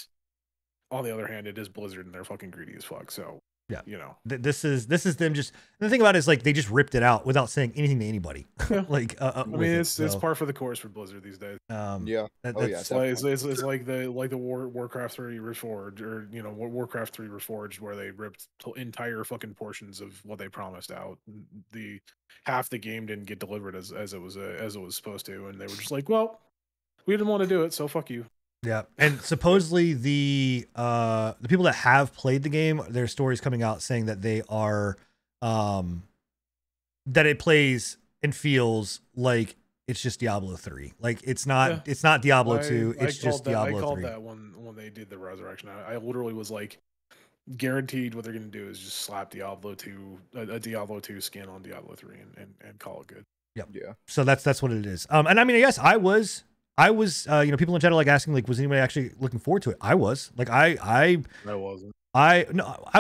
[SPEAKER 3] on the other hand, it is Blizzard and they're fucking greedy as fuck. So
[SPEAKER 1] yeah,
[SPEAKER 3] you know,
[SPEAKER 1] this is them just. The thing about it is like they just ripped it out without saying anything to anybody.
[SPEAKER 3] Yeah.
[SPEAKER 1] Like
[SPEAKER 3] I mean, it's par for the course for Blizzard these days.
[SPEAKER 2] Yeah.
[SPEAKER 3] It's like the Warcraft 3 Reforged, or you know, Warcraft 3 Reforged, where they ripped entire fucking portions of what they promised out. The half the game didn't get delivered as it was supposed to, and they were just like, well, we didn't want to do it, so fuck you.
[SPEAKER 1] Yeah, and supposedly the people that have played the game, their stories coming out saying that they are that it plays and feels like it's just Diablo 3. Like it's not Diablo 2, it's just Diablo 3. I called
[SPEAKER 3] that when they did the resurrection. I literally was like, guaranteed what they're gonna do is just slap Diablo 2, a Diablo 2 skin on Diablo 3 and call it good.
[SPEAKER 1] Yep.
[SPEAKER 2] Yeah.
[SPEAKER 1] So that's what it is. And I mean, I guess I was you know, people in chat are like asking like, was anybody actually looking forward to it? I was like, I
[SPEAKER 3] wasn't.
[SPEAKER 1] I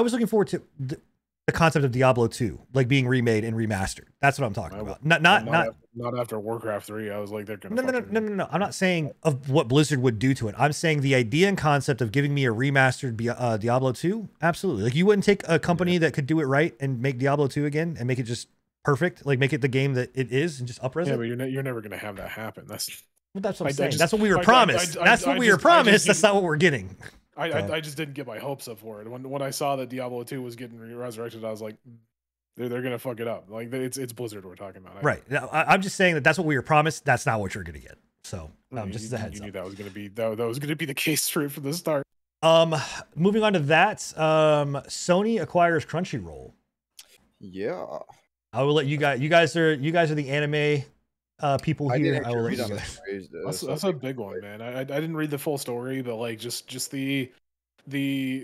[SPEAKER 1] was looking forward to the concept of Diablo 2 like being remade and remastered. That's what I'm talking about. Not
[SPEAKER 3] after Warcraft 3. I was like, they're gonna
[SPEAKER 1] no. I'm not saying of what Blizzard would do to it. I'm saying the idea and concept of giving me a remastered Diablo 2. Absolutely. Like you wouldn't take a company that could do it right and make Diablo 2 again and make it just perfect, like make it the game that it is and just up-res it.
[SPEAKER 3] Yeah, but you're never gonna have that happen. That's
[SPEAKER 1] what I'm saying. That's what we were promised. That's what we were promised. That's not what we're getting.
[SPEAKER 3] I just didn't get my hopes up for it. When I saw that Diablo 2 was getting resurrected, I was like, they're gonna fuck it up. Like it's Blizzard we're talking about.
[SPEAKER 1] Right. I'm just saying that's what we were promised. That's not what you're gonna get. So just as a heads
[SPEAKER 3] up. You knew
[SPEAKER 1] that
[SPEAKER 3] was gonna be the case from the start.
[SPEAKER 1] Moving on to that. Sony acquires Crunchyroll.
[SPEAKER 2] Yeah.
[SPEAKER 1] I will let you guys. You guys are the anime people here. I will let you guys.
[SPEAKER 3] That's a big one, man. I didn't read the full story, but like just the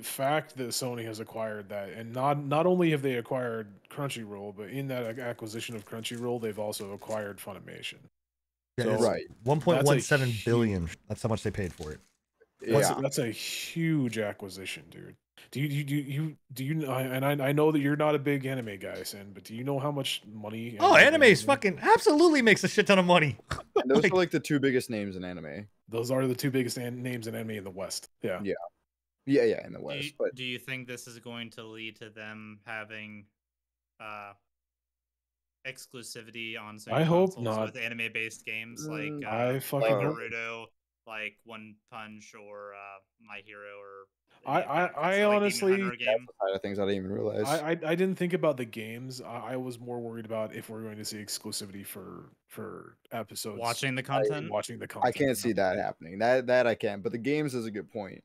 [SPEAKER 3] fact that Sony has acquired that, and not only have they acquired Crunchyroll, but in that acquisition of Crunchyroll, they've also acquired Funimation.
[SPEAKER 1] Yeah, so, right, 1.17 billion. That's how much they paid for it.
[SPEAKER 2] Yeah,
[SPEAKER 3] that's a huge acquisition, dude. Do you and I know that you're not a big anime guy, Sen, but do you know how much money?
[SPEAKER 1] Anime is fucking absolutely makes a shit ton of money.
[SPEAKER 2] And those are like the two biggest names in anime.
[SPEAKER 3] Those are the two biggest names in anime in the West. Yeah.
[SPEAKER 2] In the West.
[SPEAKER 4] Do you think this is going to lead to them having exclusivity on some
[SPEAKER 3] I hope not
[SPEAKER 4] with anime-based games like
[SPEAKER 3] Naruto,
[SPEAKER 4] like One Punch, or My Hero, or
[SPEAKER 3] I honestly,
[SPEAKER 2] that's the side of things I didn't even realize.
[SPEAKER 3] I didn't think about the games. I was more worried about if we're going to see exclusivity for episodes.
[SPEAKER 4] Watching the content.
[SPEAKER 2] I can't see that happening. That I can, but the games is a good point.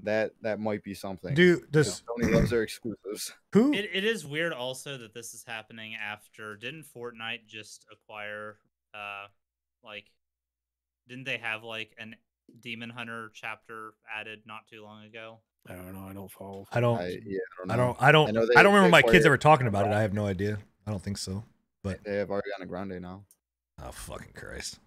[SPEAKER 2] That might be something.
[SPEAKER 1] Dude,
[SPEAKER 2] Sony loves their exclusives.
[SPEAKER 1] Who?
[SPEAKER 4] It is weird also that this is happening after. Didn't Fortnite just acquire didn't they have like an Demon Hunter chapter added not too long ago?
[SPEAKER 3] I don't know. I don't follow.
[SPEAKER 1] I don't remember my kids ever talking about it. I have no idea. I don't think so. But
[SPEAKER 2] they have Ariana Grande now.
[SPEAKER 1] Oh fucking Christ!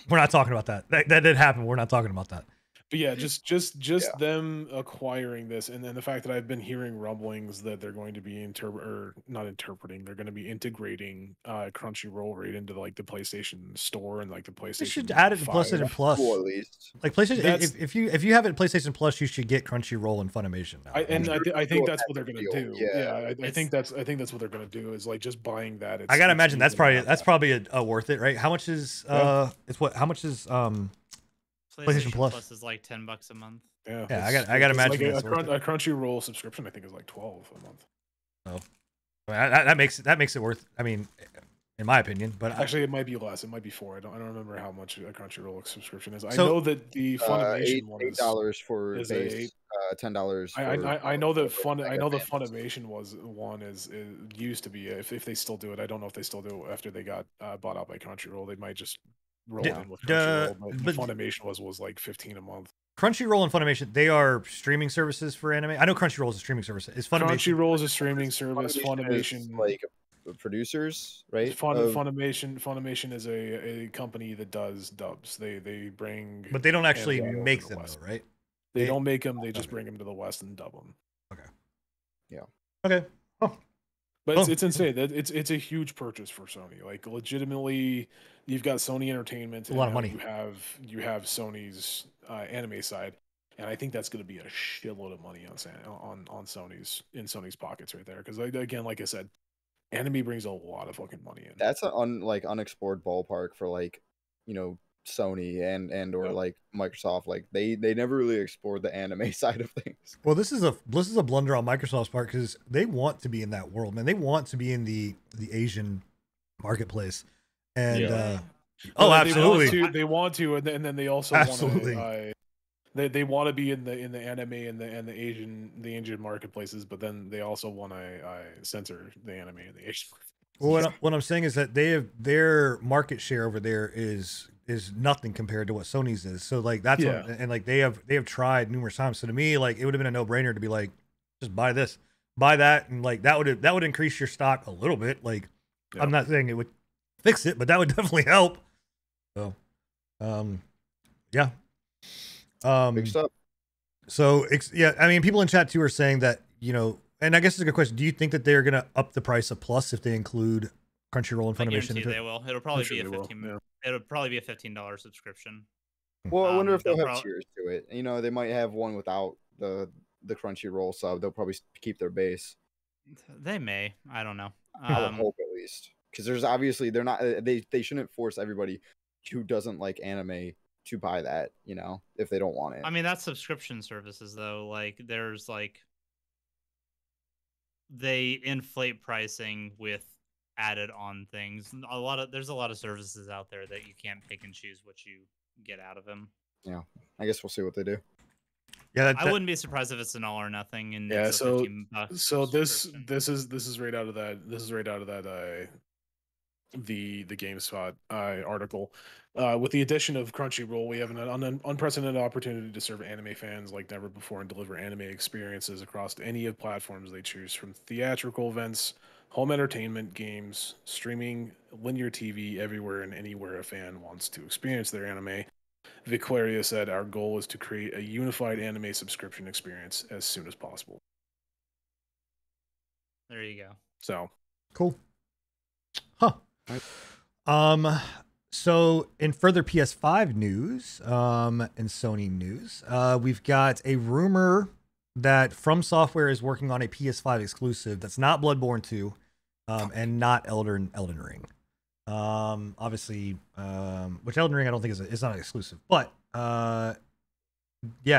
[SPEAKER 1] We're not talking about that. That did happen. We're not talking about that.
[SPEAKER 3] But yeah, just them acquiring this, and then the fact that I've been hearing rumblings that they're going to be they're going to be integrating Crunchyroll right into like the PlayStation Store and like the PlayStation.
[SPEAKER 1] They should add it to PlayStation Plus.
[SPEAKER 2] Cool, at least.
[SPEAKER 1] Like PlayStation, if you have it in PlayStation Plus, you should get Crunchyroll and Funimation now.
[SPEAKER 3] I think that's what they're going to do. Yeah, I think that's what they're going to do is like just buying that.
[SPEAKER 1] I gotta imagine that's probably a worth it, right? How much is How much is PlayStation Plus
[SPEAKER 4] is like $10 a month.
[SPEAKER 1] Yeah, I got to imagine
[SPEAKER 3] like a Crunchyroll subscription. I think is like $12 a month.
[SPEAKER 1] Oh, that makes it worth. I mean, in my opinion, but
[SPEAKER 3] actually, it might be less. It might be $4. I don't remember how much a Crunchyroll subscription is. I know that the Funimation one is
[SPEAKER 2] $8 for base, $10.
[SPEAKER 3] I know that Funimation is used to be if they still do it. I don't know if they still do it after they got bought out by Crunchyroll. They might just roll in with Crunchyroll, but Funimation was like $15 a month.
[SPEAKER 1] Crunchyroll and Funimation, they are streaming services for anime. I know Crunchyroll is a streaming service.
[SPEAKER 3] Crunchyroll is a streaming service. Funimation
[SPEAKER 2] like producers, right?
[SPEAKER 3] Funimation is a company that does dubs. They bring,
[SPEAKER 1] but they don't actually make them, though, right?
[SPEAKER 3] They don't make them. They just bring them to the West and dub them.
[SPEAKER 1] Okay.
[SPEAKER 2] Yeah.
[SPEAKER 1] Okay. Oh.
[SPEAKER 3] But it's insane. That it's a huge purchase for Sony. Like legitimately, you've got Sony Entertainment.
[SPEAKER 1] A lot of money.
[SPEAKER 3] You have Sony's anime side. And I think that's going to be a shitload of money on Sony's pockets right there. Because again, like I said, anime brings a lot of fucking money in.
[SPEAKER 2] That's an unexplored ballpark for like, you know, Sony and or like Microsoft. Like they never really explored the anime side of things.
[SPEAKER 1] Well, this is a blunder on Microsoft's part because they want to be in that world, man. They want to be in the Asian marketplace, and absolutely,
[SPEAKER 3] they want to, and then they also
[SPEAKER 1] absolutely.
[SPEAKER 3] They want to be in the anime and the Asian marketplaces, but then they also want to censor the anime and the Asian.
[SPEAKER 1] Well, what I'm saying is that their market share over there is nothing compared to what Sony's is. So like that's and like they have tried numerous times. So to me, like it would have been a no-brainer to be like, just buy this, buy that, and like that would increase your stock a little bit. Like I'm not saying it would fix it, but that would definitely help. So, yeah.
[SPEAKER 2] Big stuff.
[SPEAKER 1] So I mean, people in chat too are saying that, you know, and I guess it's a good question. Do you think that they're gonna up the price of Plus if they include Crunchyroll and Funimation?
[SPEAKER 4] They will. It'll probably be a $15. It'll probably be a $15 subscription.
[SPEAKER 2] Well, I wonder if they'll have tiers to it. You know, they might have one without the Crunchyroll sub. They'll probably keep their base.
[SPEAKER 4] They may. I don't know.
[SPEAKER 2] I would hope at least, because there's obviously they're not. They shouldn't force everybody who doesn't like anime to buy that. You know, if they don't want it.
[SPEAKER 4] I mean, that's subscription services though. Like there's like they inflate pricing with added on things. There's a lot of services out there that you can't pick and choose what you get out of them.
[SPEAKER 2] Yeah, I guess we'll see what they do.
[SPEAKER 4] Yeah, I wouldn't be surprised if it's an all or nothing. And
[SPEAKER 3] this is right out of that. This is right out of that. The GameSpot article. With the addition of Crunchyroll, we have an unprecedented opportunity to serve anime fans like never before and deliver anime experiences across any of platforms they choose, from theatrical events, home entertainment, games, streaming, linear TV, everywhere and anywhere a fan wants to experience their anime. Viclaria said, "Our goal is to create a unified anime subscription experience as soon as possible."
[SPEAKER 4] There you go.
[SPEAKER 3] So
[SPEAKER 1] cool. Huh. So in further PS5 news, and Sony news, we've got a rumor that From Software is working on a PS5 exclusive that's not Bloodborne 2, and not Elden Ring. Obviously, which Elden Ring I don't think is not exclusive, but yeah,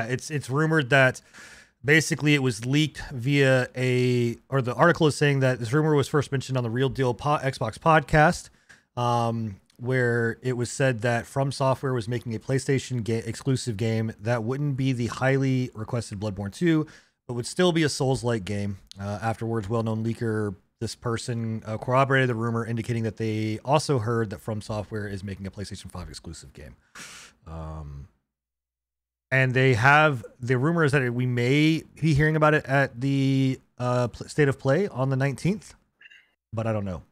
[SPEAKER 1] it's rumored that basically it was leaked via the article is saying that this rumor was first mentioned on the Real Deal Xbox podcast, where it was said that From Software was making a PlayStation exclusive game that wouldn't be the highly requested Bloodborne 2, but would still be a Souls-like game. Afterwards, well-known leaker, this person corroborated the rumor, indicating that they also heard that From Software is making a PlayStation 5 exclusive game. And they have the rumor is that we may be hearing about it at the State of Play on the 19th, but I don't know.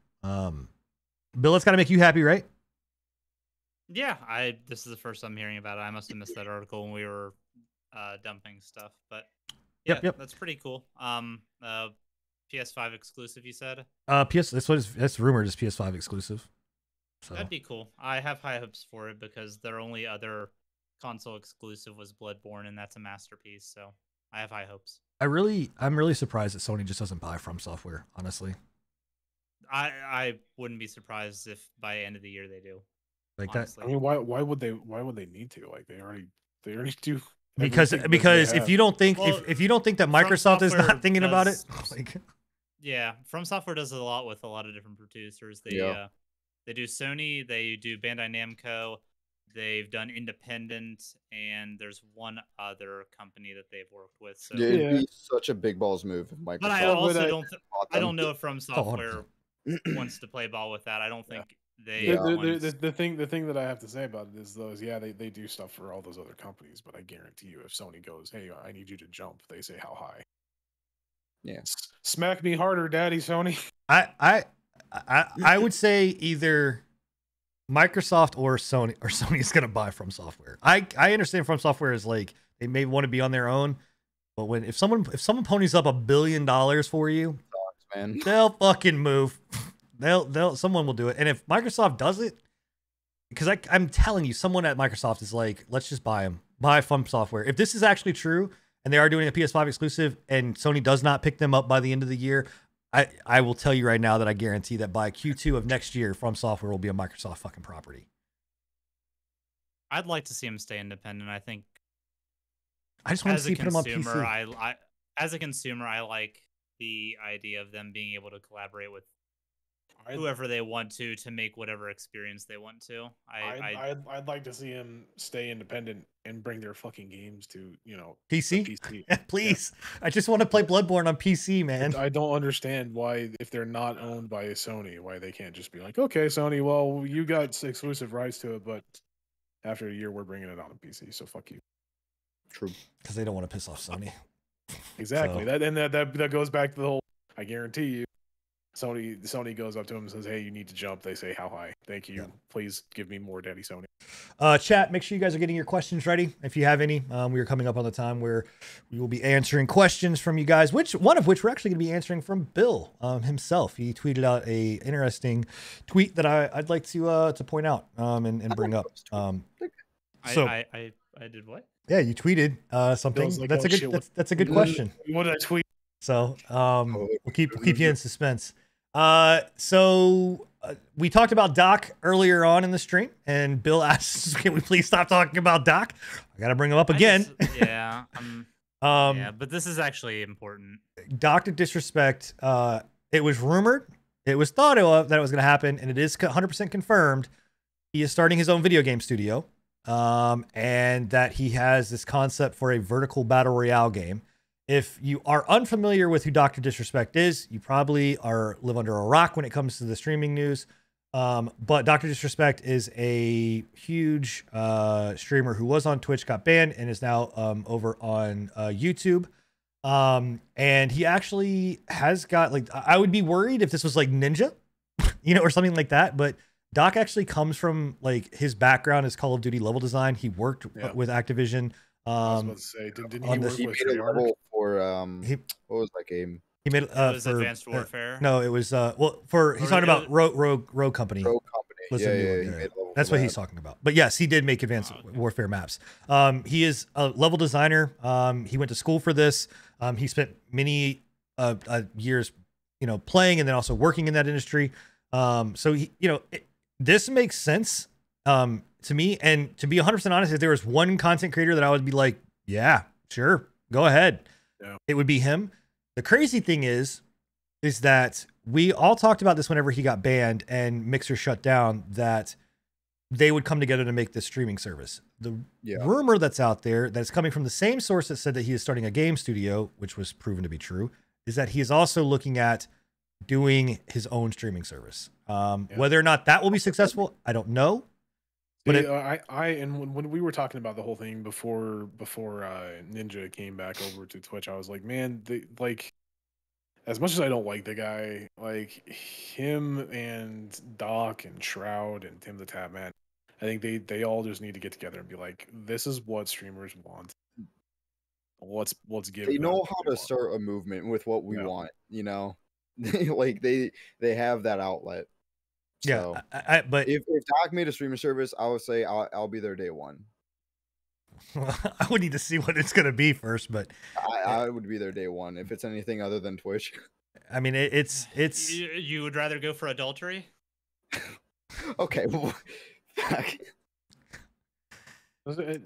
[SPEAKER 1] Bill, it's got to make you happy, right?
[SPEAKER 4] Yeah, this is the first I'm hearing about it. I must have missed that article when we were dumping stuff, but yeah, yep. That's pretty cool. PS5 exclusive, you said?
[SPEAKER 1] That's rumored as PS5 exclusive. So.
[SPEAKER 4] That'd be cool. I have high hopes for it because their only other console exclusive was Bloodborne, and that's a masterpiece. So I have high hopes.
[SPEAKER 1] I'm really surprised that Sony just doesn't buy From Software. Honestly,
[SPEAKER 4] I wouldn't be surprised if by end of the year they do.
[SPEAKER 1] Like
[SPEAKER 4] honestly.
[SPEAKER 3] That. I mean, why would they need to? Like they already do.
[SPEAKER 1] Because if you don't think if you don't think that Microsoft is not thinking about it, like
[SPEAKER 4] yeah, From Software does a lot with a lot of different producers. They do Sony, they do Bandai Namco, they've done independent, and there's one other company that they've worked with. So
[SPEAKER 2] it'd be such a big balls move if Microsoft.
[SPEAKER 4] But I also don't know if From Software wants to play ball with that. I don't think they.
[SPEAKER 3] The thing that I have to say about it is they do stuff for all those other companies, but I guarantee you, if Sony goes, "Hey, I need you to jump," they say how high.
[SPEAKER 2] Yeah,
[SPEAKER 3] smack me harder, Daddy Sony.
[SPEAKER 1] I would say either Microsoft or Sony is gonna buy From Software. I understand From Software is like they may want to be on their own, but if someone ponies up $1 billion for you,
[SPEAKER 2] man,
[SPEAKER 1] they'll fucking move. Someone will do it. And if Microsoft does it, because I'm telling you, someone at Microsoft is like, let's just buy them. by From Software. If this is actually true and they are doing a PS5 exclusive and Sony does not pick them up by the end of the year, I will tell you right now that I guarantee that by Q2 of next year, From Software will be a Microsoft fucking property.
[SPEAKER 4] I'd like to see them stay independent. I think
[SPEAKER 1] I just want to see them on PC.
[SPEAKER 4] As a consumer, I like the idea of them being able to collaborate with whoever they want to make whatever experience they want to.
[SPEAKER 3] I'd like to see them stay independent and bring their fucking games to, you know,
[SPEAKER 1] PC.
[SPEAKER 3] PC.
[SPEAKER 1] Please, yeah. I just want to play Bloodborne on PC, man.
[SPEAKER 3] I don't understand why, if they're not owned by Sony, why they can't just be like, okay, Sony, well, you got exclusive rights to it, but after a year, we're bringing it on a PC, so fuck you.
[SPEAKER 1] True, because they don't want to piss off Sony.
[SPEAKER 3] Exactly. So. That goes back to the whole. I guarantee you, Sony goes up to him and says, "Hey, you need to jump." They say, "How high? Thank you. Yeah. Please give me more, Daddy Sony."
[SPEAKER 1] Chat, make sure you guys are getting your questions ready if you have any. We are coming up on the time where we will be answering questions from you guys. One of which we're actually going to be answering from Bill himself. He tweeted out a interesting tweet that I'd like to point out and bring up.
[SPEAKER 4] I did what?
[SPEAKER 1] Yeah, you tweeted something. Like, that's a good question.
[SPEAKER 3] What did I tweet?
[SPEAKER 1] So we'll keep you in suspense. So we talked about Doc earlier on in the stream, and Bill asks, "Can we please stop talking about Doc?" I got to bring him up again.
[SPEAKER 4] Yeah, but this is actually important.
[SPEAKER 1] Dr. Disrespect. It was rumored, it was thought of that it was going to happen, and it is 100% confirmed. He is starting his own video game studio. And that he has this concept for a vertical battle royale game. If you are unfamiliar with who Dr. Disrespect is, you probably live under a rock when it comes to the streaming news. But Dr. Disrespect is a huge streamer who was on Twitch, got banned, and is now over on YouTube. And he actually has got, like, I would be worried if this was like Ninja, or something like that, but Doc actually comes from, like, his background is Call of Duty level design. He worked with Activision.
[SPEAKER 3] I was about to say, didn't he work with a level
[SPEAKER 2] for what was that game?
[SPEAKER 1] He made
[SPEAKER 4] it was Advanced Warfare.
[SPEAKER 1] No, it was he's talking about Rogue Company.
[SPEAKER 2] Rogue Company.
[SPEAKER 1] Yeah. That's what he's talking about. But yes, he did make Advanced Warfare maps. He is a level designer. He went to school for this. He spent many years, playing and then also working in that industry. So he, this makes sense to me. And to be 100% honest, if there was one content creator that I would be like, yeah, sure, go ahead, it would be him. The crazy thing is that we all talked about this whenever he got banned and Mixer shut down, that they would come together to make this streaming service. The rumor that's out there, that's coming from the same source that said that he is starting a game studio, which was proven to be true, is that he is also looking at doing his own streaming service. Whether or not that will be successful, I don't know.
[SPEAKER 3] But when we were talking about the whole thing before Ninja came back over to Twitch, I was like, man, as much as I don't like the guy, like him and Doc and Shroud and Tim the Tap Man, I think they all just need to get together and be like, this is what streamers want. Let's give.
[SPEAKER 2] They know how to start a movement with what we want. Like they have that outlet. So
[SPEAKER 1] but
[SPEAKER 2] if Doc made a streaming service, I would say I'll be there day one.
[SPEAKER 1] Well, I would need to see what it's going to be first, but
[SPEAKER 2] I would be there day one if it's anything other than Twitch.
[SPEAKER 1] I mean, it's
[SPEAKER 4] you would rather go for adultery?
[SPEAKER 2] Okay. Well,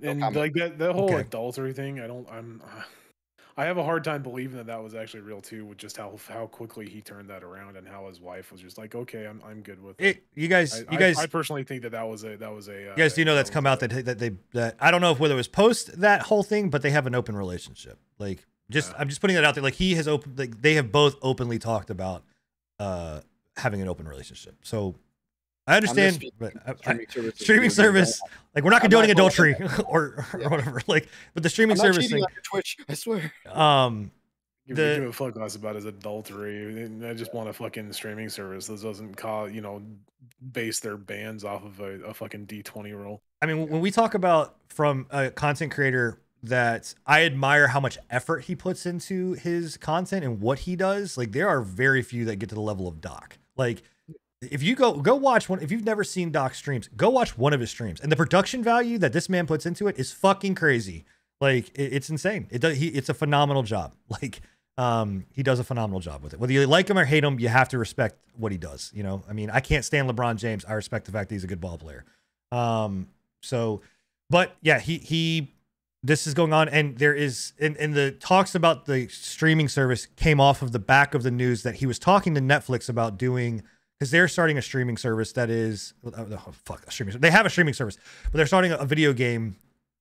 [SPEAKER 3] and like that whole adultery thing, I have a hard time believing that was actually real too, with just how quickly he turned that around and how his wife was just like, okay, I'm good with it.
[SPEAKER 1] You guys,
[SPEAKER 3] I personally think that was a.
[SPEAKER 1] You guys do know that's come out that I don't know if whether it was post that whole thing, but they have an open relationship. Like, I'm just putting that out there. Like, he has they have both openly talked about having an open relationship. So I understand, but streaming service, like, we're not condoning adultery or whatever. Like, but the streaming service thing,
[SPEAKER 2] Twitch, I swear.
[SPEAKER 3] Give a fuck less about his adultery. I just want a fucking streaming service that doesn't base their bans off of a fucking D20 rule.
[SPEAKER 1] I mean, when we talk about from a content creator that I admire how much effort he puts into his content and what he does, like, there are very few that get to the level of Doc. Like, if you go watch one, if you've never seen Doc's streams, go watch one of his streams, and the production value that this man puts into it is fucking crazy. Like it's insane. It's a phenomenal job. Like he does a phenomenal job with it. Whether you like him or hate him, you have to respect what he does. You know, I mean, I can't stand LeBron James. I respect the fact that he's a good ball player. But yeah, this is going on, and there is, and the talks about the streaming service came off of the back of the news that he was talking to Netflix about doing, because they're starting a streaming service that is, they have a streaming service, but they're starting a video game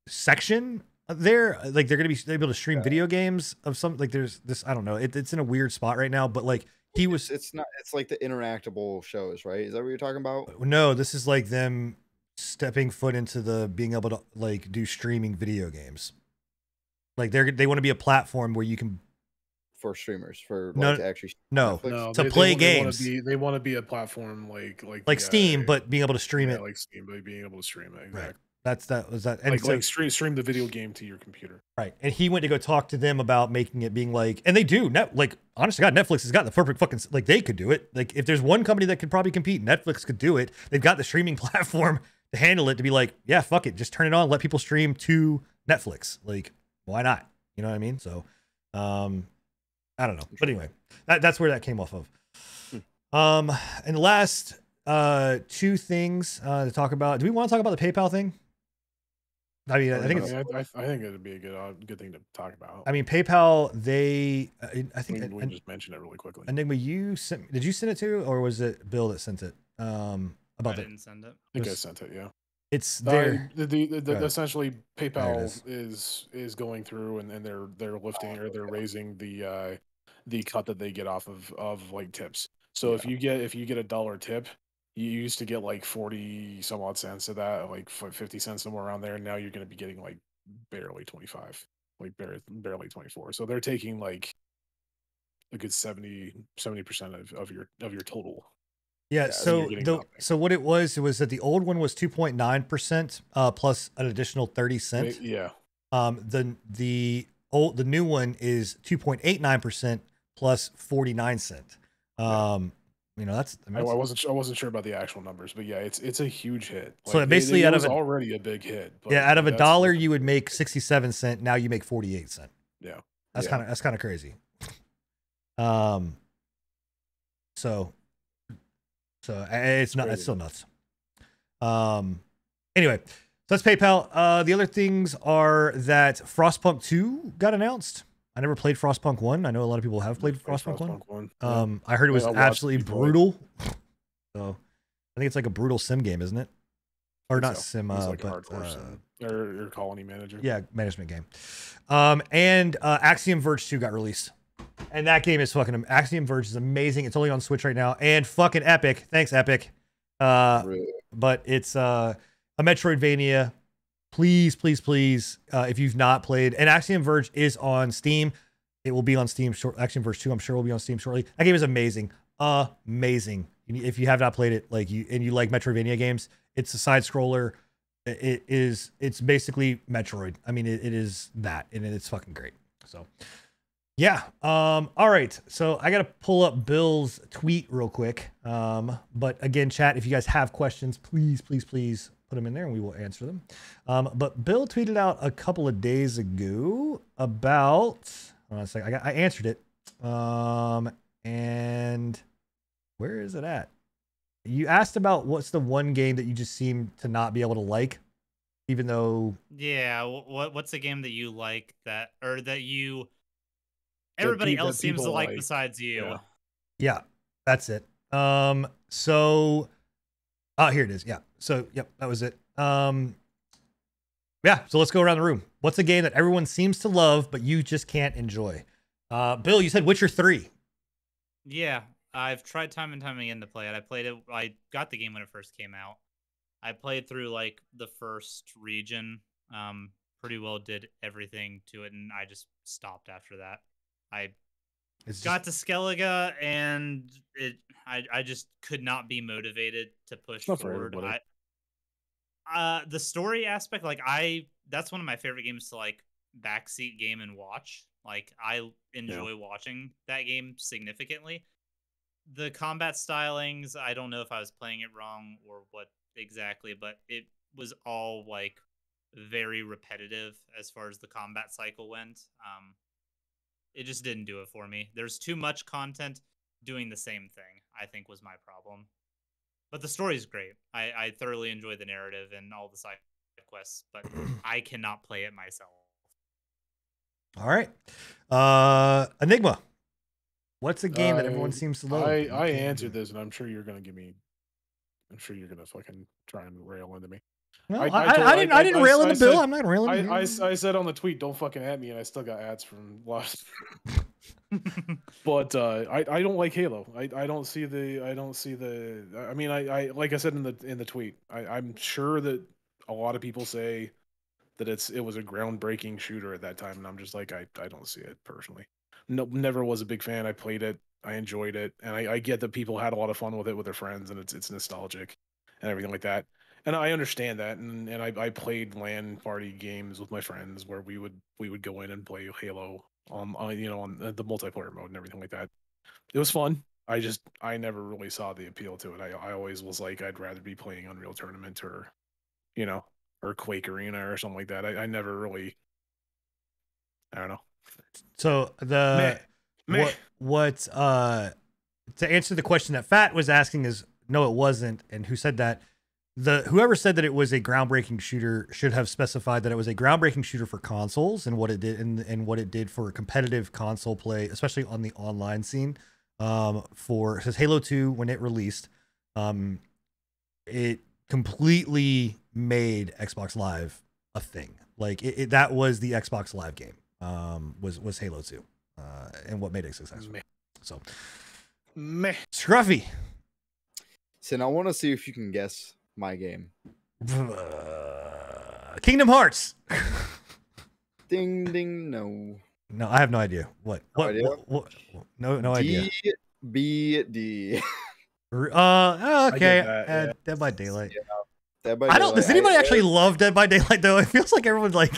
[SPEAKER 1] section there. Like they're going to be able to stream video games of some, like there's this, I don't know, it's in a weird spot right now, but like it's
[SPEAKER 2] like the interactable shows, right? Is that what you're talking about?
[SPEAKER 1] No, this is like them stepping foot into the being able to like do streaming video games. Like they want to be a platform where you can,
[SPEAKER 2] for streamers, for
[SPEAKER 1] no,
[SPEAKER 2] like actually
[SPEAKER 1] to play games.
[SPEAKER 3] They want to be a platform like
[SPEAKER 1] Steam, but being able to stream it.
[SPEAKER 3] Like Steam, but being able to stream it. Exactly.
[SPEAKER 1] Right. And
[SPEAKER 3] stream the video game to your computer.
[SPEAKER 1] Right. And he went to go talk to them about making it being like, and they do, honestly, God, Netflix has got the perfect fucking, like they could do it. Like if there's one company that could probably compete, Netflix could do it. They've got the streaming platform to handle it, to be like, yeah, fuck it, just turn it on, let people stream to Netflix. Like, why not? You know what I mean? So, I don't know. But anyway, that's where that came off of. And the last two things to talk about. Do we want to talk about the PayPal thing? I mean, I think
[SPEAKER 3] it'd be a good thing to talk about.
[SPEAKER 1] I mean, PayPal, I think
[SPEAKER 3] we can just mention it really quickly.
[SPEAKER 1] Enigma, did you send it to, or was it Bill that sent it?
[SPEAKER 4] I didn't send it.
[SPEAKER 3] I think I sent it. Yeah,
[SPEAKER 1] it's there.
[SPEAKER 3] Essentially, PayPal is going through and they're lifting, or they're raising the cut that they get off of like tips. So if you get $1 tip, you used to get like 40 some odd cents of that, like 50 cents, somewhere around there. And now you're going to be getting like barely 25, like barely 24. So they're taking like a good 70% of your total.
[SPEAKER 1] Yeah. So what it was that the old one was 2.9% plus an additional 30 cents.
[SPEAKER 3] Yeah.
[SPEAKER 1] The new one is 2.89% plus 49 cents. You know,
[SPEAKER 3] I wasn't sure about the actual numbers, but yeah, it's a huge hit. Like,
[SPEAKER 1] so basically,
[SPEAKER 3] it was already a big hit.
[SPEAKER 1] But out of $1 you would make 67 cents. Now you make 48 cents.
[SPEAKER 3] Yeah,
[SPEAKER 1] that's kind of crazy. So it's not. It's still nuts. Anyway, so that's PayPal. The other things are that Frostpunk 2 got announced. I never played Frostpunk 1. I know a lot of people have played Frostpunk 1. I heard it was absolutely brutal. So I think it's like a brutal sim game, isn't it? Or not sim,
[SPEAKER 3] like
[SPEAKER 1] but
[SPEAKER 3] sim. Or your colony manager.
[SPEAKER 1] Yeah, management game. And Axiom Verge 2 got released. And that game is fucking, Axiom Verge is amazing. It's only on Switch right now. And fucking Epic. Thanks, Epic. But it's a Metroidvania. Please, if you've not played, and Axiom Verge is on Steam. It will be on Steam short. Axiom Verge 2, I'm sure, will be on Steam shortly. That game is amazing. Amazing. If you have not played it, you like Metroidvania games, it's a side scroller. It's basically Metroid. I mean, it is that, and it's fucking great. So yeah. All right. So I got to pull up Bill's tweet real quick. But again, chat, if you guys have questions, please put them in there and we will answer them. But Bill tweeted out a couple of days ago about, hold on a second, I answered it. And where is it at? You asked about what's the one game that you just seem to not be able to like, even though.
[SPEAKER 4] Yeah. What's a game that you like that everybody else seems to like besides you?
[SPEAKER 1] Yeah, that's it. So, here it is. Yeah. So, yep, that was it. Yeah. So let's go around the room. What's a game that everyone seems to love, but you just can't enjoy? Bill, you said Witcher 3.
[SPEAKER 4] Yeah. I've tried time and time again to play it. I got the game when it first came out. I played through like the first region. Pretty well did everything to it, and I just stopped after that. I got to Skellige, and I just could not be motivated to push forward. The story aspect, that's one of my favorite games to like backseat game and watch. Like I enjoy watching that game significantly. the combat stylings, I don't know if I was playing it wrong or what exactly, but it was all like very repetitive as far as the combat cycle went. It just didn't do it for me. There's too much content doing the same thing, I think, was my problem. But the story is great. I thoroughly enjoy the narrative and all the side quests, but I cannot play it myself.
[SPEAKER 1] All right. Enigma. What's a game that everyone seems to love?
[SPEAKER 3] I answered this, and I'm sure you're gonna fucking try and rail into me.
[SPEAKER 1] No, I didn't rail into Bill. I'm not railing into you.
[SPEAKER 3] I said on the tweet, don't fucking at me, and I still got ads from Lost. But I don't like Halo. I don't see the. I mean, I like I said in the tweet. I'm sure that a lot of people say that it was a groundbreaking shooter at that time, and I'm just like, I don't see it personally. No, never was a big fan. I played it, I enjoyed it, and I get that people had a lot of fun with it with their friends, and it's nostalgic and everything like that. And I understand that, and I played LAN party games with my friends where we would go in and play Halo on the multiplayer mode and everything like that. It was fun. I never really saw the appeal to it. I always was like, I'd rather be playing Unreal Tournament or Quake Arena or something like that. I never really, I don't know.
[SPEAKER 1] So what to answer the question that Fat was asking is no, it wasn't. And who said that? Whoever said that it was a groundbreaking shooter should have specified that it was a groundbreaking shooter for consoles and what it did and what it did for competitive console play, especially on the online scene. Because Halo 2, when it released, it completely made Xbox Live a thing. Like that was the Xbox Live game. Was Halo 2, and what made it successful. So, Scruffy.
[SPEAKER 2] So now I want to see if you can guess my game.
[SPEAKER 1] Kingdom Hearts.
[SPEAKER 2] Ding ding. No,
[SPEAKER 1] I have no idea. What? No idea.
[SPEAKER 2] DBD.
[SPEAKER 1] Okay. Dead by Daylight.
[SPEAKER 2] Yeah.
[SPEAKER 1] Does anybody actually love Dead by Daylight though? It feels like everyone's like.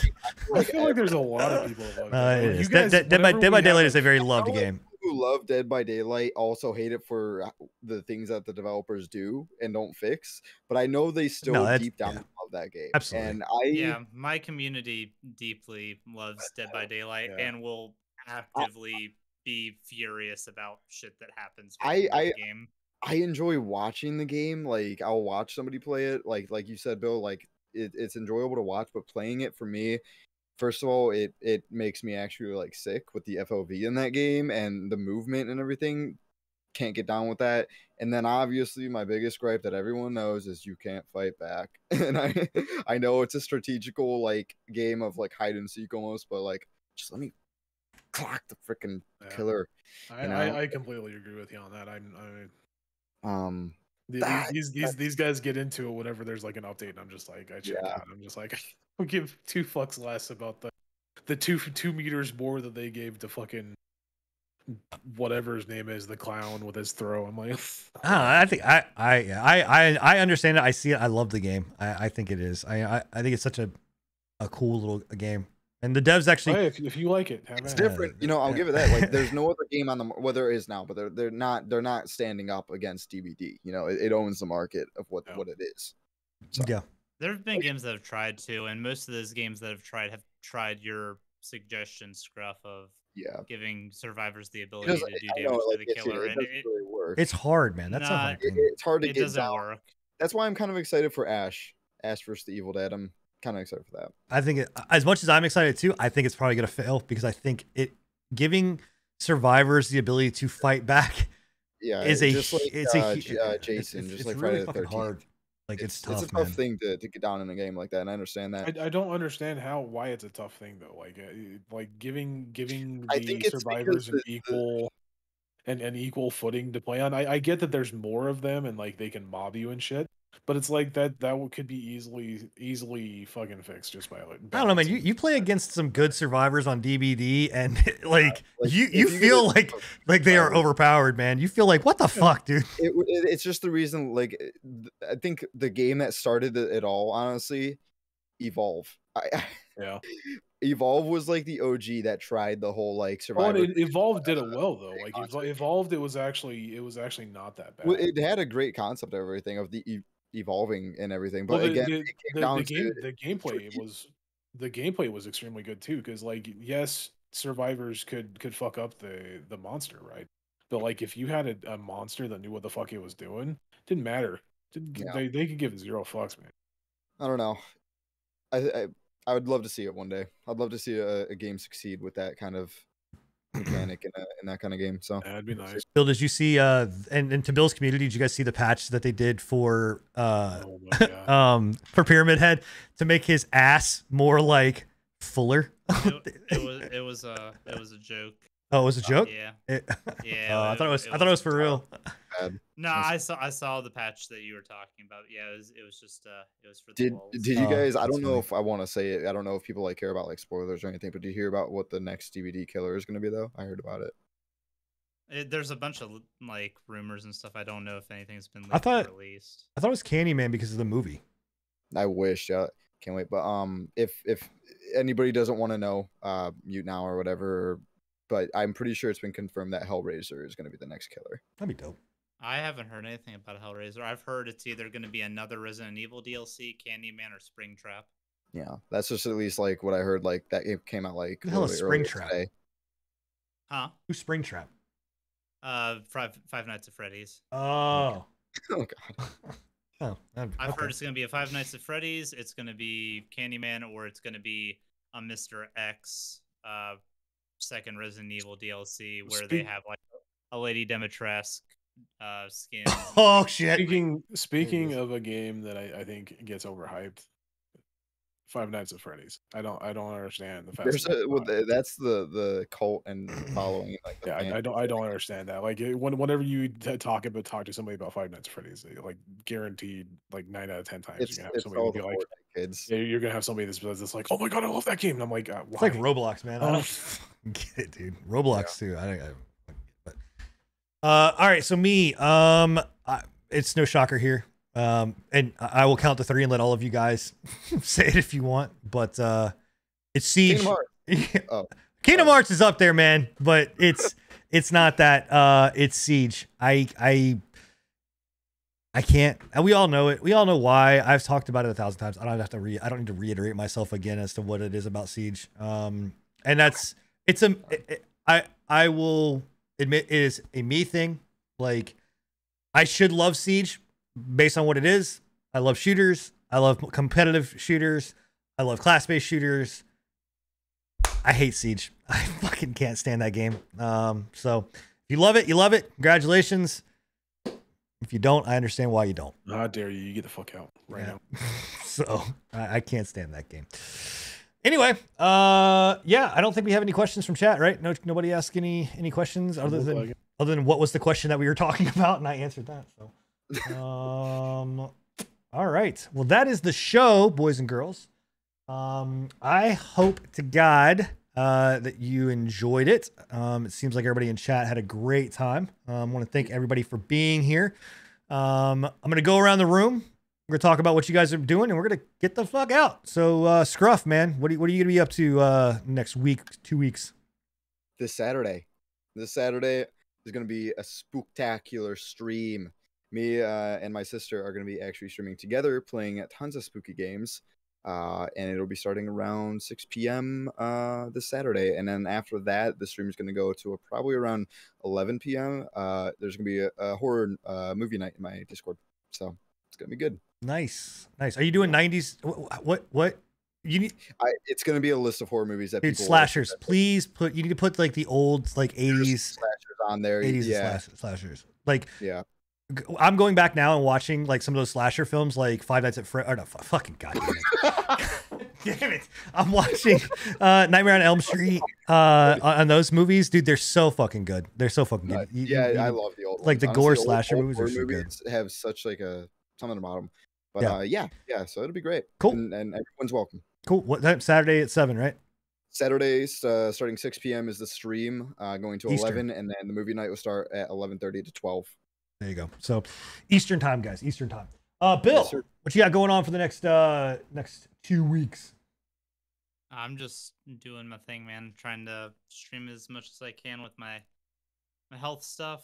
[SPEAKER 3] I feel like there's a lot of people that love
[SPEAKER 1] it. Dead by Daylight is a very loved game.
[SPEAKER 2] People who love Dead by Daylight also hate it for the things that the developers do and don't fix. But I know they still deep down love that game.
[SPEAKER 1] Absolutely.
[SPEAKER 2] And
[SPEAKER 4] my community deeply loves Dead by Daylight and will actively be furious about shit that happens in the game.
[SPEAKER 2] I enjoy watching the game. Like I'll watch somebody play it. Like you said, Bill, like it's enjoyable to watch, but playing it for me, first of all, it makes me actually like sick with the FOV in that game and the movement and everything. Can't get down with that. And then obviously my biggest gripe that everyone knows is you can't fight back. And I know it's a strategical like game of like hide and seek almost, but like just let me clock the freaking killer.
[SPEAKER 3] I completely agree with you on that. These guys get into it whenever there's like an update, and I'm just like, I check out. I'm just like, I'll give 2 fucks less about the 2 meters more that they gave to fucking whatever his name is, the clown with his throw. I'm like,
[SPEAKER 1] I think I understand it. I see it. I love the game. I think it is. I think it's such a cool little game. And the devs actually,
[SPEAKER 3] if you like it,
[SPEAKER 2] it's different. I'll give it that. Like, there's no other game on the there is now, but they're not standing up against DBD. It owns the market of what it is. So.
[SPEAKER 1] Yeah,
[SPEAKER 4] there have been games that have tried to, and most of those games that have tried your suggestion, Scruff, of giving survivors the ability to do damage to the killer. And
[SPEAKER 2] really work.
[SPEAKER 1] It's hard, man. That's a hard thing.
[SPEAKER 2] It's hard to get
[SPEAKER 4] doesn't
[SPEAKER 2] down.
[SPEAKER 4] work.
[SPEAKER 2] That's why I'm kind of excited for Ash versus the Evil Dead. I'm kind of excited for that.
[SPEAKER 1] I think as much as I'm excited too, I think it's probably going to fail because I think giving survivors the ability to fight back is
[SPEAKER 2] Jason, just like
[SPEAKER 1] really
[SPEAKER 2] Friday the 13th.
[SPEAKER 1] Hard. Like it's tough.
[SPEAKER 2] It's a tough thing to get down in a game like that, and I understand that.
[SPEAKER 3] I don't understand why it's a tough thing though. Like giving the survivors an equal footing to play on. I get that there's more of them and like they can mob you and shit. But it's like that could be easily fucking fixed just by like.
[SPEAKER 1] I don't know, man. You play against some good survivors on DBD, and you feel like they are overpowered, man. You feel like what the fuck, dude.
[SPEAKER 2] It's just the reason. Like, I think the game that started it all, honestly, Evolve. Evolve was like the OG that tried the whole like
[SPEAKER 3] Oh,
[SPEAKER 2] survivor.
[SPEAKER 3] Evolve did it well though. Like Evolved, it was actually not that bad.
[SPEAKER 2] Well, it had a great concept of everything of the evolving and everything, but
[SPEAKER 3] Well,
[SPEAKER 2] again, it came down to
[SPEAKER 3] the gameplay was extremely good too. Because like, yes, survivors could fuck up the monster, right? But like, if you had a monster that knew what the fuck it was doing, didn't matter. They could give 0 fucks, man.
[SPEAKER 2] I don't know. I would love to see it one day. I'd love to see a game succeed with that kind of mechanic in that kind of game. So
[SPEAKER 3] that'd be nice.
[SPEAKER 1] Bill, did you see and to Bill's community, did you guys see the patch that they did for for Pyramid Head to make his ass more like fuller?
[SPEAKER 4] It was a joke.
[SPEAKER 1] Oh, it was a joke?
[SPEAKER 4] Yeah.
[SPEAKER 1] Yeah. I thought it was for real.
[SPEAKER 4] No, I saw the patch that you were talking about. Yeah, it was just for the
[SPEAKER 2] Did you guys? I don't know if I want to say it. I don't know if people like care about like spoilers or anything. But do you hear about what the next DVD killer is going to be though? I heard about it.
[SPEAKER 4] There's a bunch of like rumors and stuff. I don't know if anything's been released.
[SPEAKER 1] I thought it was Candyman because of the movie.
[SPEAKER 2] I wish. Can't wait. But if anybody doesn't want to know, mute now or whatever. But I'm pretty sure it's been confirmed that Hellraiser is going to be the next killer.
[SPEAKER 1] That'd be dope.
[SPEAKER 4] I haven't heard anything about Hellraiser. I've heard it's either going to be another Resident Evil DLC, Candyman, or Springtrap.
[SPEAKER 2] Yeah, that's just at least like what I heard. Like that it came out like
[SPEAKER 1] who the hell is Springtrap?
[SPEAKER 4] Today. Huh?
[SPEAKER 1] Who's Springtrap?
[SPEAKER 4] Five Nights at Freddy's.
[SPEAKER 2] Oh
[SPEAKER 1] Oh.
[SPEAKER 2] God.
[SPEAKER 1] Oh,
[SPEAKER 4] I've heard it's going to be a Five Nights at Freddy's. It's going to be Candyman, or it's going to be a Mr. X second Resident Evil DLC where they have like a Lady Dimitrescu skin.
[SPEAKER 1] Oh shit!
[SPEAKER 3] Speaking of a game that I think gets overhyped, Five Nights at Freddy's. I don't understand the fact.
[SPEAKER 2] That's the cult and following. Like
[SPEAKER 3] I don't understand that. Like whenever you talk to somebody about Five Nights at Freddy's, like guaranteed like 9 out of 10 times you're gonna have somebody be like,
[SPEAKER 2] kids.
[SPEAKER 3] You're gonna have somebody that's like, oh my god, I love that game. And I'm like, why?
[SPEAKER 1] It's like Roblox, man. I don't get it, dude. Roblox too. I think. All right, so me, it's no shocker here. And I will count to 3 and let all of you guys say it if you want, but it's Siege.
[SPEAKER 2] Kingdom Hearts.
[SPEAKER 1] Kingdom Hearts is up there, man, but it's not that. It's Siege. I can't. We all know it. We all know why. I've talked about it 1,000 times. I don't need to reiterate myself again as to what it is about Siege. And I will admit it is a me thing. Like, I should love Siege based on what it is. I love shooters. I love competitive shooters. I love class-based shooters. I hate Siege. I fucking can't stand that game. So if you love it, you love it. Congratulations. If you don't, I understand why you don't.
[SPEAKER 3] How dare you? You get the fuck out right now.
[SPEAKER 1] So I can't stand that game. Anyway, yeah, I don't think we have any questions from chat, right? Nobody asked any questions other than what was the question that we were talking about, and I answered that. So, all right. Well, that is the show, boys and girls. I hope to God that you enjoyed it. It seems like everybody in chat had a great time. I want to thank everybody for being here. I'm going to go around the room. We're going to talk about what you guys are doing, and we're going to get the fuck out. So, Scruff, man, what are you going to be up to next week, 2 weeks?
[SPEAKER 2] This Saturday is going to be a spooktacular stream. Me and my sister are going to be actually streaming together, playing tons of spooky games. And it'll be starting around 6 p.m. This Saturday. And then after that, the stream is going to go to probably around 11 p.m. There's going to be a horror movie night in my Discord. So it's going to be good.
[SPEAKER 1] Nice. Are you doing 90s? What? You need?
[SPEAKER 2] It's going to be a list of horror movies that people
[SPEAKER 1] slashers. Please you need to put like the old like 80s
[SPEAKER 2] slashers on there.
[SPEAKER 1] 80s slashers. Like,
[SPEAKER 2] yeah.
[SPEAKER 1] I'm going back now and watching like some of those slasher films, like Five Nights at Freddy's. No, fucking goddamn it. Damn it. I'm watching Nightmare on Elm Street on those movies. Dude, they're so fucking good. They're so fucking good.
[SPEAKER 2] I love the old
[SPEAKER 1] like
[SPEAKER 2] ones.
[SPEAKER 1] the gore slasher movies are so good.
[SPEAKER 2] Have such like a something about them. But yeah. So it'll be great.
[SPEAKER 1] Cool.
[SPEAKER 2] And everyone's welcome.
[SPEAKER 1] Cool. What time? Saturday at 7, right?
[SPEAKER 2] Saturdays starting 6 p.m. is the stream, going to
[SPEAKER 1] Eastern.
[SPEAKER 2] 11, and then the movie night will start at 11:30 to 12.
[SPEAKER 1] There you go. So Eastern time, guys. Eastern time. Bill,
[SPEAKER 2] Yes,
[SPEAKER 1] what you got going on for the next 2 weeks?
[SPEAKER 4] I'm just doing my thing, man. Trying to stream as much as I can with my health stuff.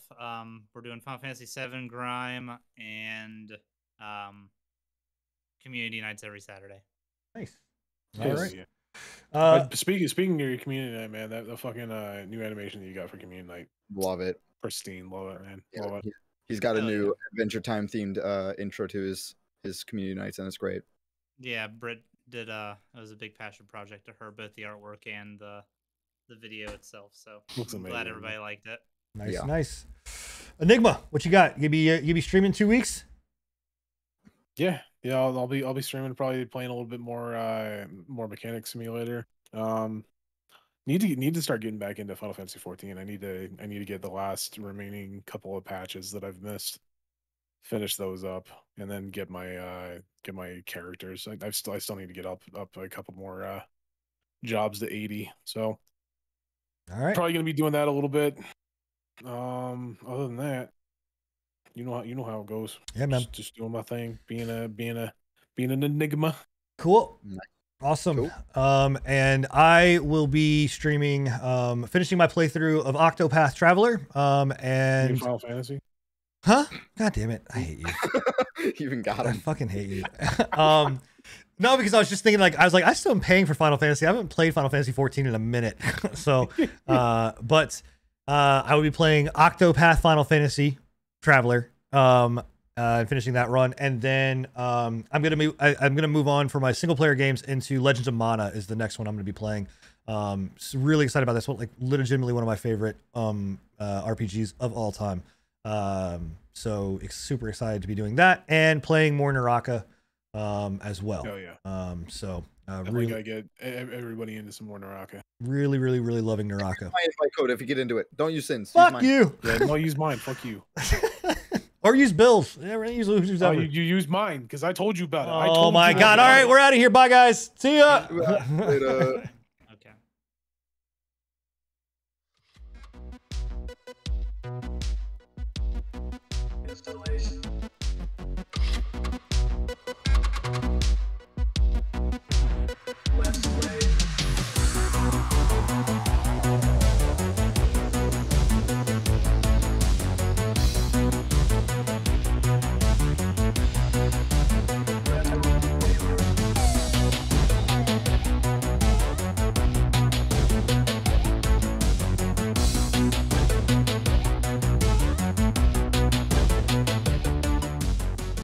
[SPEAKER 4] We're doing Final Fantasy VII Grime and community nights every Saturday.
[SPEAKER 1] Nice.
[SPEAKER 3] All
[SPEAKER 1] right.
[SPEAKER 3] Yeah. Speaking of your community night, man, that the fucking new animation that you got for community night,
[SPEAKER 2] love it.
[SPEAKER 3] Pristine, love it, man.
[SPEAKER 2] Yeah,
[SPEAKER 3] Love it.
[SPEAKER 2] He's got a new Adventure Time themed intro to his community nights, and it's great.
[SPEAKER 4] Yeah, Britt did. It was a big passion project to her, both the artwork and the video itself. So I'm glad everybody liked it.
[SPEAKER 1] Nice, nice. Enigma, what you got? You be streaming 2 weeks?
[SPEAKER 3] Yeah, I'll be streaming, probably playing a little bit more Mechanic Simulator. Need to start getting back into Final Fantasy 14. I need to get the last remaining couple of patches that I've missed, finish those up, and then get my characters. I still need to get up a couple more jobs to 80. So
[SPEAKER 1] all right,
[SPEAKER 3] probably gonna be doing that a little bit. Other than that, you know how it goes.
[SPEAKER 1] Yeah, man.
[SPEAKER 3] Just doing my thing, being an enigma.
[SPEAKER 1] Cool. Awesome. Cool. And I will be streaming, finishing my playthrough of Octopath Traveler. And
[SPEAKER 3] Final Fantasy.
[SPEAKER 1] Huh? God damn it! I hate you.
[SPEAKER 2] You even got him.
[SPEAKER 1] I fucking hate you. No, because I was just thinking, I still am paying for Final Fantasy. I haven't played Final Fantasy 14 in a minute. So, but I will be playing Octopath Final Fantasy Traveler. Finishing that run, and then I'm gonna move on for my single player games into Legends of Mana is the next one I'm gonna be playing. So really excited about this one, like legitimately one of my favorite RPGs of all time. So super excited to be doing that and playing more Naraka as well.
[SPEAKER 3] Oh yeah.
[SPEAKER 1] So
[SPEAKER 3] really gotta get everybody into some more Naraka.
[SPEAKER 1] Really loving Naraka.
[SPEAKER 2] My code if you get into it. Don't use Sins.
[SPEAKER 1] Fuck you.
[SPEAKER 3] Yeah, no, use mine. Fuck you.
[SPEAKER 1] Or use Bill's. Yeah, use
[SPEAKER 3] you use mine because I told you about it.
[SPEAKER 1] Oh my god! All right, we're out of here. Bye, guys. See ya.
[SPEAKER 2] Later.